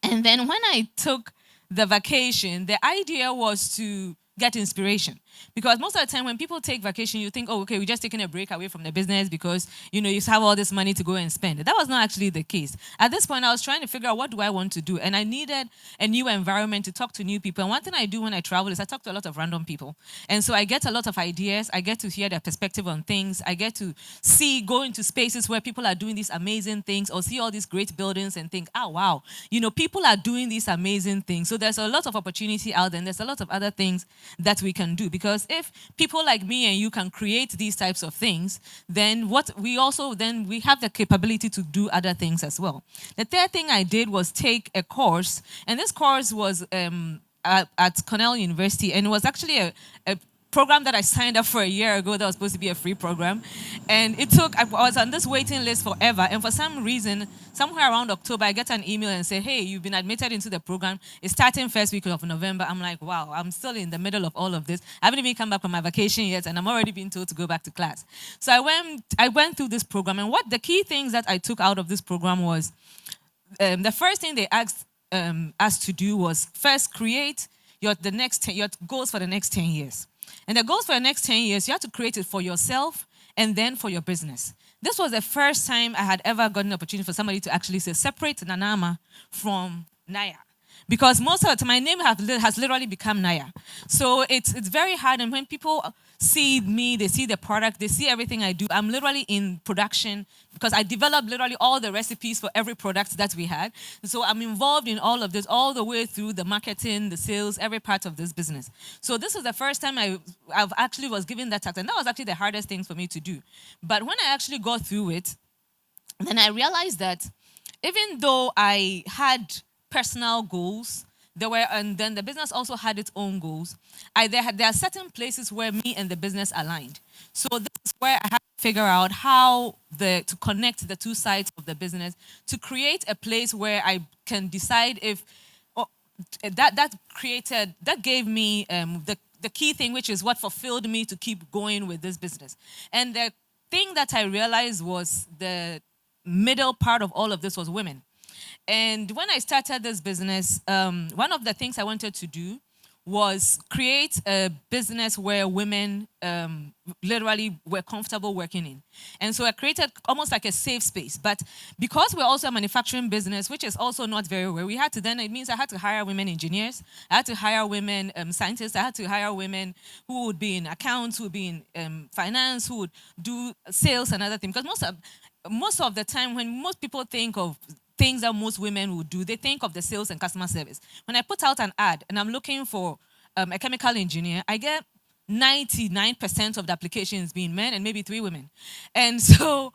And then when I took the vacation, the idea was to get inspiration. Because most of the time when people take vacation, you think, oh, okay, we're just taking a break away from the business because, you have all this money to go and spend. That was not actually the case. At this point, I was trying to figure out what do I want to do. And I needed a new environment to talk to new people. And one thing I do when I travel is I talk to a lot of random people. And so I get a lot of ideas. I get to hear their perspective on things. I get to go into spaces where people are doing these amazing things or see all these great buildings and think, oh, wow, people are doing these amazing things. So there's a lot of opportunity out there. And there's a lot of other things that we can do. Because if people like me and you can create these types of things, then we have the capability to do other things as well. The third thing I did was take a course, and this course was at Cornell University, and it was actually a program that I signed up for a year ago that was supposed to be a free program. And I was on this waiting list forever, and for some reason, somewhere around October, I get an email and say, hey, you've been admitted into the program. It's starting first week of November. I'm like, wow, I'm still in the middle of all of this. I haven't even come back from my vacation yet, and I'm already being told to go back to class. So I went through this program, and what the key things that I took out of this program was, the first thing they asked us to do was first create your goals for the next 10 years. And the goals for the next 10 years, you have to create it for yourself and then for your business. This was the first time I had ever gotten an opportunity for somebody to actually say, separate Nanama from Naya. Because most of the time, my name has literally become Naya. So it's very hard. And when people see me, they see the product, they see everything I do. I'm literally in production because I developed literally all the recipes for every product that we had. And so I'm involved in all of this, all the way through the marketing, the sales, every part of this business. So this was the first time I've actually was given that task. And that was actually the hardest thing for me to do. But when I actually got through it, then I realized that even though I had personal goals, and then the business also had its own goals. There are certain places where me and the business aligned. So this is where I had to figure out how to connect the two sides of the business to create a place where I can decide if that gave me the key thing, which is what fulfilled me to keep going with this business. And the thing that I realized was the middle part of all of this was women. And when I started this business, one of the things I wanted to do was create a business where women literally were comfortable working in. And so I created almost like a safe space. But because we're also a manufacturing business, which is also not very well, it means I had to hire women engineers, I had to hire women scientists, I had to hire women who would be in accounts, who would be in finance, who would do sales and other things. Because most of the time when most people think of things that most women would do, they think of the sales and customer service. When I put out an ad and I'm looking for a chemical engineer, I get 99% of the applications being men and maybe 3 women. And so,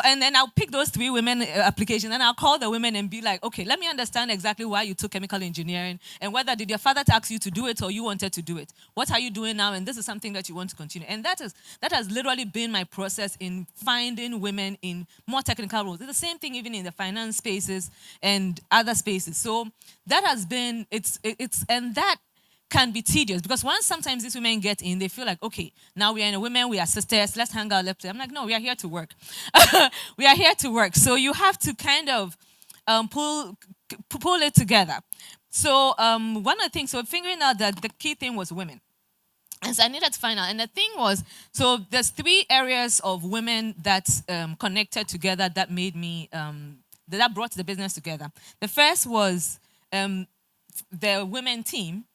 and then I'll pick those 3 women applications and I'll call the women and be like, okay, let me understand exactly why you took chemical engineering and whether did your father ask you to do it or you wanted to do it. What are you doing now? And this is something that you want to continue. And that has literally been my process in finding women in more technical roles. It's the same thing even in the finance spaces and other spaces. So that has been, and that can be tedious because once sometimes these women get in, they feel like, okay, now we are in a women, we are sisters, let's hang out. I'm like, no, we are here to work. We are here to work. So you have to kind of pull it together. So one of the things, so figuring out that the key thing was women. And so I needed to find out. And the thing was, so there's 3 areas of women that connected together that made me, that brought the business together. The first was the women team.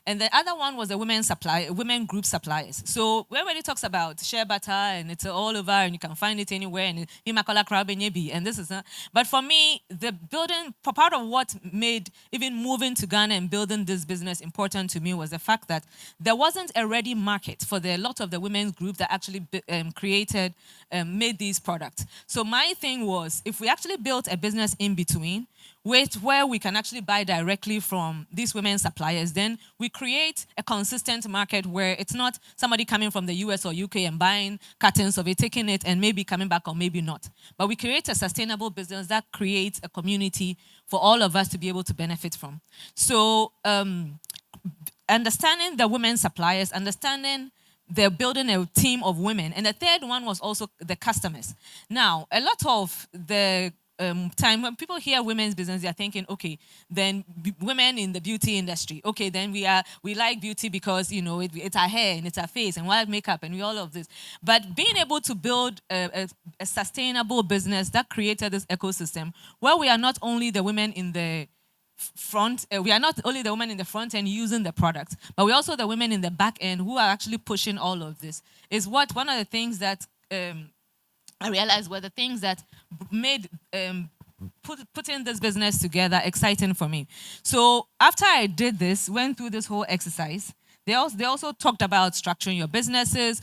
And the other one was the women group suppliers. So everybody talks about shea butter and it's all over and you can find it anywhere and and this is not. But for me, the building, part of what made even moving to Ghana and building this business important to me was the fact that there wasn't a ready market for a lot of the women's group that actually made these products. So my thing was, if we actually built a business in between, where we can actually buy directly from these women suppliers, then we create a consistent market where it's not somebody coming from the US or UK and buying cartons of it, taking it, and maybe coming back or maybe not. But we create a sustainable business that creates a community for all of us to be able to benefit from. So understanding the women suppliers, understanding they're building a team of women. And the third one was also the customers. Now, a lot of the time when people hear women's business, they're thinking, okay, then women in the beauty industry. Okay, then we like beauty because, you know, it's our hair and it's our face and wild makeup and all of this. But being able to build a sustainable business that created this ecosystem where we are not only the women in the front, we are not only the women in the front end using the product, but we're also the women in the back end who are actually pushing all of this. Is what one of the things that I realized were the things that made putting this business together exciting for me. So after I did this, went through this whole exercise, they also talked about structuring your businesses,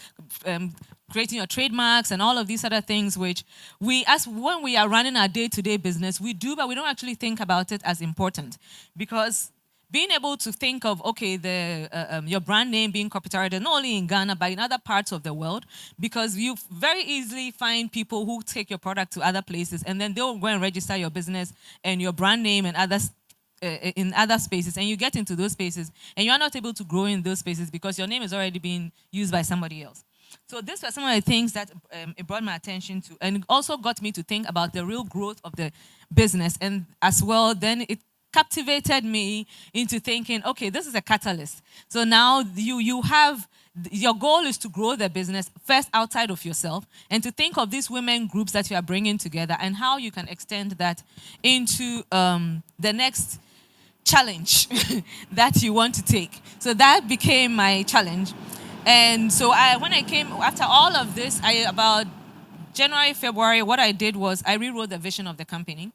creating your trademarks and all of these other things, which when we are running our day-to-day business, we do, but we don't actually think about it as important. Because being able to think of, okay, your brand name being copyrighted not only in Ghana, but in other parts of the world, because you very easily find people who take your product to other places, and then they'll go and register your business and your brand name and others in other spaces, and you get into those spaces, and you're not able to grow in those spaces because your name is already being used by somebody else. So these were some of the things that it brought my attention to, and it also got me to think about the real growth of the business, and as well, then it captivated me into thinking, okay, this is a catalyst. So now you have, your goal is to grow the business first outside of yourself and to think of these women groups that you are bringing together and how you can extend that into the next challenge that you want to take. So that became my challenge. And so when I came, after all of this, about January, February, what I did was I rewrote the vision of the company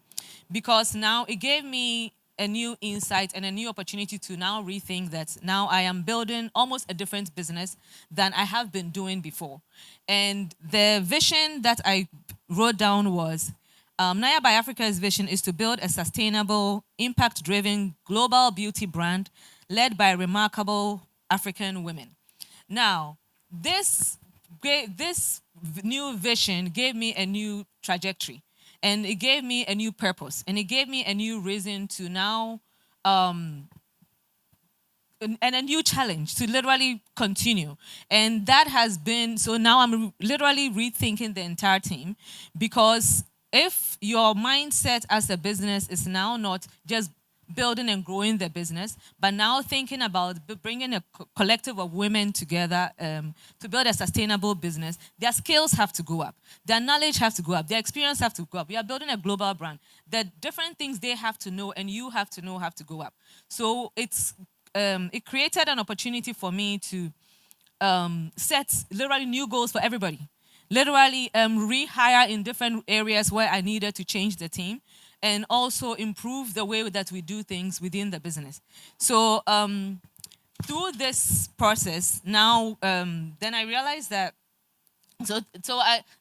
because now it gave me a new insight and a new opportunity to now rethink that now I am building almost a different business than I have been doing before. And the vision that I wrote down was, Naya by Africa's vision is to build a sustainable, impact-driven global beauty brand led by remarkable African women. Now, this new vision gave me a new trajectory. And it gave me a new purpose. And it gave me a new reason to now and a new challenge to literally continue. And that has been, so now I'm literally rethinking the entire team, because if your mindset as a business is now not just building and growing the business, but now thinking about bringing a collective of women together to build a sustainable business, their skills have to go up. Their knowledge has to go up. Their experience have to go up. We are building a global brand. The different things they have to know and you have to know have to go up. So it created an opportunity for me to set literally new goals for everybody. Literally rehire in different areas where I needed to change the team, and also improve the way that we do things within the business. So through this process, now then I realized that,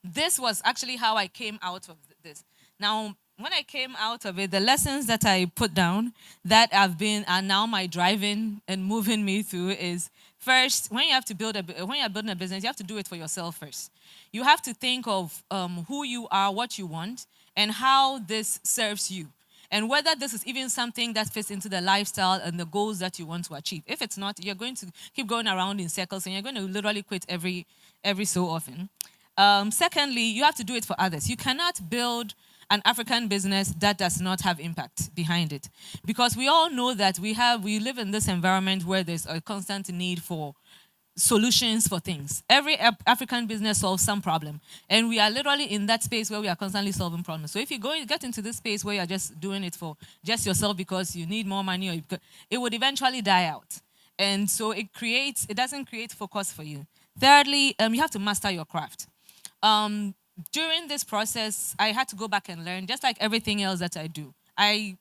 this was actually how I came out of this. Now, when I came out of it, the lessons that I put down that are now my driving and moving me through is, first, when you're building a business, you have to do it for yourself first. You have to think of who you are, what you want, and how this serves you, and whether this is even something that fits into the lifestyle and the goals that you want to achieve. If it's not, you're going to keep going around in circles, and you're going to literally quit every so often. Secondly, you have to do it for others. You cannot build an African business that does not have impact behind it, because we all know that we live in this environment where there's a constant need for solutions for things. Every African business solves some problem, and we are literally in that space where we are constantly solving problems. So if you get into this space where you're just doing it for just yourself because you need more money, or it would eventually die out. And so it doesn't create focus for you. Thirdly, you have to master your craft. During this process, I had to go back and learn, just like everything else that I do.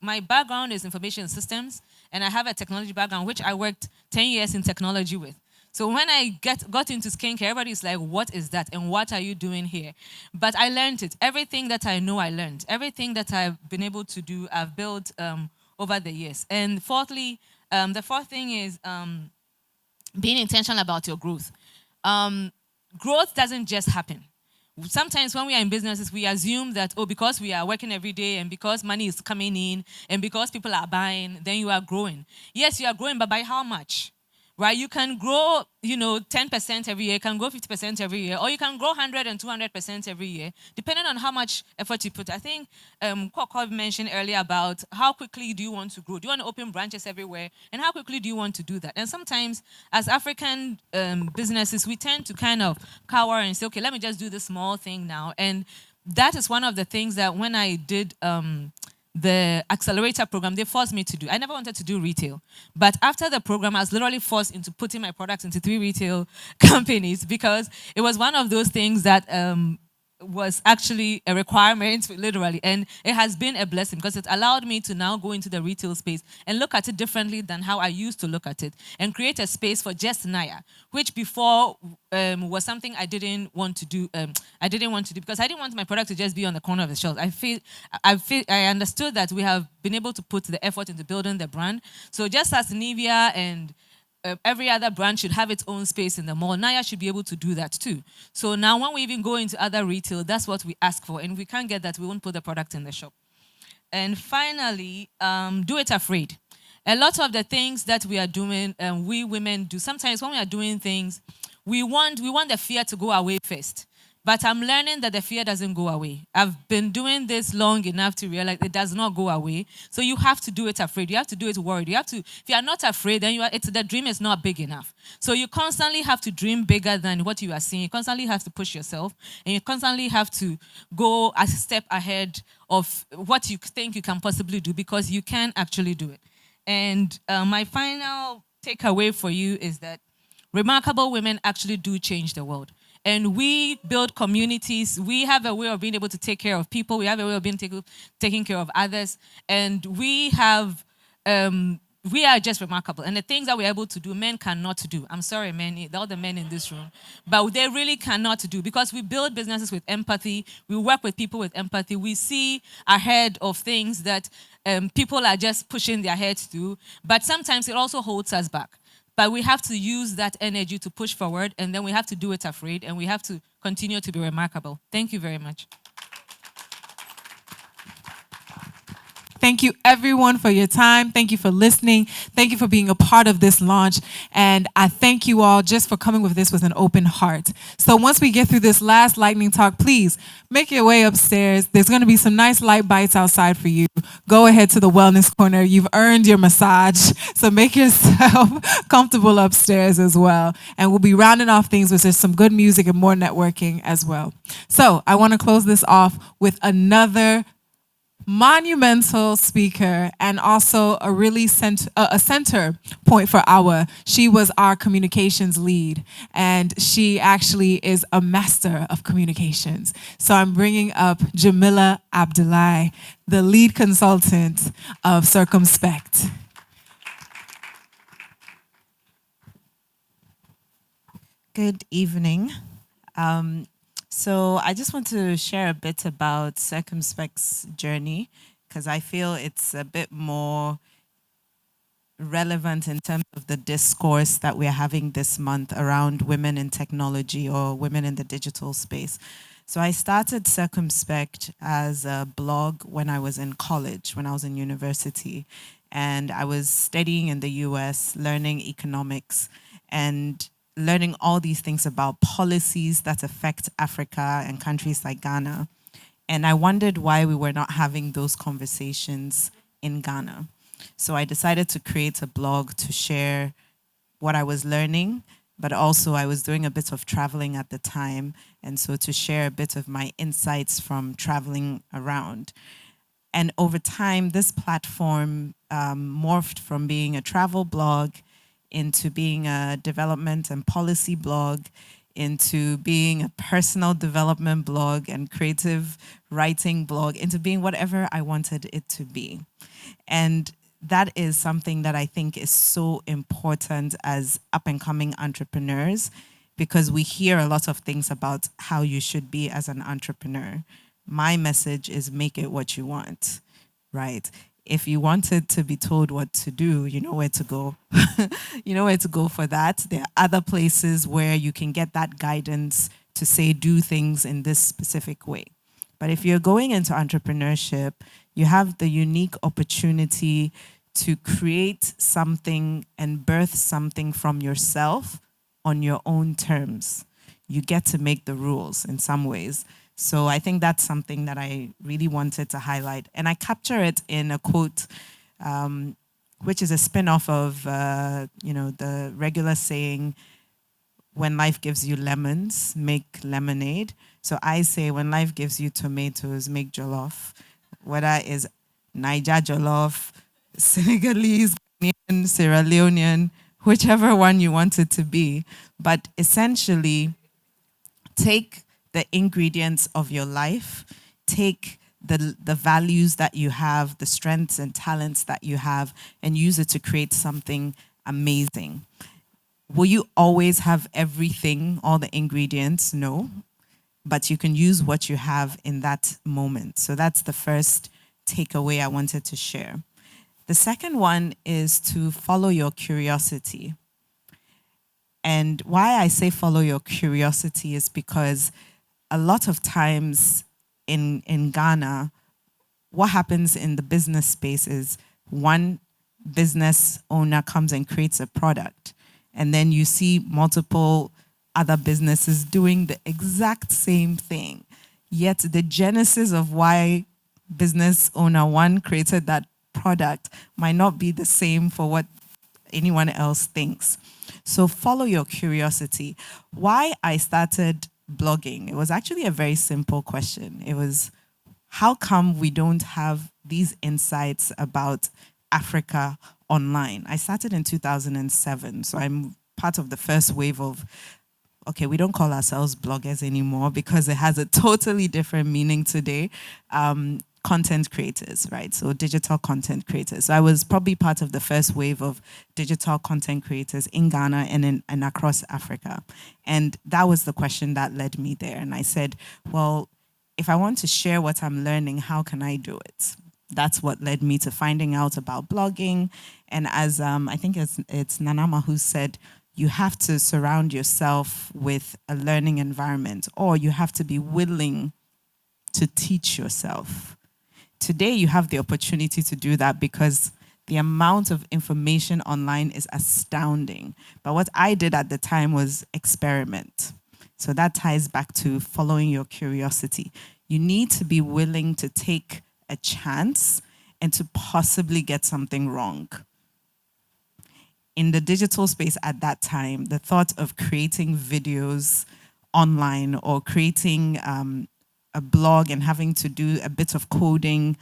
My background is information systems, and I have a technology background, which I worked 10 years in technology with. So when I got into skincare, everybody's like, what is that? And what are you doing here? But I learned it. Everything that I know, I learned. Everything that I've been able to do, I've built over the years. And fourthly, the fourth thing is being intentional about your growth. Growth doesn't just happen. Sometimes when we are in businesses, we assume that, because we are working every day and because money is coming in and because people are buying, then you are growing. Yes, you are growing, but by how much? Right? You can grow, 10% every year, you can grow 50% every year, or you can grow 100 and 200% every year, depending on how much effort you put. I think Kuorkor mentioned earlier about how quickly do you want to grow? Do you want to open branches everywhere? And how quickly do you want to do that? And sometimes, as African businesses, we tend to kind of cower and say, okay, let me just do this small thing now. And that is one of the things that when I did the accelerator program, they forced me to do. I never wanted to do retail. But after the program, I was literally forced into putting my products into 3 retail companies, because it was one of those things that was actually a requirement, literally. And it has been a blessing, because it allowed me to now go into the retail space and look at it differently than how I used to look at it, and create a space for just Naya, which before was something I didn't want to do. Because I didn't want my product to just be on the corner of the shelf. I understood that we have been able to put the effort into building the brand. So just as Nivea and every other brand should have its own space in the mall, Naya should be able to do that too. So now when we even go into other retail, that's what we ask for. And if we can't get that, we won't put the product in the shop. And finally, do it afraid. A lot of the things that we are doing, we women do, sometimes when we are doing things, we want the fear to go away first. But I'm learning that the fear doesn't go away. I've been doing this long enough to realize it does not go away. So you have to do it afraid. You have to do it worried. If you are not afraid, then the dream is not big enough. So you constantly have to dream bigger than what you are seeing. You constantly have to push yourself, and you constantly have to go a step ahead of what you think you can possibly do, because you can actually do it. And my final takeaway for you is that remarkable women actually do change the world. And we build communities. We have a way of being able to take care of people. We have a way of being taking care of others. And we are just remarkable. And the things that we're able to do, men cannot do. I'm sorry, men, all the men in this room. But they really cannot do, because we build businesses with empathy. We work with people with empathy. We see ahead of things that people are just pushing their heads through. But sometimes it also holds us back. But we have to use that energy to push forward, and then we have to do it afraid, and we have to continue to be remarkable. Thank you very much. Thank you, everyone, for your time. Thank you for listening. Thank you for being a part of this launch. And I thank you all just for coming with this with an open heart. So once we get through this last lightning talk, please make your way upstairs. There's going to be some nice light bites outside for you. Go ahead to the wellness corner. You've earned your massage. So make yourself comfortable upstairs as well. And we'll be rounding off things with just some good music and more networking as well. So I want to close this off with another monumental speaker and also a really center point for Yawa. She was our communications lead, and she actually is a master of communications. So I'm bringing up Jemila Abdulai, the lead consultant of Circumspecte. Good evening. So I just want to share a bit about Circumspecte's journey, because I feel it's a bit more relevant in terms of the discourse that we're having this month around women in technology or women in the digital space. So I started Circumspecte as a blog when I was in college, when I was in university, and I was studying in the US, learning economics, and learning all these things about policies that affect Africa and countries like Ghana. And I wondered why we were not having those conversations in Ghana. So I decided to create a blog to share what I was learning, but also I was doing a bit of traveling at the time. And so to share a bit of my insights from traveling around. And over time, this platform morphed from being a travel blog into being a development and policy blog, into being a personal development blog and creative writing blog, into being whatever I wanted it to be. And that is something that I think is so important as up-and-coming entrepreneurs, because we hear a lot of things about how you should be as an entrepreneur. My message is make it what you want, right? If you wanted to be told what to do, you know where to go. You know where to go for that. There are other places where you can get that guidance to say, do things in this specific way. But if you're going into entrepreneurship, you have the unique opportunity to create something and birth something from yourself on your own terms. You get to make the rules in some ways. So I think that's something that I really wanted to highlight. And I capture it in a quote, which is a spin-off of, the regular saying, when life gives you lemons, make lemonade. So I say, when life gives you tomatoes, make jollof. Whether it's Niger jollof, Senegalese, Ghanaian, Sierra Leonean, whichever one you want it to be. But essentially, take the ingredients of your life, take the values that you have, the strengths and talents that you have, and use it to create something amazing. Will you always have everything, all the ingredients? No. But you can use what you have in that moment. So that's the first takeaway I wanted to share. The second one is to follow your curiosity. And why I say follow your curiosity is because a lot of times in Ghana, what happens in the business space is one business owner comes and creates a product, and then you see multiple other businesses doing the exact same thing. Yet the genesis of why business owner one created that product might not be the same for what anyone else thinks. So follow your curiosity. Why I started blogging, it was actually a very simple question. It was, how come we don't have these insights about Africa online? I started in 2007, so I'm part of the first wave of, okay, we don't call ourselves bloggers anymore because it has a totally different meaning today. Content creators, right? So digital content creators. So I was probably part of the first wave of digital content creators in Ghana and across Africa. And that was the question that led me there. And I said, well, if I want to share what I'm learning, how can I do it? That's what led me to finding out about blogging. And as I think it's Nanama who said, you have to surround yourself with a learning environment, or you have to be willing to teach yourself. Today, you have the opportunity to do that because the amount of information online is astounding. But what I did at the time was experiment. So that ties back to following your curiosity. You need to be willing to take a chance and to possibly get something wrong. In the digital space at that time, the thought of creating videos online or creating a blog and having to do a bit of coding,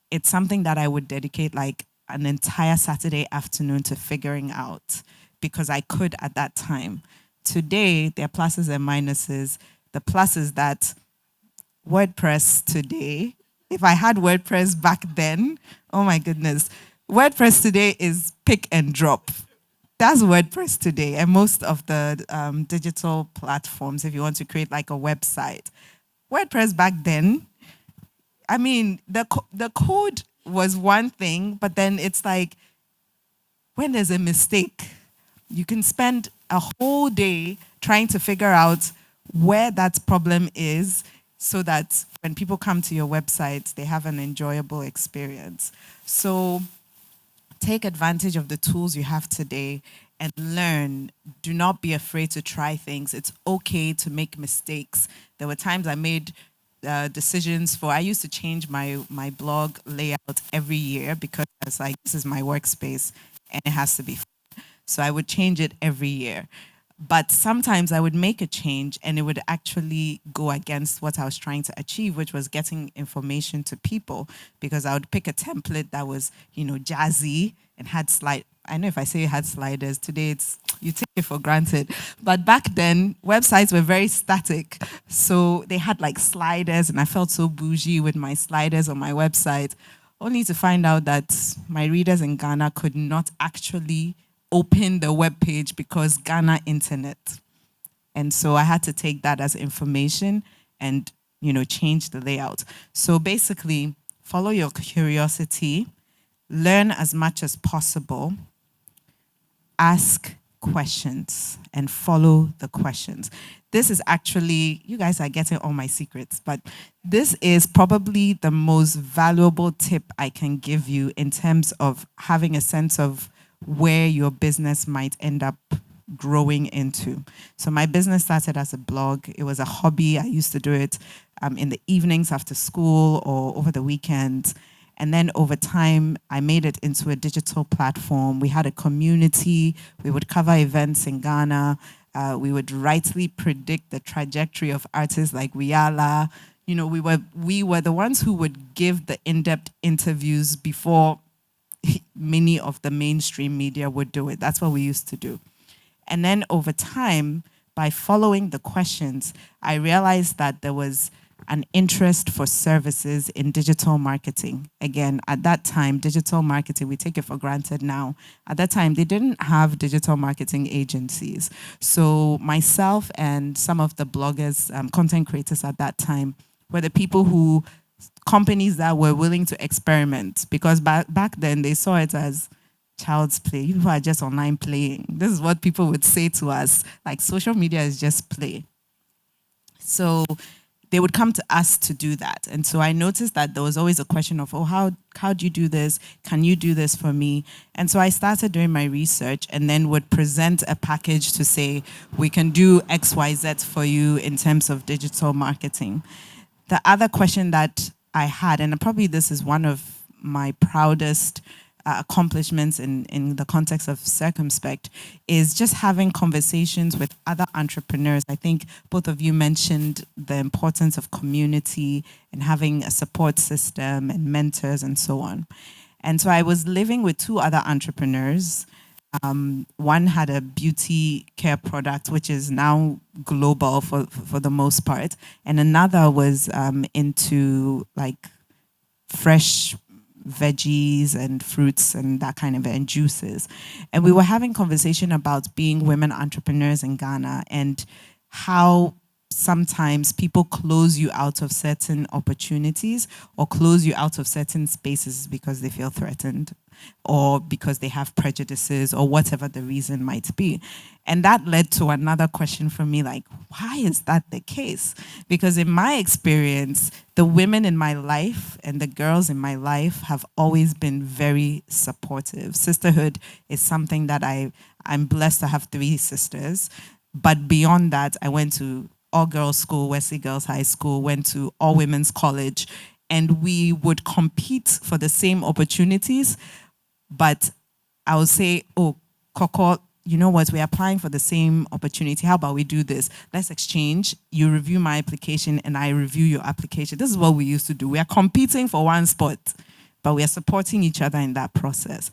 it's something that I would dedicate like an entire Saturday afternoon to figuring out because I could at that time. Today, there are pluses and minuses. The plus is that WordPress today, if I had WordPress back then, oh my goodness, WordPress today is pick and drop. That's WordPress today, and most of the digital platforms, if you want to create like a website. WordPress back then, I mean, the code was one thing, but then it's like, when there's a mistake, you can spend a whole day trying to figure out where that problem is so that when people come to your website, they have an enjoyable experience. So take advantage of the tools you have today and learn. Do not be afraid to try things. It's okay to make mistakes. There were times I made decisions I used to change my blog layout every year because I was like, this is my workspace and it has to be fun. So I would change it every year. But sometimes I would make a change and it would actually go against what I was trying to achieve, which was getting information to people, because I would pick a template that was, jazzy and had I know if I say it had sliders, today you take it for granted. But back then, websites were very static. So they had like sliders and I felt so bougie with my sliders on my website, only to find out that my readers in Ghana could not actually open the web page because Ghana internet. And so I had to take that as information and, change the layout. So basically, follow your curiosity, learn as much as possible, ask questions and follow the questions. This is actually, you guys are getting all my secrets, but this is probably the most valuable tip I can give you in terms of having a sense of where your business might end up growing into. So my business started as a blog. It was a hobby. I used to do it in the evenings after school or over the weekends. And then over time, I made it into a digital platform. We had a community. We would cover events in Ghana. We would rightly predict the trajectory of artists like Riala. We were the ones who would give the in-depth interviews before many of the mainstream media would do it. That's what we used to do. And then over time, by following the questions, I realized that there was an interest for services in digital marketing. Again, at that time, digital marketing, we take it for granted now. At that time, they didn't have digital marketing agencies. So myself and some of the bloggers, content creators at that time, were the people who companies that were willing to experiment, because back then they saw it as child's play. You people are just online playing. This is what people would say to us, like social media is just play. So they would come to us to do that. And so I noticed that there was always a question of, how do you do this? Can you do this for me? And so I started doing my research and then would present a package to say, we can do X, Y, Z for you in terms of digital marketing. The other question that I had, and probably this is one of my proudest accomplishments in the context of Circumspect, is just having conversations with other entrepreneurs. I think both of you mentioned the importance of community and having a support system and mentors and so on. And so I was living with two other entrepreneurs. One had a beauty care product, which is now global for the most part. And another was into like fresh veggies and fruits and that kind of, and juices. And we were having conversation about being women entrepreneurs in Ghana and how sometimes people close you out of certain opportunities or close you out of certain spaces because they feel threatened. or because they have prejudices or whatever the reason might be. And that led to another question for me, like, why is that the case? Because in my experience, the women in my life and the girls in my life have always been very supportive. Sisterhood is something that I'm blessed to have 3 sisters. But beyond that, I went to all-girls school, Wesley Girls High School, went to all-women's college, and we would compete for the same opportunities. But I would say, oh, Kuorkor, you know what, we're applying for the same opportunity. How about we do this? Let's exchange. You review my application and I review your application. This is what we used to do. We are competing for one spot, but we are supporting each other in that process.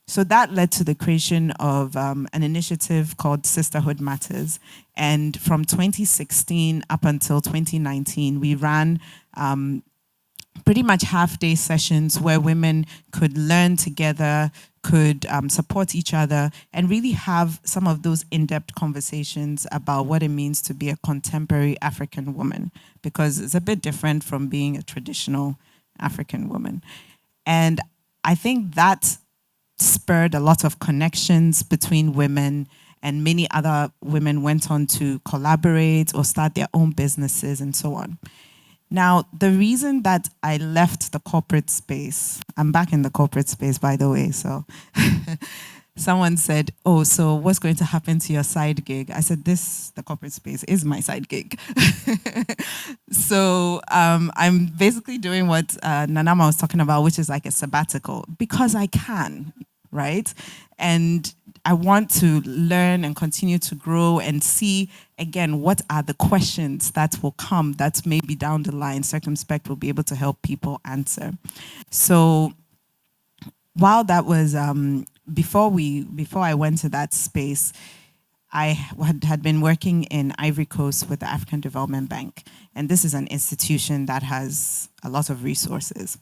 So that led to the creation of an initiative called Sisterhood Matters. And from 2016 up until 2019, we ran pretty much half-day sessions where women could learn together, could support each other, and really have some of those in-depth conversations about what it means to be a contemporary African woman, because it's a bit different from being a traditional African woman. And I think that spurred a lot of connections between women, and many other women went on to collaborate or start their own businesses and so on. Now, the reason that I left the corporate space, I'm back in the corporate space, by the way, so someone said, oh, so what's going to happen to your side gig? I said, the corporate space is my side gig. So I'm basically doing what Nanama was talking about, which is like a sabbatical, because I can, right? And I want to learn and continue to grow and see, again, what are the questions that will come that maybe down the line Circumspecte will be able to help people answer. So while that was, before I went to that space, I had been working in Ivory Coast with the African Development Bank. And this is an institution that has a lot of resources.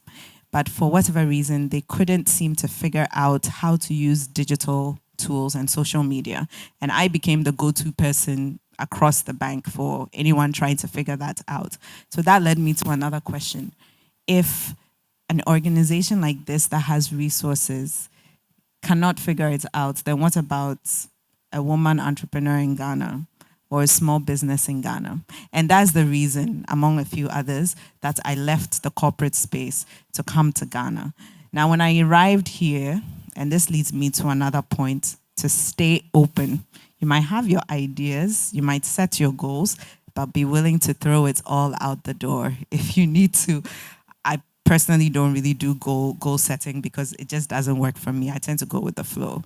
But for whatever reason, they couldn't seem to figure out how to use digital tools and social media. And I became the go-to person across the bank for anyone trying to figure that out. So that led me to another question. If an organization like this that has resources cannot figure it out, then what about a woman entrepreneur in Ghana or a small business in Ghana? And that's the reason, among a few others, that I left the corporate space to come to Ghana. Now, when I arrived here, and this leads me to another point, to stay open. You might have your ideas, you might set your goals, but be willing to throw it all out the door if you need to. I personally don't really do goal setting because it just doesn't work for me. I tend to go with the flow.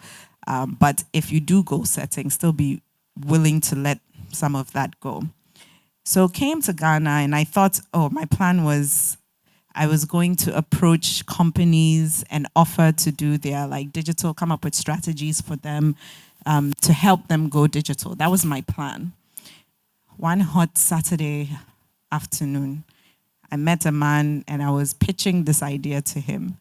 But if you do goal setting, still be willing to let some of that go. So came to Ghana and I thought, oh, my plan was I was going to approach companies and offer to do their like digital, come up with strategies for them to help them go digital. That was my plan. One hot Saturday afternoon, I met a man and I was pitching this idea to him.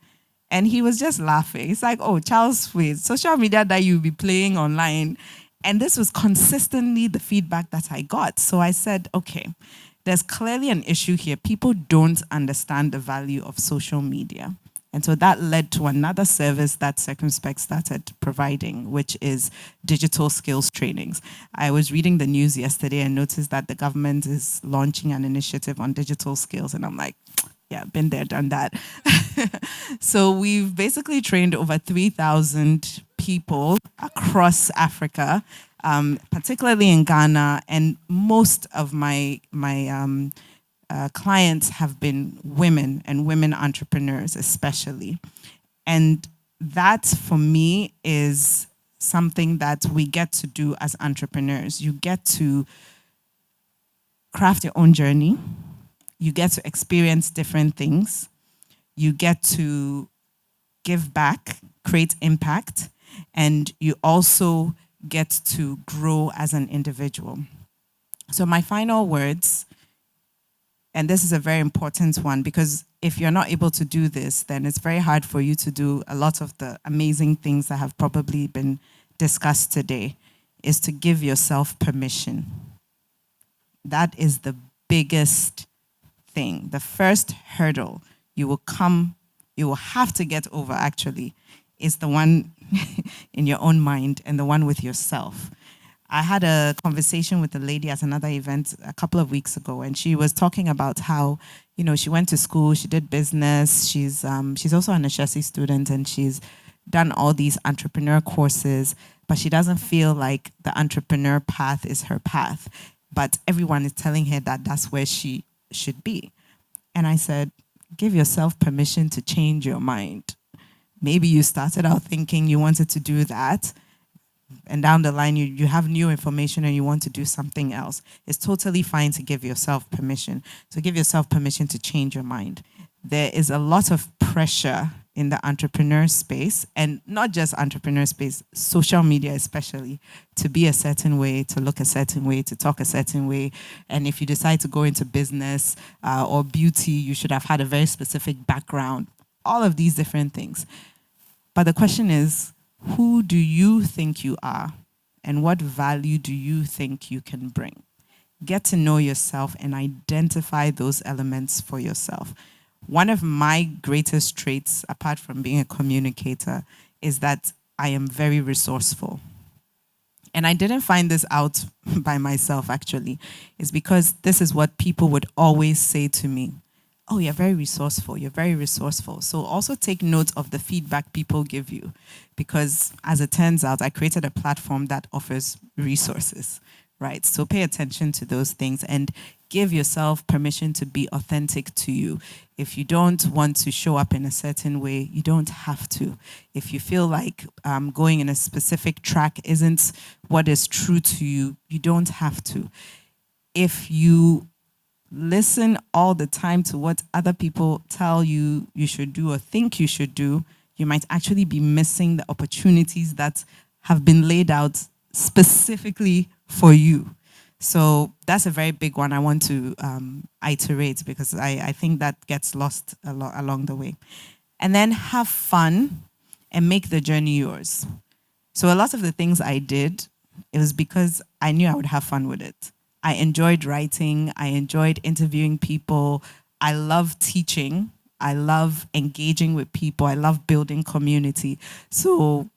And he was just laughing. He's like, oh, Charles, wait, social media that you'll be playing online. And this was consistently the feedback that I got. So I said, okay, there's clearly an issue here. People don't understand the value of social media. And so that led to another service that Circumspecte started providing, which is digital skills trainings. I was reading the news yesterday and noticed that the government is launching an initiative on digital skills. And I'm like, yeah, been there, done that. So we've basically trained over 3,000 people across Africa, particularly in Ghana, and most of my clients have been women and women entrepreneurs especially. And that for me is something that we get to do as entrepreneurs. You get to craft your own journey. You get to experience different things. You get to give back, create impact, and you also get to grow as an individual. So my final words, and this is a very important one, because if you're not able to do this, then it's very hard for you to do a lot of the amazing things that have probably been discussed today, is to give yourself permission. That is the biggest thing. The first hurdle you will have to get over actually is the one in your own mind and the one with yourself. I had a conversation with a lady at another event a couple of weeks ago, and she was talking about how, she went to school, she did business, she's also an Yagazie student, and she's done all these entrepreneur courses, but she doesn't feel like the entrepreneur path is her path. But everyone is telling her that that's where she should be. And I said, give yourself permission to change your mind. Maybe you started out thinking you wanted to do that, and down the line you have new information and you want to do something else. It's totally fine to give yourself permission. So give yourself permission to change your mind. There is a lot of pressure in the entrepreneur space, and not just entrepreneur space, social media especially, to be a certain way, to look a certain way, to talk a certain way. And if you decide to go into business or beauty, you should have had a very specific background, all of these different things. But the question is, who do you think you are, and what value do you think you can bring? Get to know yourself and identify those elements for yourself. One of my greatest traits, apart from being a communicator, is that I am very resourceful. And I didn't find this out by myself, actually. It's because this is what people would always say to me. Oh, you're very resourceful. You're very resourceful. So also take note of the feedback people give you, because as it turns out, I created a platform that offers resources, right? So pay attention to those things and give yourself permission to be authentic to you. If you don't want to show up in a certain way, you don't have to. If you feel like going in a specific track isn't what is true to you, you don't have to. If you listen all the time to what other people tell you you should do or think you should do, you might actually be missing the opportunities that have been laid out specifically for you. So that's a very big one I want to iterate, because I think that gets lost along the way. And then have fun and make the journey yours. So a lot of the things I did, it was because I knew I would have fun with it. I enjoyed writing. I enjoyed interviewing people. I love teaching. I love engaging with people. I love building community. So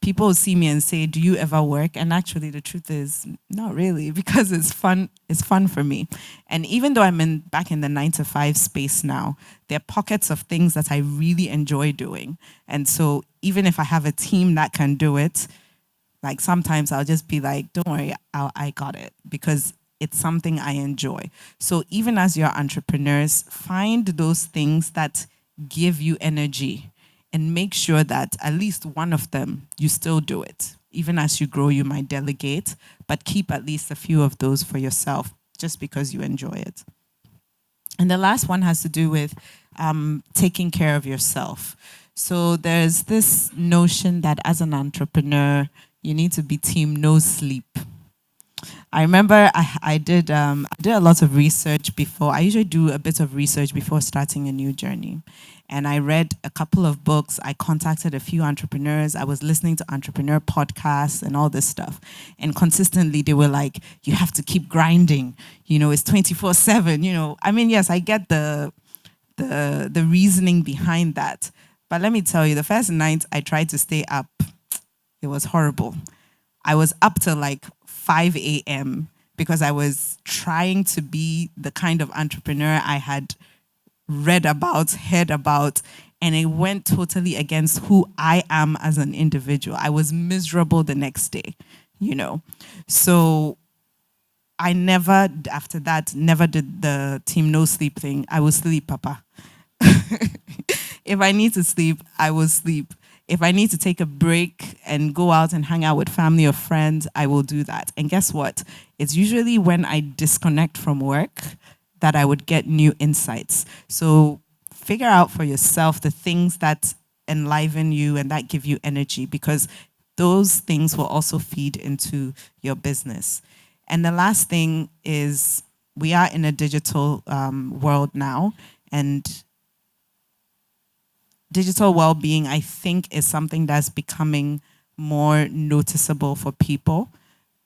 people will see me and say, do you ever work? And actually the truth is, not really, because it's fun. It's fun for me. And even though I'm back in the 9-to-5 space now, there are pockets of things that I really enjoy doing. And so even if I have a team that can do it, like sometimes I'll just be like, don't worry, I got it, because it's something I enjoy. So even as you're entrepreneurs, find those things that give you energy and make sure that at least one of them, you still do it. Even as you grow, you might delegate, but keep at least a few of those for yourself just because you enjoy it. And the last one has to do with taking care of yourself. So there's this notion that as an entrepreneur, you need to be team no sleep. I remember I did a lot of research before. I usually do a bit of research before starting a new journey. And I read a couple of books. I contacted a few entrepreneurs. I was listening to entrepreneur podcasts and all this stuff. And consistently they were like, you have to keep grinding. It's 24/7. I mean, yes, I get the reasoning behind that. But let me tell you, the first night I tried to stay up, it was horrible. I was up till like 5 a.m. because I was trying to be the kind of entrepreneur I had read about, heard about, and it went totally against who I am as an individual. I was miserable the next day, So I never, after that, never did the team no sleep thing. I will sleep, Papa. If I need to sleep, I will sleep. If I need to take a break and go out and hang out with family or friends, I will do that. And guess what? It's usually when I disconnect from work that I would get new insights. So figure out for yourself the things that enliven you and that give you energy, because those things will also feed into your business. And the last thing is, we are in a digital world now, and digital well-being, I think, is something that's becoming more noticeable for people,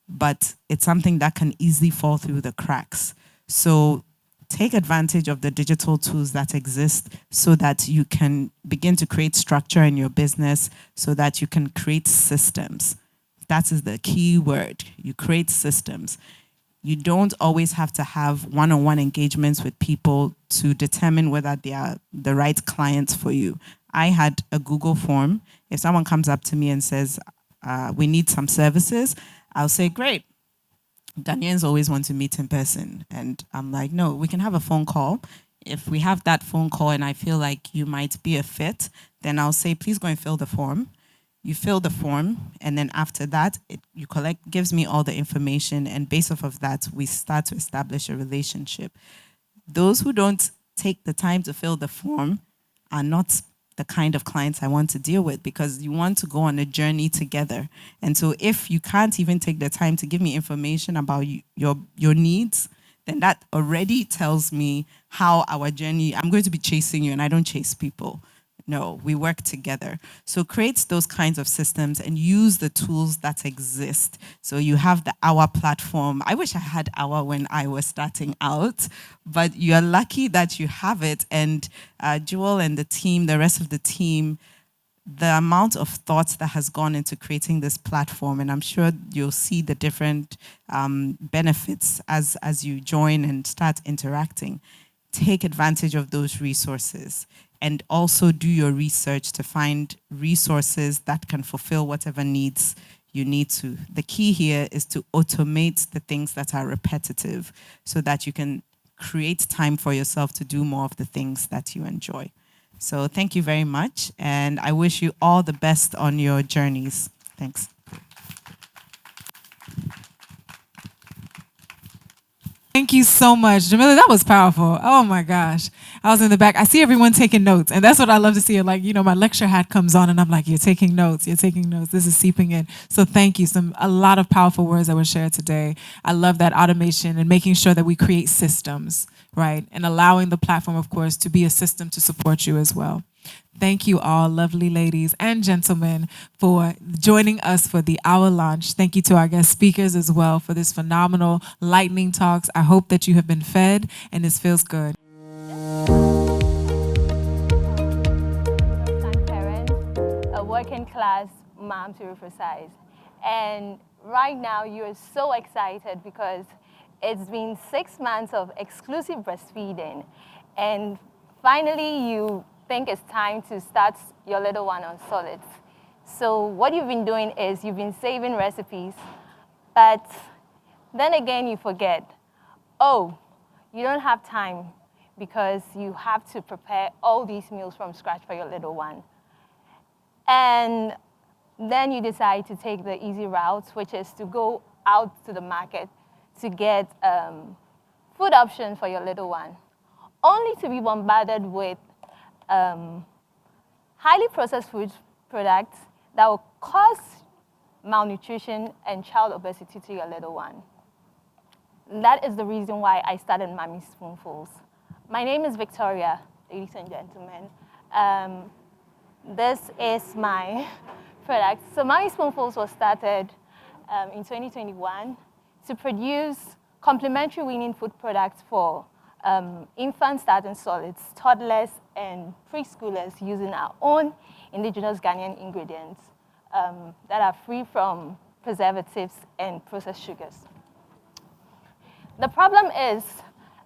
but it's something that can easily fall through the cracks. So take advantage of the digital tools that exist so that you can begin to create structure in your business, so that you can create systems. That is the key word. You create systems. You don't always have to have one-on-one engagements with people to determine whether they are the right clients for you. I had a Google form. If someone comes up to me and says, we need some services, I'll say, great. Ghanaians always want to meet in person. And I'm like, no, we can have a phone call. If we have that phone call and I feel like you might be a fit, then I'll say, please go and fill the form. You fill the form, and then after that, you collect, gives me all the information, and based off of that, we start to establish a relationship. Those who don't take the time to fill the form are not the kind of clients I want to deal with, because you want to go on a journey together. And so if you can't even take the time to give me information about your needs, then that already tells me how our journey, I'm going to be chasing you, and I don't chase people. No, we work together. So create those kinds of systems and use the tools that exist. So you have the Yawa platform. I wish I had Yawa when I was starting out, but you're lucky that you have it. And Jewel and the team, the rest of the team, the amount of thought that has gone into creating this platform, and I'm sure you'll see the different benefits as you join and start interacting. Take advantage of those resources. And also do your research to find resources that can fulfill whatever needs you need to. The key here is to automate the things that are repetitive so that you can create time for yourself to do more of the things that you enjoy. So thank you very much, and I wish you all the best on your journeys. Thanks. Thank you so much. Jemila, that was powerful. Oh my gosh. I was in the back. I see everyone taking notes. And that's what I love to see. Like, you know, my lecture hat comes on and I'm like, you're taking notes. You're taking notes. This is seeping in. So thank you. A lot of powerful words that were shared today. I love that automation and making sure that we create systems, right? And allowing the platform, of course, to be a system to support you as well. Thank you all, lovely ladies and gentlemen, for joining us for the Hour launch. Thank you to our guest speakers as well for this phenomenal lightning talks. I hope that you have been fed and this feels good. Parent, a working class mom to be precise. And right now you're so excited because it's been 6 months of exclusive breastfeeding. And finally you think it's time to start your little one on solids. So what you've been doing is you've been saving recipes, but then again you forget, oh, you don't have time because you have to prepare all these meals from scratch for your little one. And then you decide to take the easy route, which is to go out to the market to get food options for your little one, only to be bombarded with highly processed food products that will cause malnutrition and child obesity to your little one. And that is the reason why I started Mommy Spoonfuls. My name is Victoria, ladies and gentlemen. This is my product. So Mommy Spoonfuls was started in 2021 to produce complementary weaning food products for infants starting solids, toddlers, and preschoolers using our own indigenous Ghanaian ingredients that are free from preservatives and processed sugars. The problem is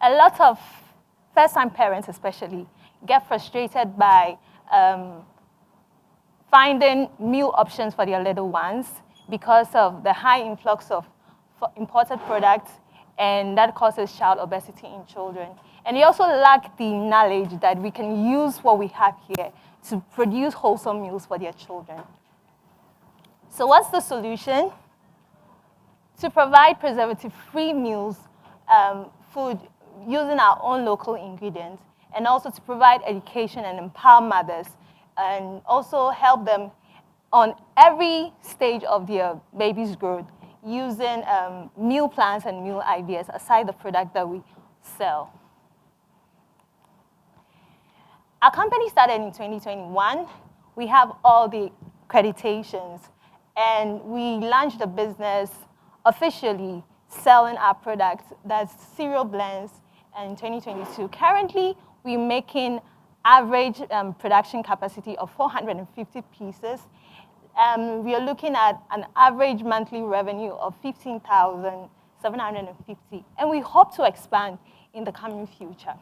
a lot of first-time parents especially get frustrated by finding meal options for their little ones because of the high influx of imported products, and that causes child obesity in children. And they also lack the knowledge that we can use what we have here to produce wholesome meals for their children. So what's the solution? To provide preservative-free meals, food using our own local ingredients, and also to provide education and empower mothers, and also help them on every stage of their baby's growth using meal plans and meal ideas aside the product that we sell. Our company started in 2021. We have all the accreditations, and we launched the business officially selling our products, that's cereal blends in 2022. Currently, we're making average production capacity of 450 pieces. We are looking at an average monthly revenue of 15,750, and we hope to expand in the coming future.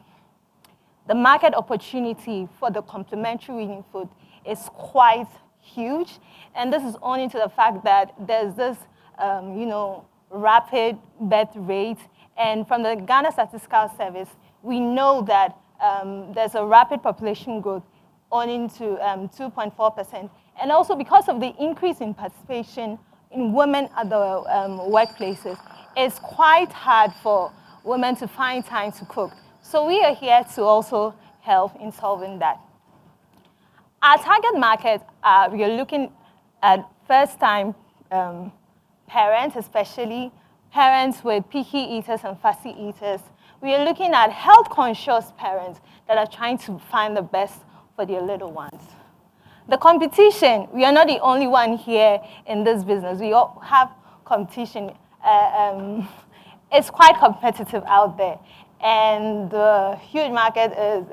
The market opportunity for the complementary weaning food is quite huge, and this is owing to the fact that there's this, rapid birth rate, and from the Ghana Statistical Service, we know that there's a rapid population growth owing to 2.4%, and also because of the increase in participation in women at the workplaces, it's quite hard for women to find time to cook. So we are here to also help in solving that. Our target market, we are looking at first-time parents, especially parents with picky eaters and fussy eaters. We are looking at health-conscious parents that are trying to find the best for their little ones. The competition, we are not the only one here in this business. We all have competition. It's quite competitive out there. And the huge market is,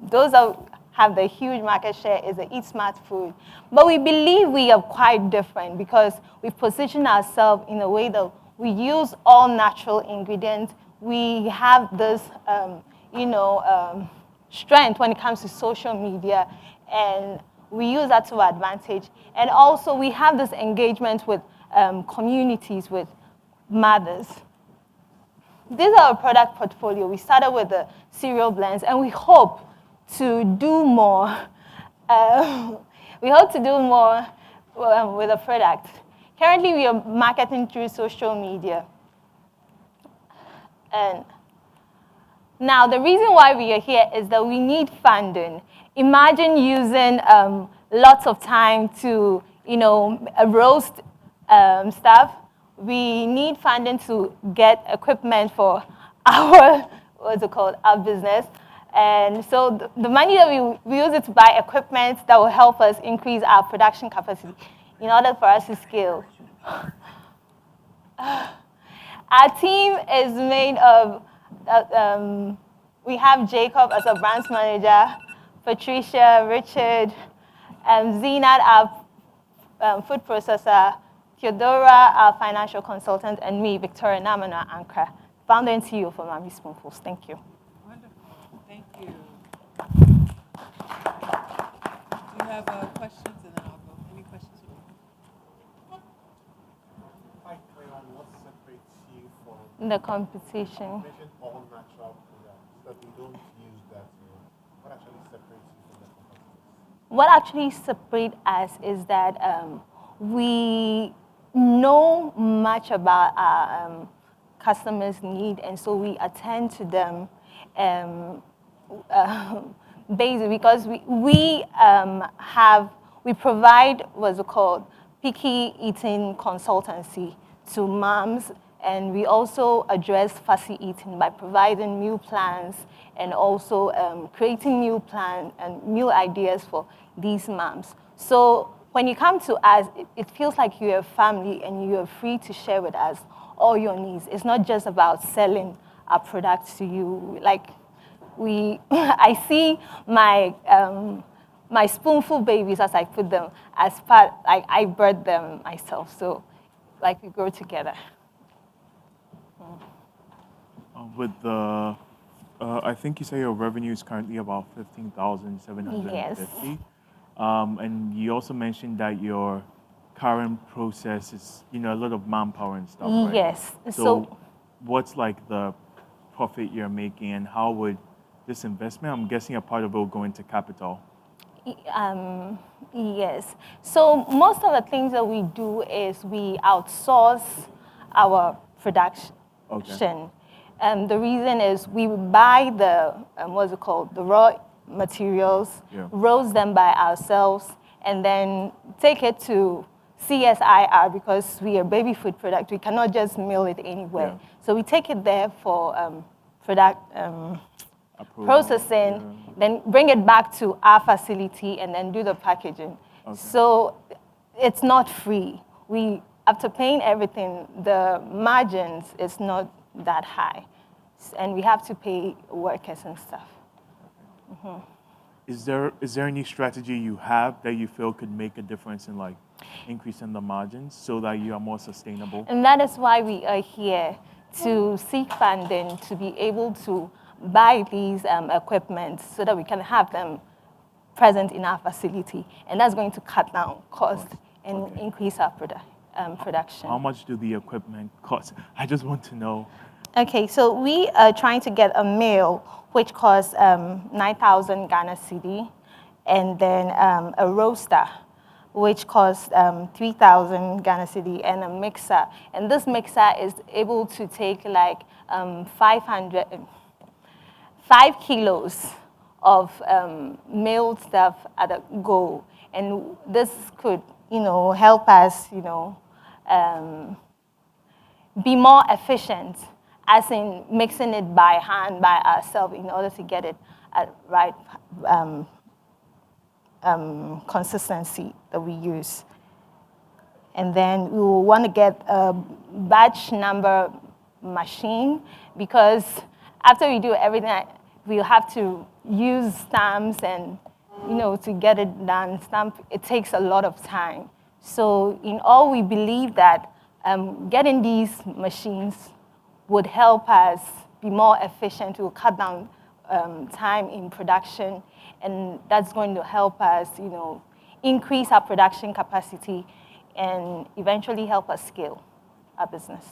those that have the huge market share is the Eat Smart food. But we believe we are quite different because we position ourselves in a way that we use all natural ingredients. We have this, strength when it comes to social media, and we use that to our advantage. And also, we have this engagement with communities, with mothers. This is our product portfolio. We started with the cereal blends, and we hope to do more. We hope to do more with the product. Currently, we are marketing through social media. And now, the reason why we are here is that we need funding. Imagine using lots of time to, roast stuff. We need funding to get equipment for our, our business. And so the money that we use it to buy equipment that will help us increase our production capacity in order for us to scale. Our team is made of, we have Jacob as a branch manager, Patricia, Richard, Zinat, our food processor, Theodora, our financial consultant, and me, Victoria Namana Accra, founder and CEO for Mommy Spoonfuls. Thank you. Wonderful. Thank you. Do you have questions? And then I'll go. Any questions? Hi, Cleon. What separates you from the competition? You mentioned all natural products that we don't use that. What actually separates you from the competitors? What actually separates us is that we know much about our customers' need, and so we attend to them basically because we provide what's called picky eating consultancy to moms, and we also address fussy eating by providing meal plans and also creating meal plans and meal ideas for these moms. So when you come to us, it feels like you're a family and you're free to share with us all your needs. It's not just about selling our products to you. Like I see my my spoonful babies as I put them as part, like I birthed them myself. So like we grow together. With the, I think you say your revenue is currently about 15,750. Yes. And you also mentioned that your current process is, a lot of manpower and stuff, right? Yes. So what's like the profit you're making, and how would this investment, I'm guessing a part of it will go into capital? Yes. So most of the things that we do is we outsource our production. Okay. The reason is we buy the, the raw materials, roast them by ourselves, and then take it to CSIR because we are baby food product. We cannot just mill it anywhere. Yeah. So we take it there for product processing, then bring it back to our facility and then do the packaging. Okay. So it's not free. After paying everything, the margins is not that high. And we have to pay workers and stuff. Mm-hmm. Is there any strategy you have that you feel could make a difference in like increasing the margins so that you are more sustainable? And that is why we are here, to seek funding to be able to buy these equipment so that we can have them present in our facility. And that's going to cut down cost and increase our production. How much do the equipment cost? I just want to know. Okay, so we are trying to get a mill which costs 9,000 Ghana cedi, and then a roaster which costs 3,000 Ghana cedi, and a mixer. And this mixer is able to take like 5 kilos of milled stuff at a go. And this could, help us, be more efficient, as in mixing it by hand, by ourselves, in order to get it at right consistency that we use. And then we will want to get a batch number machine, because after we do everything, we'll have to use stamps and, to get it done. It takes a lot of time. So in all, we believe that getting these machines would help us be more efficient, will cut down time in production, and that's going to help us, increase our production capacity and eventually help us scale our business.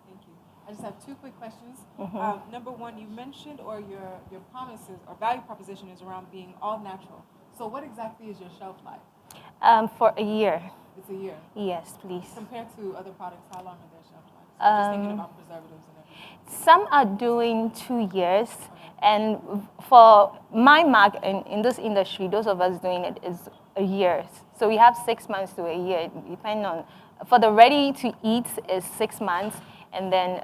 Thank you. I just have 2 quick questions. Mm-hmm. Number one, you mentioned, or your promises or value proposition is around being all natural. So what exactly is your shelf life? For a year. It's a year? Yes, please. Compared to other products, how long are their shelf lives? I'm just thinking about preservatives and everything. Some are doing 2 years. And for my mark in this industry, those of us doing it is a year. So we have 6 months to a year, depending on, for the ready to eat is 6 months. And then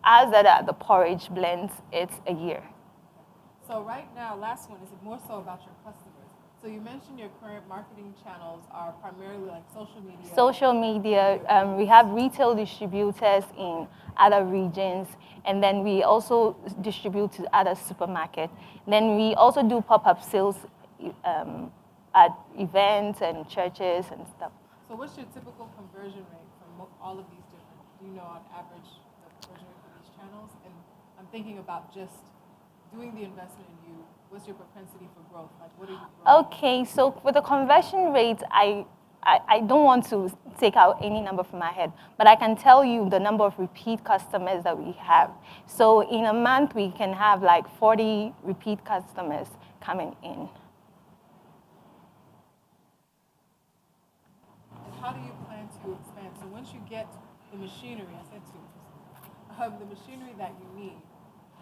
as that are the porridge blends, it's a year. So right now, last one is more so about your customers. So you mentioned your current marketing channels are primarily like social media. Social media. We have retail distributors in other regions, and then we also distribute to other supermarkets. Then we also do pop-up sales at events and churches and stuff. So what's your typical conversion rate from all of these different, do you know on average the conversion rate for these channels? And I'm thinking about just doing the investment in you. What's your propensity for growth? Like, what are you growing? Okay, so for the conversion rate, I don't want to take out any number from my head, but I can tell you the number of repeat customers that we have. So in a month, we can have like 40 repeat customers coming in. And how do you plan to expand? So once you get the machinery, I said the machinery that you need,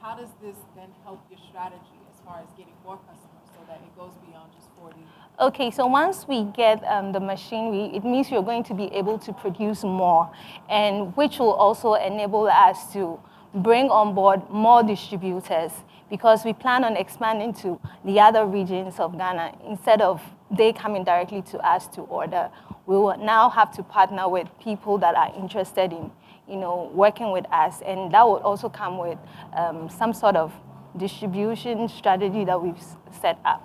how does this then help your strategy as far as getting more customers so that it goes beyond just 40? Okay, so once we get the machinery, it means you're going to be able to produce more, and which will also enable us to bring on board more distributors, because we plan on expanding to the other regions of Ghana. Instead of they coming directly to us to order, we will now have to partner with people that are interested in working with us, and that would also come with some sort of distribution strategy that we've set up.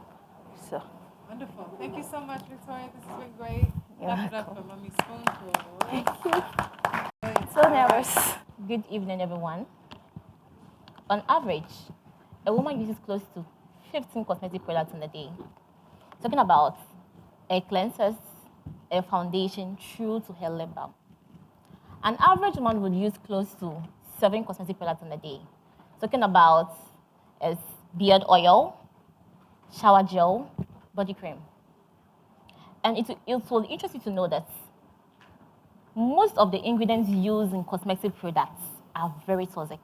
So. Wonderful. Thank you so much, Victoria. This has been great. Clap it up for Mommy Spoonful. Thank you. So nervous. Good evening, everyone. On average, a woman uses close to 15 cosmetic products in a day. Talking about a cleanser, a foundation, through to her lip balm. An average woman would use close to 7 cosmetic products in a day. Talking about beard oil, shower gel, body cream. And it will interest you to know that most of the ingredients used in cosmetic products are very toxic.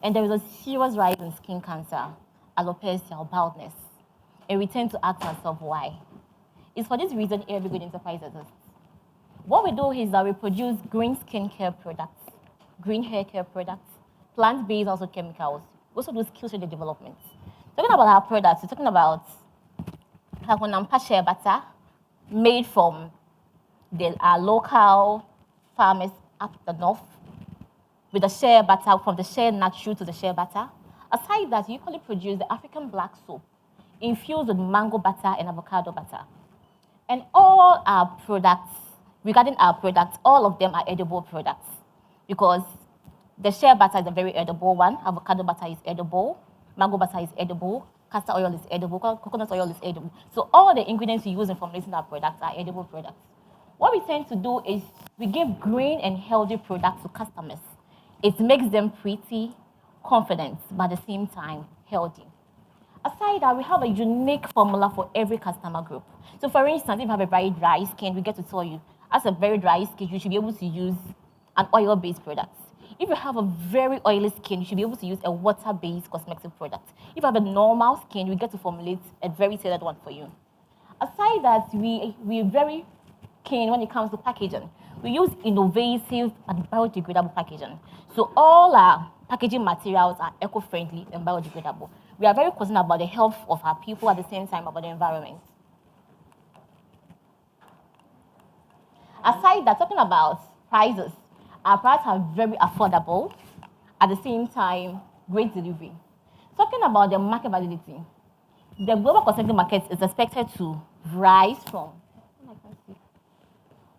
And there is a serious rise in skin cancer, alopecia, baldness, a return to ask ourselves why. It's for this reason every good enterprise exists. What we do is that we produce green skincare products, green hair care products, plant-based also chemicals. We also do skill share development. Talking about our products, we're talking about shea butter made from our local farmers up the north. with the shea butter, from the shea nut shoot to the shea butter. Aside that, we equally produce the African black soap, infused with mango butter and avocado butter. And all our products, regarding our products, all of them are edible products because the shea butter is a very edible one, avocado butter is edible, mango butter is edible, castor oil is edible, coconut oil is edible. So all the ingredients we use in formulating our products are edible products. What we tend to do is we give green and healthy products to customers. It makes them pretty, confident, but at the same time, healthy. Aside that, we have a unique formula for every customer group. So for instance, if you have a very dry skin, we get to tell you, as a very dry skin, you should be able to use an oil-based product. If you have a very oily skin, you should be able to use a water-based cosmetic product. If you have a normal skin, we get to formulate a very tailored one for you. Aside that, we're very keen when it comes to packaging. We use innovative and biodegradable packaging. So all our packaging materials are eco-friendly and biodegradable. We are very concerned about the health of our people at the same time about the environment. Aside that, talking about prices, our prices are very affordable, at the same time, great delivery. Talking about the market validity, the global cosmetic market is expected to rise from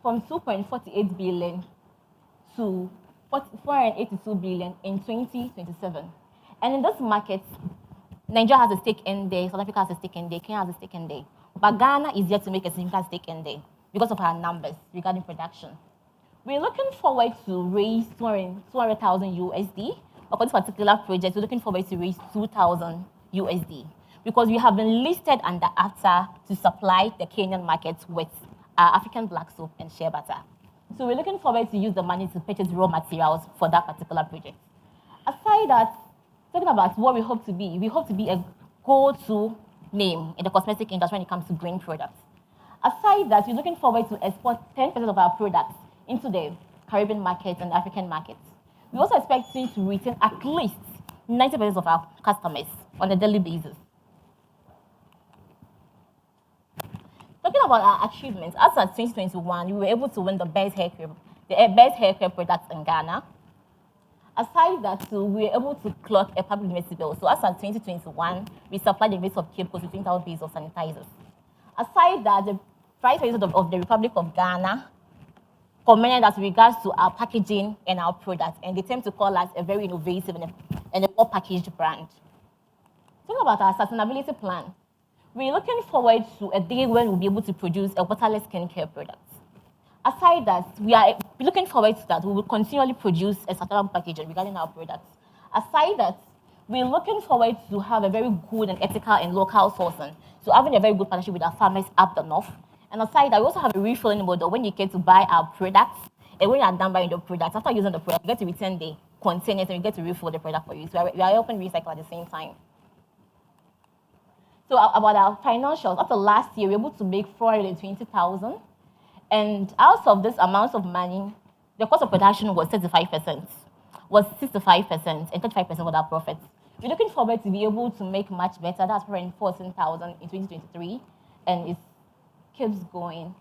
2.48 billion to 482 billion in 2027. And in this market, Nigeria has a stake in there, South Africa has a stake in there, Kenya has a stake in there. But Ghana is yet to make a significant stake in there because of our numbers regarding production. We're looking forward to raise 200,000 USD. But for this particular project, we're looking forward to raise 2,000 USD because we have been listed under AFTA to supply the Kenyan market with African black soap and shea butter. So we're looking forward to use the money to purchase raw materials for that particular project. Aside that, talking about what we hope to be a go-to name in the cosmetic industry when it comes to green products. Aside that, we're looking forward to export 10% of our products into the Caribbean markets and African markets. We're also expecting to retain at least 90% of our customers on a daily basis. Talking about our achievements, as of 2021, we were able to win the best hair care products in Ghana. Aside that, too, we were able to clock a public university bill. So as of 2021, we supplied the base of Cape Coast with 15,000 pieces of sanitizers. Aside that, the Vice President of the Republic of Ghana commented as regards to our packaging and our products, and they tend to call us a very innovative and a well-packaged brand. Talking about our sustainability plan, we're looking forward to a day when we'll be able to produce a waterless skincare product. Aside that, we are looking forward to that. We will continually produce a sustainable packaging regarding our products. Aside that, we're looking forward to have a very good and ethical and local sourcing. So having a very good partnership with our farmers up the north. And aside that, we also have a refilling model when you get to buy our products, and when you are done buying the products, after using the product, you get to return the containers and you get to refill the product for you. So we are helping recycle at the same time. So about our financials, after last year, we were able to make 420,000. And out of this amount of money, the cost of production was 65%, and 35% was our profits. We're looking forward to be able to make much better. That's 414,000 in 2023, and it keeps going.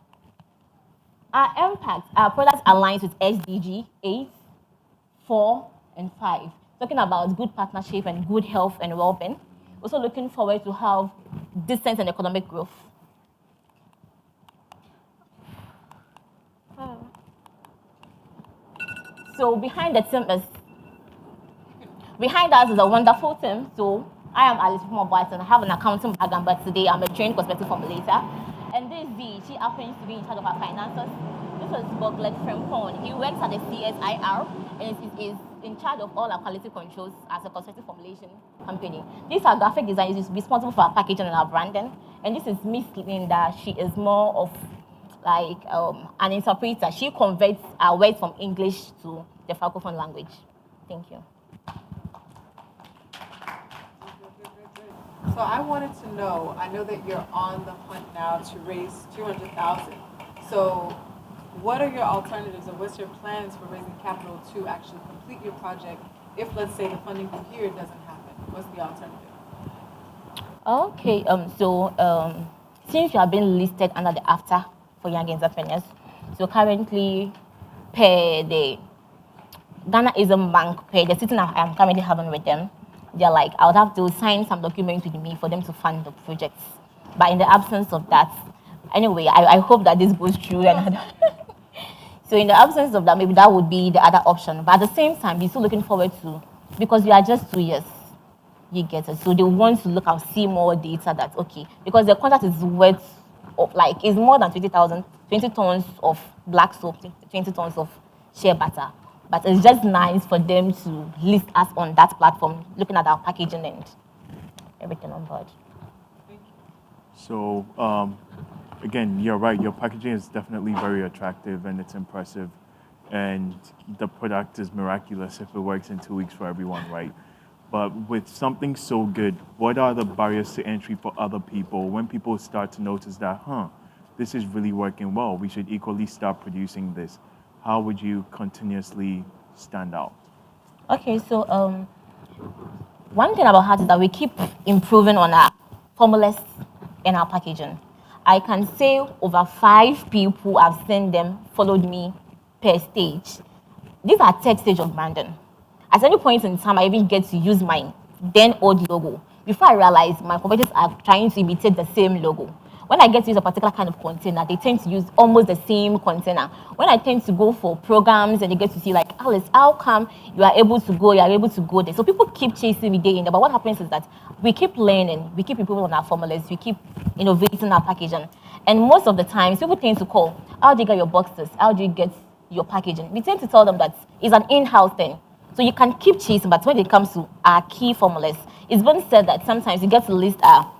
Our impact, our products aligns with SDG 8, 4, and 5, talking about good partnership and good health and well-being. Also looking forward to have decent and economic growth. So behind us is a wonderful team. So I am Alice White, and I have an accounting background, but today I'm a trained cosmetic formulator. And this Z, she happens to be in charge of our finances. This is Boglet Frempon. He works at the CSIR and is in charge of all our quality controls as a cosmetic formulation company. These are graphic designers responsible for our packaging and our branding. And this is Miss Linda. She is more of like an interpreter. She converts our words from English to the Francophone language. Thank you. So I wanted to know, I know that you're on the hunt now to raise 200,000. So what are your alternatives, or what's your plans for raising capital to actually complete your project if, let's say, the funding from here doesn't happen? What's the alternative? Okay, since you have been listed under the AFTA for young entrepreneurs, so currently per the Ghana is a bank, okay, the sitting I'm currently having with them, they're like, I would have to sign some documents with me for them to fund the projects. But in the absence of that, anyway, I hope that this goes through. And so in the absence of that, maybe that would be the other option. But at the same time, we're still looking forward to, because we are just 2 years, you get it. So they want to look and see more data that, okay, because the contract is worth, like, it's more than 20 tons of black soap, 20 tons of shea butter. But it's just nice for them to list us on that platform, looking at our packaging and everything on board. So, again, you're right. Your packaging is definitely very attractive and it's impressive. And the product is miraculous if it works in 2 weeks for everyone, right? But with something so good, what are the barriers to entry for other people when people start to notice that, this is really working well, we should equally start producing this? How would you continuously stand out? Okay, so one thing about Heart is that we keep improving on our formulas and our packaging. I can say over 5 people I've seen them followed me per stage. These are third stage of branding. At any point in time, I even get to use my then old logo. Before I realize my competitors are trying to imitate the same logo. When I get to use a particular kind of container, they tend to use almost the same container. When I tend to go for programs and you get to see like, Alice, how come you are able to go there? So people keep chasing me day in there. But what happens is that we keep learning, we keep improving on our formulas, we keep innovating our packaging. And most of the times, people tend to call, how do you get your boxes? How do you get your packaging? We tend to tell them that it's an in-house thing. So you can keep chasing, but when it comes to our key formulas, it's been said that sometimes you get to list our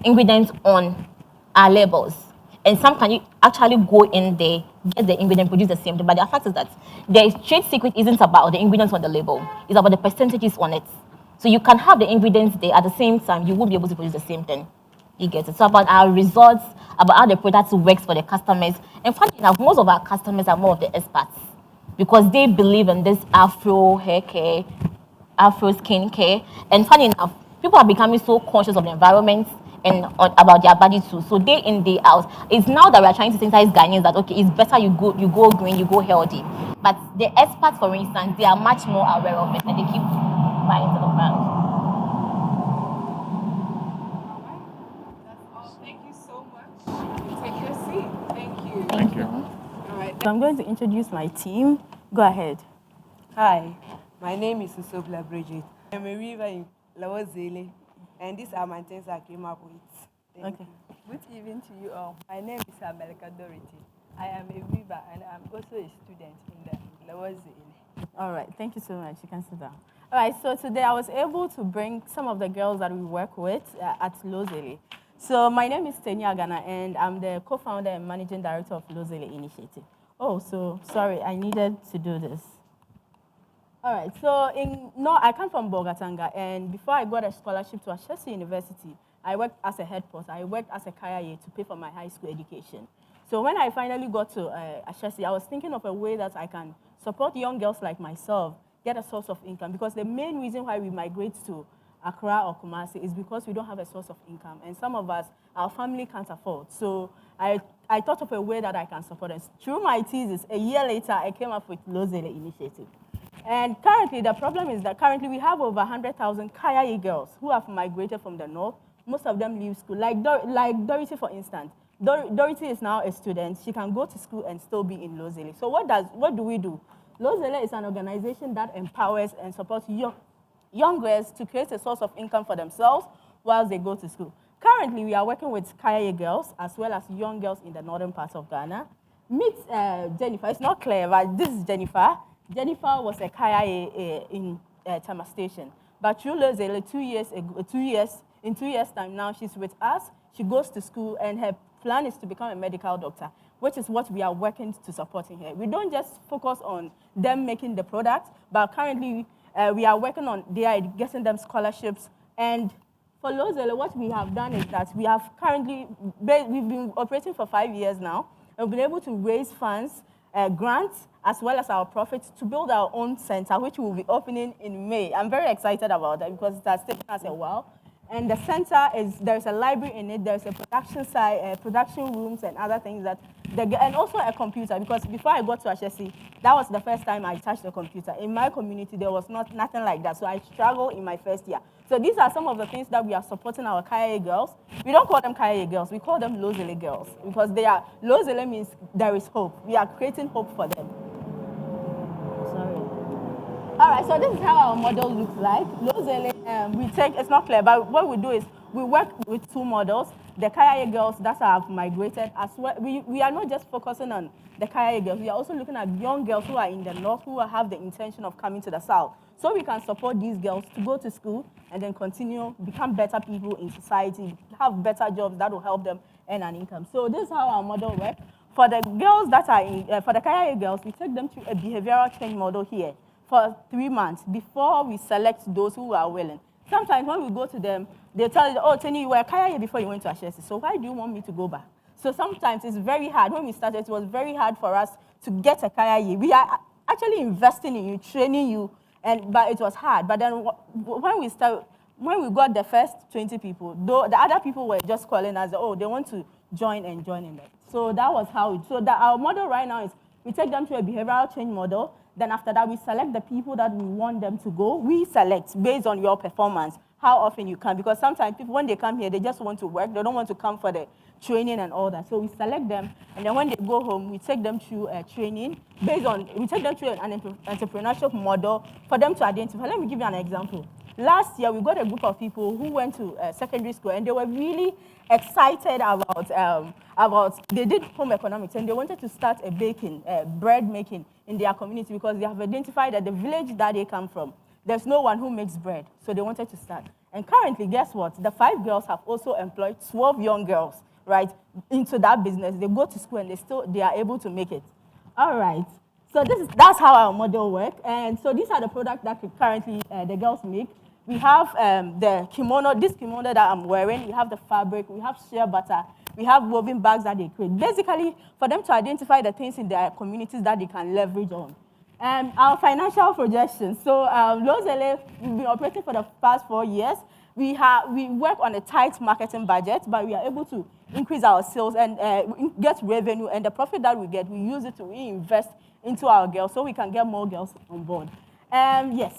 ingredients on our labels. And sometimes you actually go in there, get the ingredient, produce the same thing. But the fact is that the trade secret isn't about the ingredients on the label. It's about the percentages on it. So you can have the ingredients there at the same time, you won't be able to produce the same thing. You get it. So about our results, about how the product works for the customers. And funny enough, most of our customers are more of the experts because they believe in this Afro hair care, Afro skin care. And funny enough, people are becoming so conscious of the environment and about their body too. So day in, day out. It's now that we are trying to sensitize Ghanaians that, okay, it's better you go green, you go healthy. But the experts, for instance, they are much more aware of it and they keep buying into the brand. Thank you so much. Take your seat. Thank you. Thank you. All right. So I'm going to introduce my team. Go ahead. Hi, my name is Usobla Bridget. I'm a weaver in Lawazele, and these are my things I came up with. Okay. Good evening to you all. My name is Amelika Dorothy. I am a weaver, and I'm also a student in the Lawazele. All right. Thank you so much. You can sit down. All right. So today I was able to bring some of the girls that we work with at Lozele. So my name is Tenya Agana, and I'm the co-founder and managing director of Lozele Initiative. Oh, so sorry, I needed to do this. All right, so I come from Bogatanga, and before I got a scholarship to Ashesi University, I worked as a head porter. I worked as a kaya to pay for my high school education. So when I finally got to Ashesi, I was thinking of a way that I can support young girls like myself, get a source of income, because the main reason why we migrate to Accra or Kumasi is because we don't have a source of income, and some of us, our family can't afford. So I thought of a way that I can support us. Through my thesis, a year later, I came up with Lozele Initiative. And currently, the problem is that currently we have over 100,000 Kaya girls who have migrated from the north. Most of them leave school. Like Dorothy, for instance. Dorothy is now a student. She can go to school and still be in Lozele. So what do we do? Lozele is an organization that empowers and supports young girls to create a source of income for themselves while they go to school. Currently, we are working with Kaya girls as well as young girls in the northern parts of Ghana. Meet Jennifer. It's not clear, but this is Jennifer. Jennifer was a Kaya in Tama Station. But through Lozele, in 2 years' time now, she's with us. She goes to school, and her plan is to become a medical doctor, which is what we are working to support in here. We don't just focus on them making the product, but currently we are working on getting them scholarships. And for Lozele, what we have done is that we've been operating for 5 years now, and we've been able to raise funds, grants, as well as our profits to build our own center, which will be opening in May. I'm very excited about that because it has taken us a while. And the center there's a library in it, there's a production side, production rooms and other things and also a computer, because before I got to Ashesi, that was the first time I touched a computer. In my community, there was nothing like that, so I struggled in my first year. So these are some of the things that we are supporting our Kaya girls. We don't call them Kaya girls, we call them Lozele girls, because Lozele means there is hope. We are creating hope for them. All right, so this is how our model looks like. Lozele, it's not clear, but what we do is we work with 2 models. The Kaya girls that have migrated as well. We are not just focusing on the Kaya girls. We are also looking at young girls who are in the north who have the intention of coming to the south. So we can support these girls to go to school and then continue, become better people in society, have better jobs that will help them earn an income. So this is how our model works. For the girls that are for the Kaya girls, we take them through a behavioral change model here for 3 months before we select those who are willing. Sometimes when we go to them, they tell you, oh, Teni, you were Kaya before you went to Ashesi, so why do you want me to go back? So sometimes it's very hard. When we started, it was very hard for us to get a Kaya. We are actually investing in you, training you, but it was hard. But then when we got the first 20 people, though the other people were just calling us, oh, they want to join in that. So that was how our model right now is we take them to a behavioral change model. Then after that, we select the people that we want them to go. We select based on your performance, how often you come. Because sometimes people, when they come here, they just want to work. They don't want to come for the training and all that. So we select them. And then when they go home, we take them through training. We take them through an entrepreneurship model for them to identify. Let me give you an example. Last year, we got a group of people who went to secondary school, and they were really excited about they did home economics, and they wanted to start a bread making in their community because they have identified that the village that they come from, there's no one who makes bread, so they wanted to start. And currently, guess what? The 5 girls have also employed 12 young girls, right, into that business. They go to school, and they are able to make it. All right. So that's how our model works. And so these are the products that currently the girls make. We have the kimono, this kimono that I'm wearing. We have the fabric. We have shea butter. We have woven bags that they create. Basically, for them to identify the things in their communities that they can leverage on. Our financial projections. So Lozele, we've been operating for the past 4 years. We work on a tight marketing budget, but we are able to increase our sales and get revenue. And the profit that we get, we use it to reinvest into our girls so we can get more girls on board. Yes.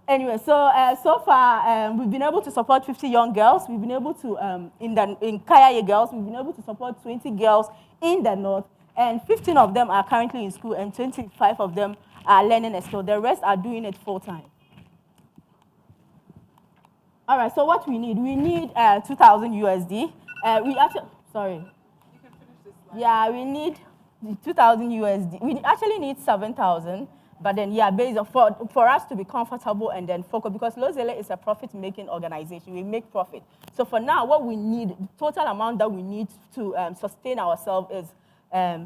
Anyway, so far, we've been able to support 50 young girls. We've been able to, in Kaya girls, we've been able to support 20 girls in the north, and 15 of them are currently in school, and 25 of them are learning a skill. The rest are doing it full-time. All right, so what we need 2,000 USD. We actually, sorry. You can finish this slide. Yeah, we need 2,000 USD. We actually need 7,000. But then, yeah, based on for us to be comfortable and then focus, because Lozele is a profit-making organization. We make profit. So for now, what we need, the total amount that we need to sustain ourselves is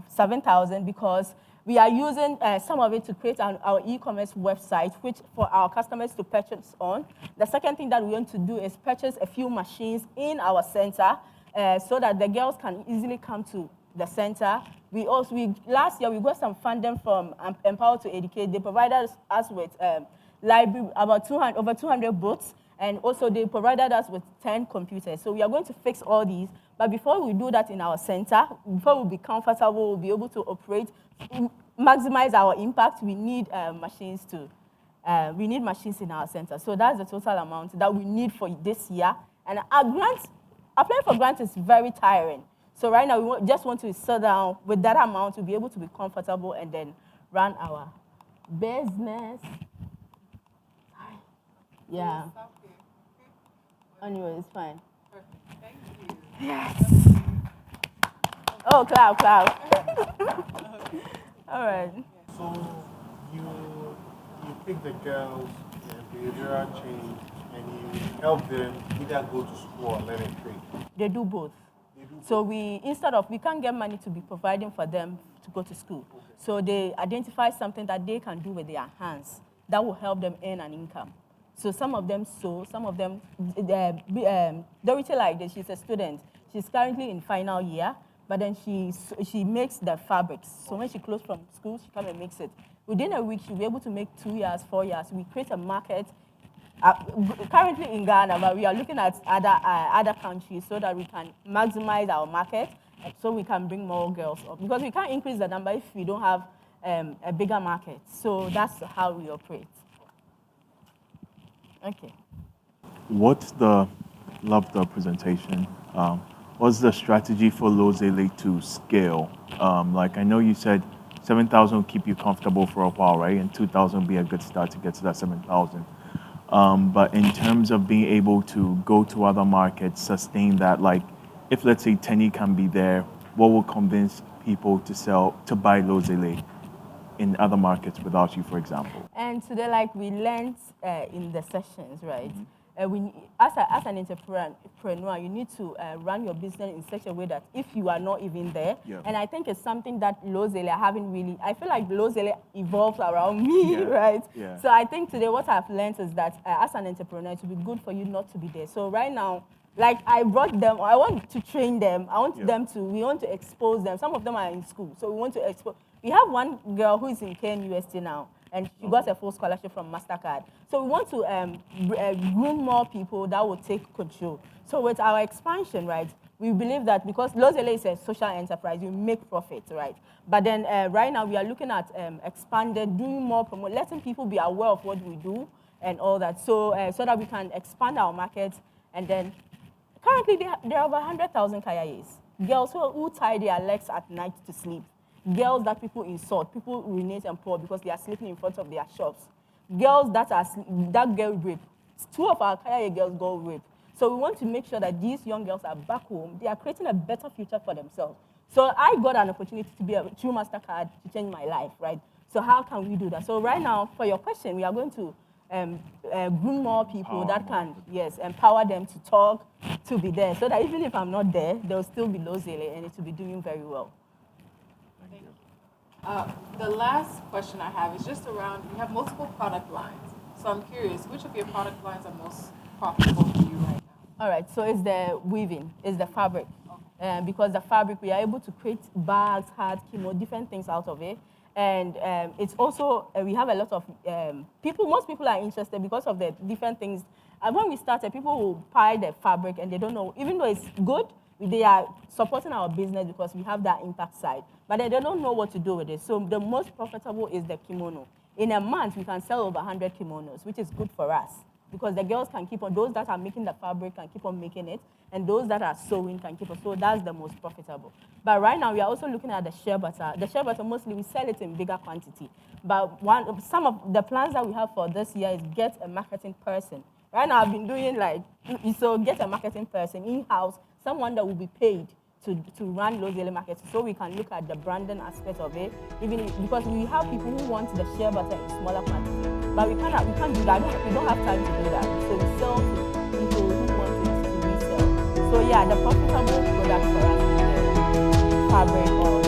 7,000, because we are using some of it to create our e-commerce website, which for our customers to purchase on. The second thing that we want to do is purchase a few machines in our center so that the girls can easily come to the center. Last year, we got some funding from Empower to Educate. They provided us with library, over 200 books, and also they provided us with 10 computers. So we are going to fix all these. But before we do that in our center, before we'll be comfortable, we'll be able to operate, maximize our impact, we need machines in our center. So that's the total amount that we need for this year. And applying for grants is very tiring. So right now, we just want to sit down with that amount to be able to be comfortable and then run our business. Yeah. Anyway, it's fine. Perfect. Thank you. Yes. Oh, clap. All right. So you pick the girls in behavioral change and you help them either go to school or learn a trade. They do both. So we can't get money to be providing for them to go to school. Okay. So they identify something that they can do with their hands that will help them earn an income. So some of them sew, some of them, Dorothy like this, she's a student. She's currently in final year, but then she makes the fabrics. So when she closes from school, she comes and makes it. Within a week, she'll be able to make 2 years, 4 years. We create a market currently in Ghana, but we are looking at other countries so that we can maximize our market, so we can bring more girls up. Because we can't increase the number if we don't have a bigger market. So that's how we operate. Okay. Love the presentation. What's the strategy for Lozele to scale? Like I know you said 7,000 will keep you comfortable for a while, right? And 2,000 will be a good start to get to that 7,000. But in terms of being able to go to other markets, sustain that, like if let's say Tenny can be there, what will convince people to buy Lozele in other markets without you, for example? And today, like we learned in the sessions, right? As an entrepreneur, you need to run your business in such a way that if you are not even there, and I think it's something that Lozele haven't really, I feel like Lozele evolves around me, right? Yeah. So I think today what I've learned is that as an entrepreneur, it would be good for you not to be there. So right now, like I brought them, I want to train them, we want to expose them. Some of them are in school, so we want to expose. We have one girl who is in KNUST now, and she got a full scholarship from Masterclass. So we want to groom more people that will take control. So with our expansion, right, we believe that because Lozele is a social enterprise, you make profit, right? But then right now we are looking at expanded, doing more promote, letting people be aware of what we do and all that, so so that we can expand our market. And then currently there are over 100,000 kayayes, girls who tie their legs at night to sleep. Girls that people insult, people urinate and pour because they are sleeping in front of their shops. Girls that get raped. 2 of our Kaya girls got raped. So we want to make sure that these young girls are back home. They are creating a better future for themselves. So I got an opportunity to be through Mastercard to change my life, right? So how can we do that? So right now, for your question, we are going to groom more people that can, empower them to talk, to be there. So that even if I'm not there, they'll still be Lozele and it will be doing very well. The last question I have is just around, you have multiple product lines. So I'm curious, which of your product lines are most profitable for you right now? All right, so it's the weaving, it's the fabric. Because the fabric, we are able to create bags, hats, different things out of it. And it's also, we have a lot of most people are interested because of the different things. And when we started, people will buy the fabric and they don't know, even though it's good, they are supporting our business because we have that impact side, but they don't know what to do with it. So the most profitable is the kimono. In a month, we can sell over 100 kimonos, which is good for us because the girls can keep on, those that are making the fabric can keep on making it, and those that are sewing can keep on. So that's the most profitable. But right now, we are also looking at the shea butter. The shea butter, mostly we sell it in bigger quantity. But some of the plans that we have for this year is get a marketing person. Right now, I've been doing so get a marketing person in-house, someone that will be paid to run Lozele markets, so we can look at the branding aspect of it, because we have people who want the shea butter in smaller quantity, but we can't do that. We don't have time to do that. So we sell to people who want it to resell. So yeah, the profitable product for us is the fabric or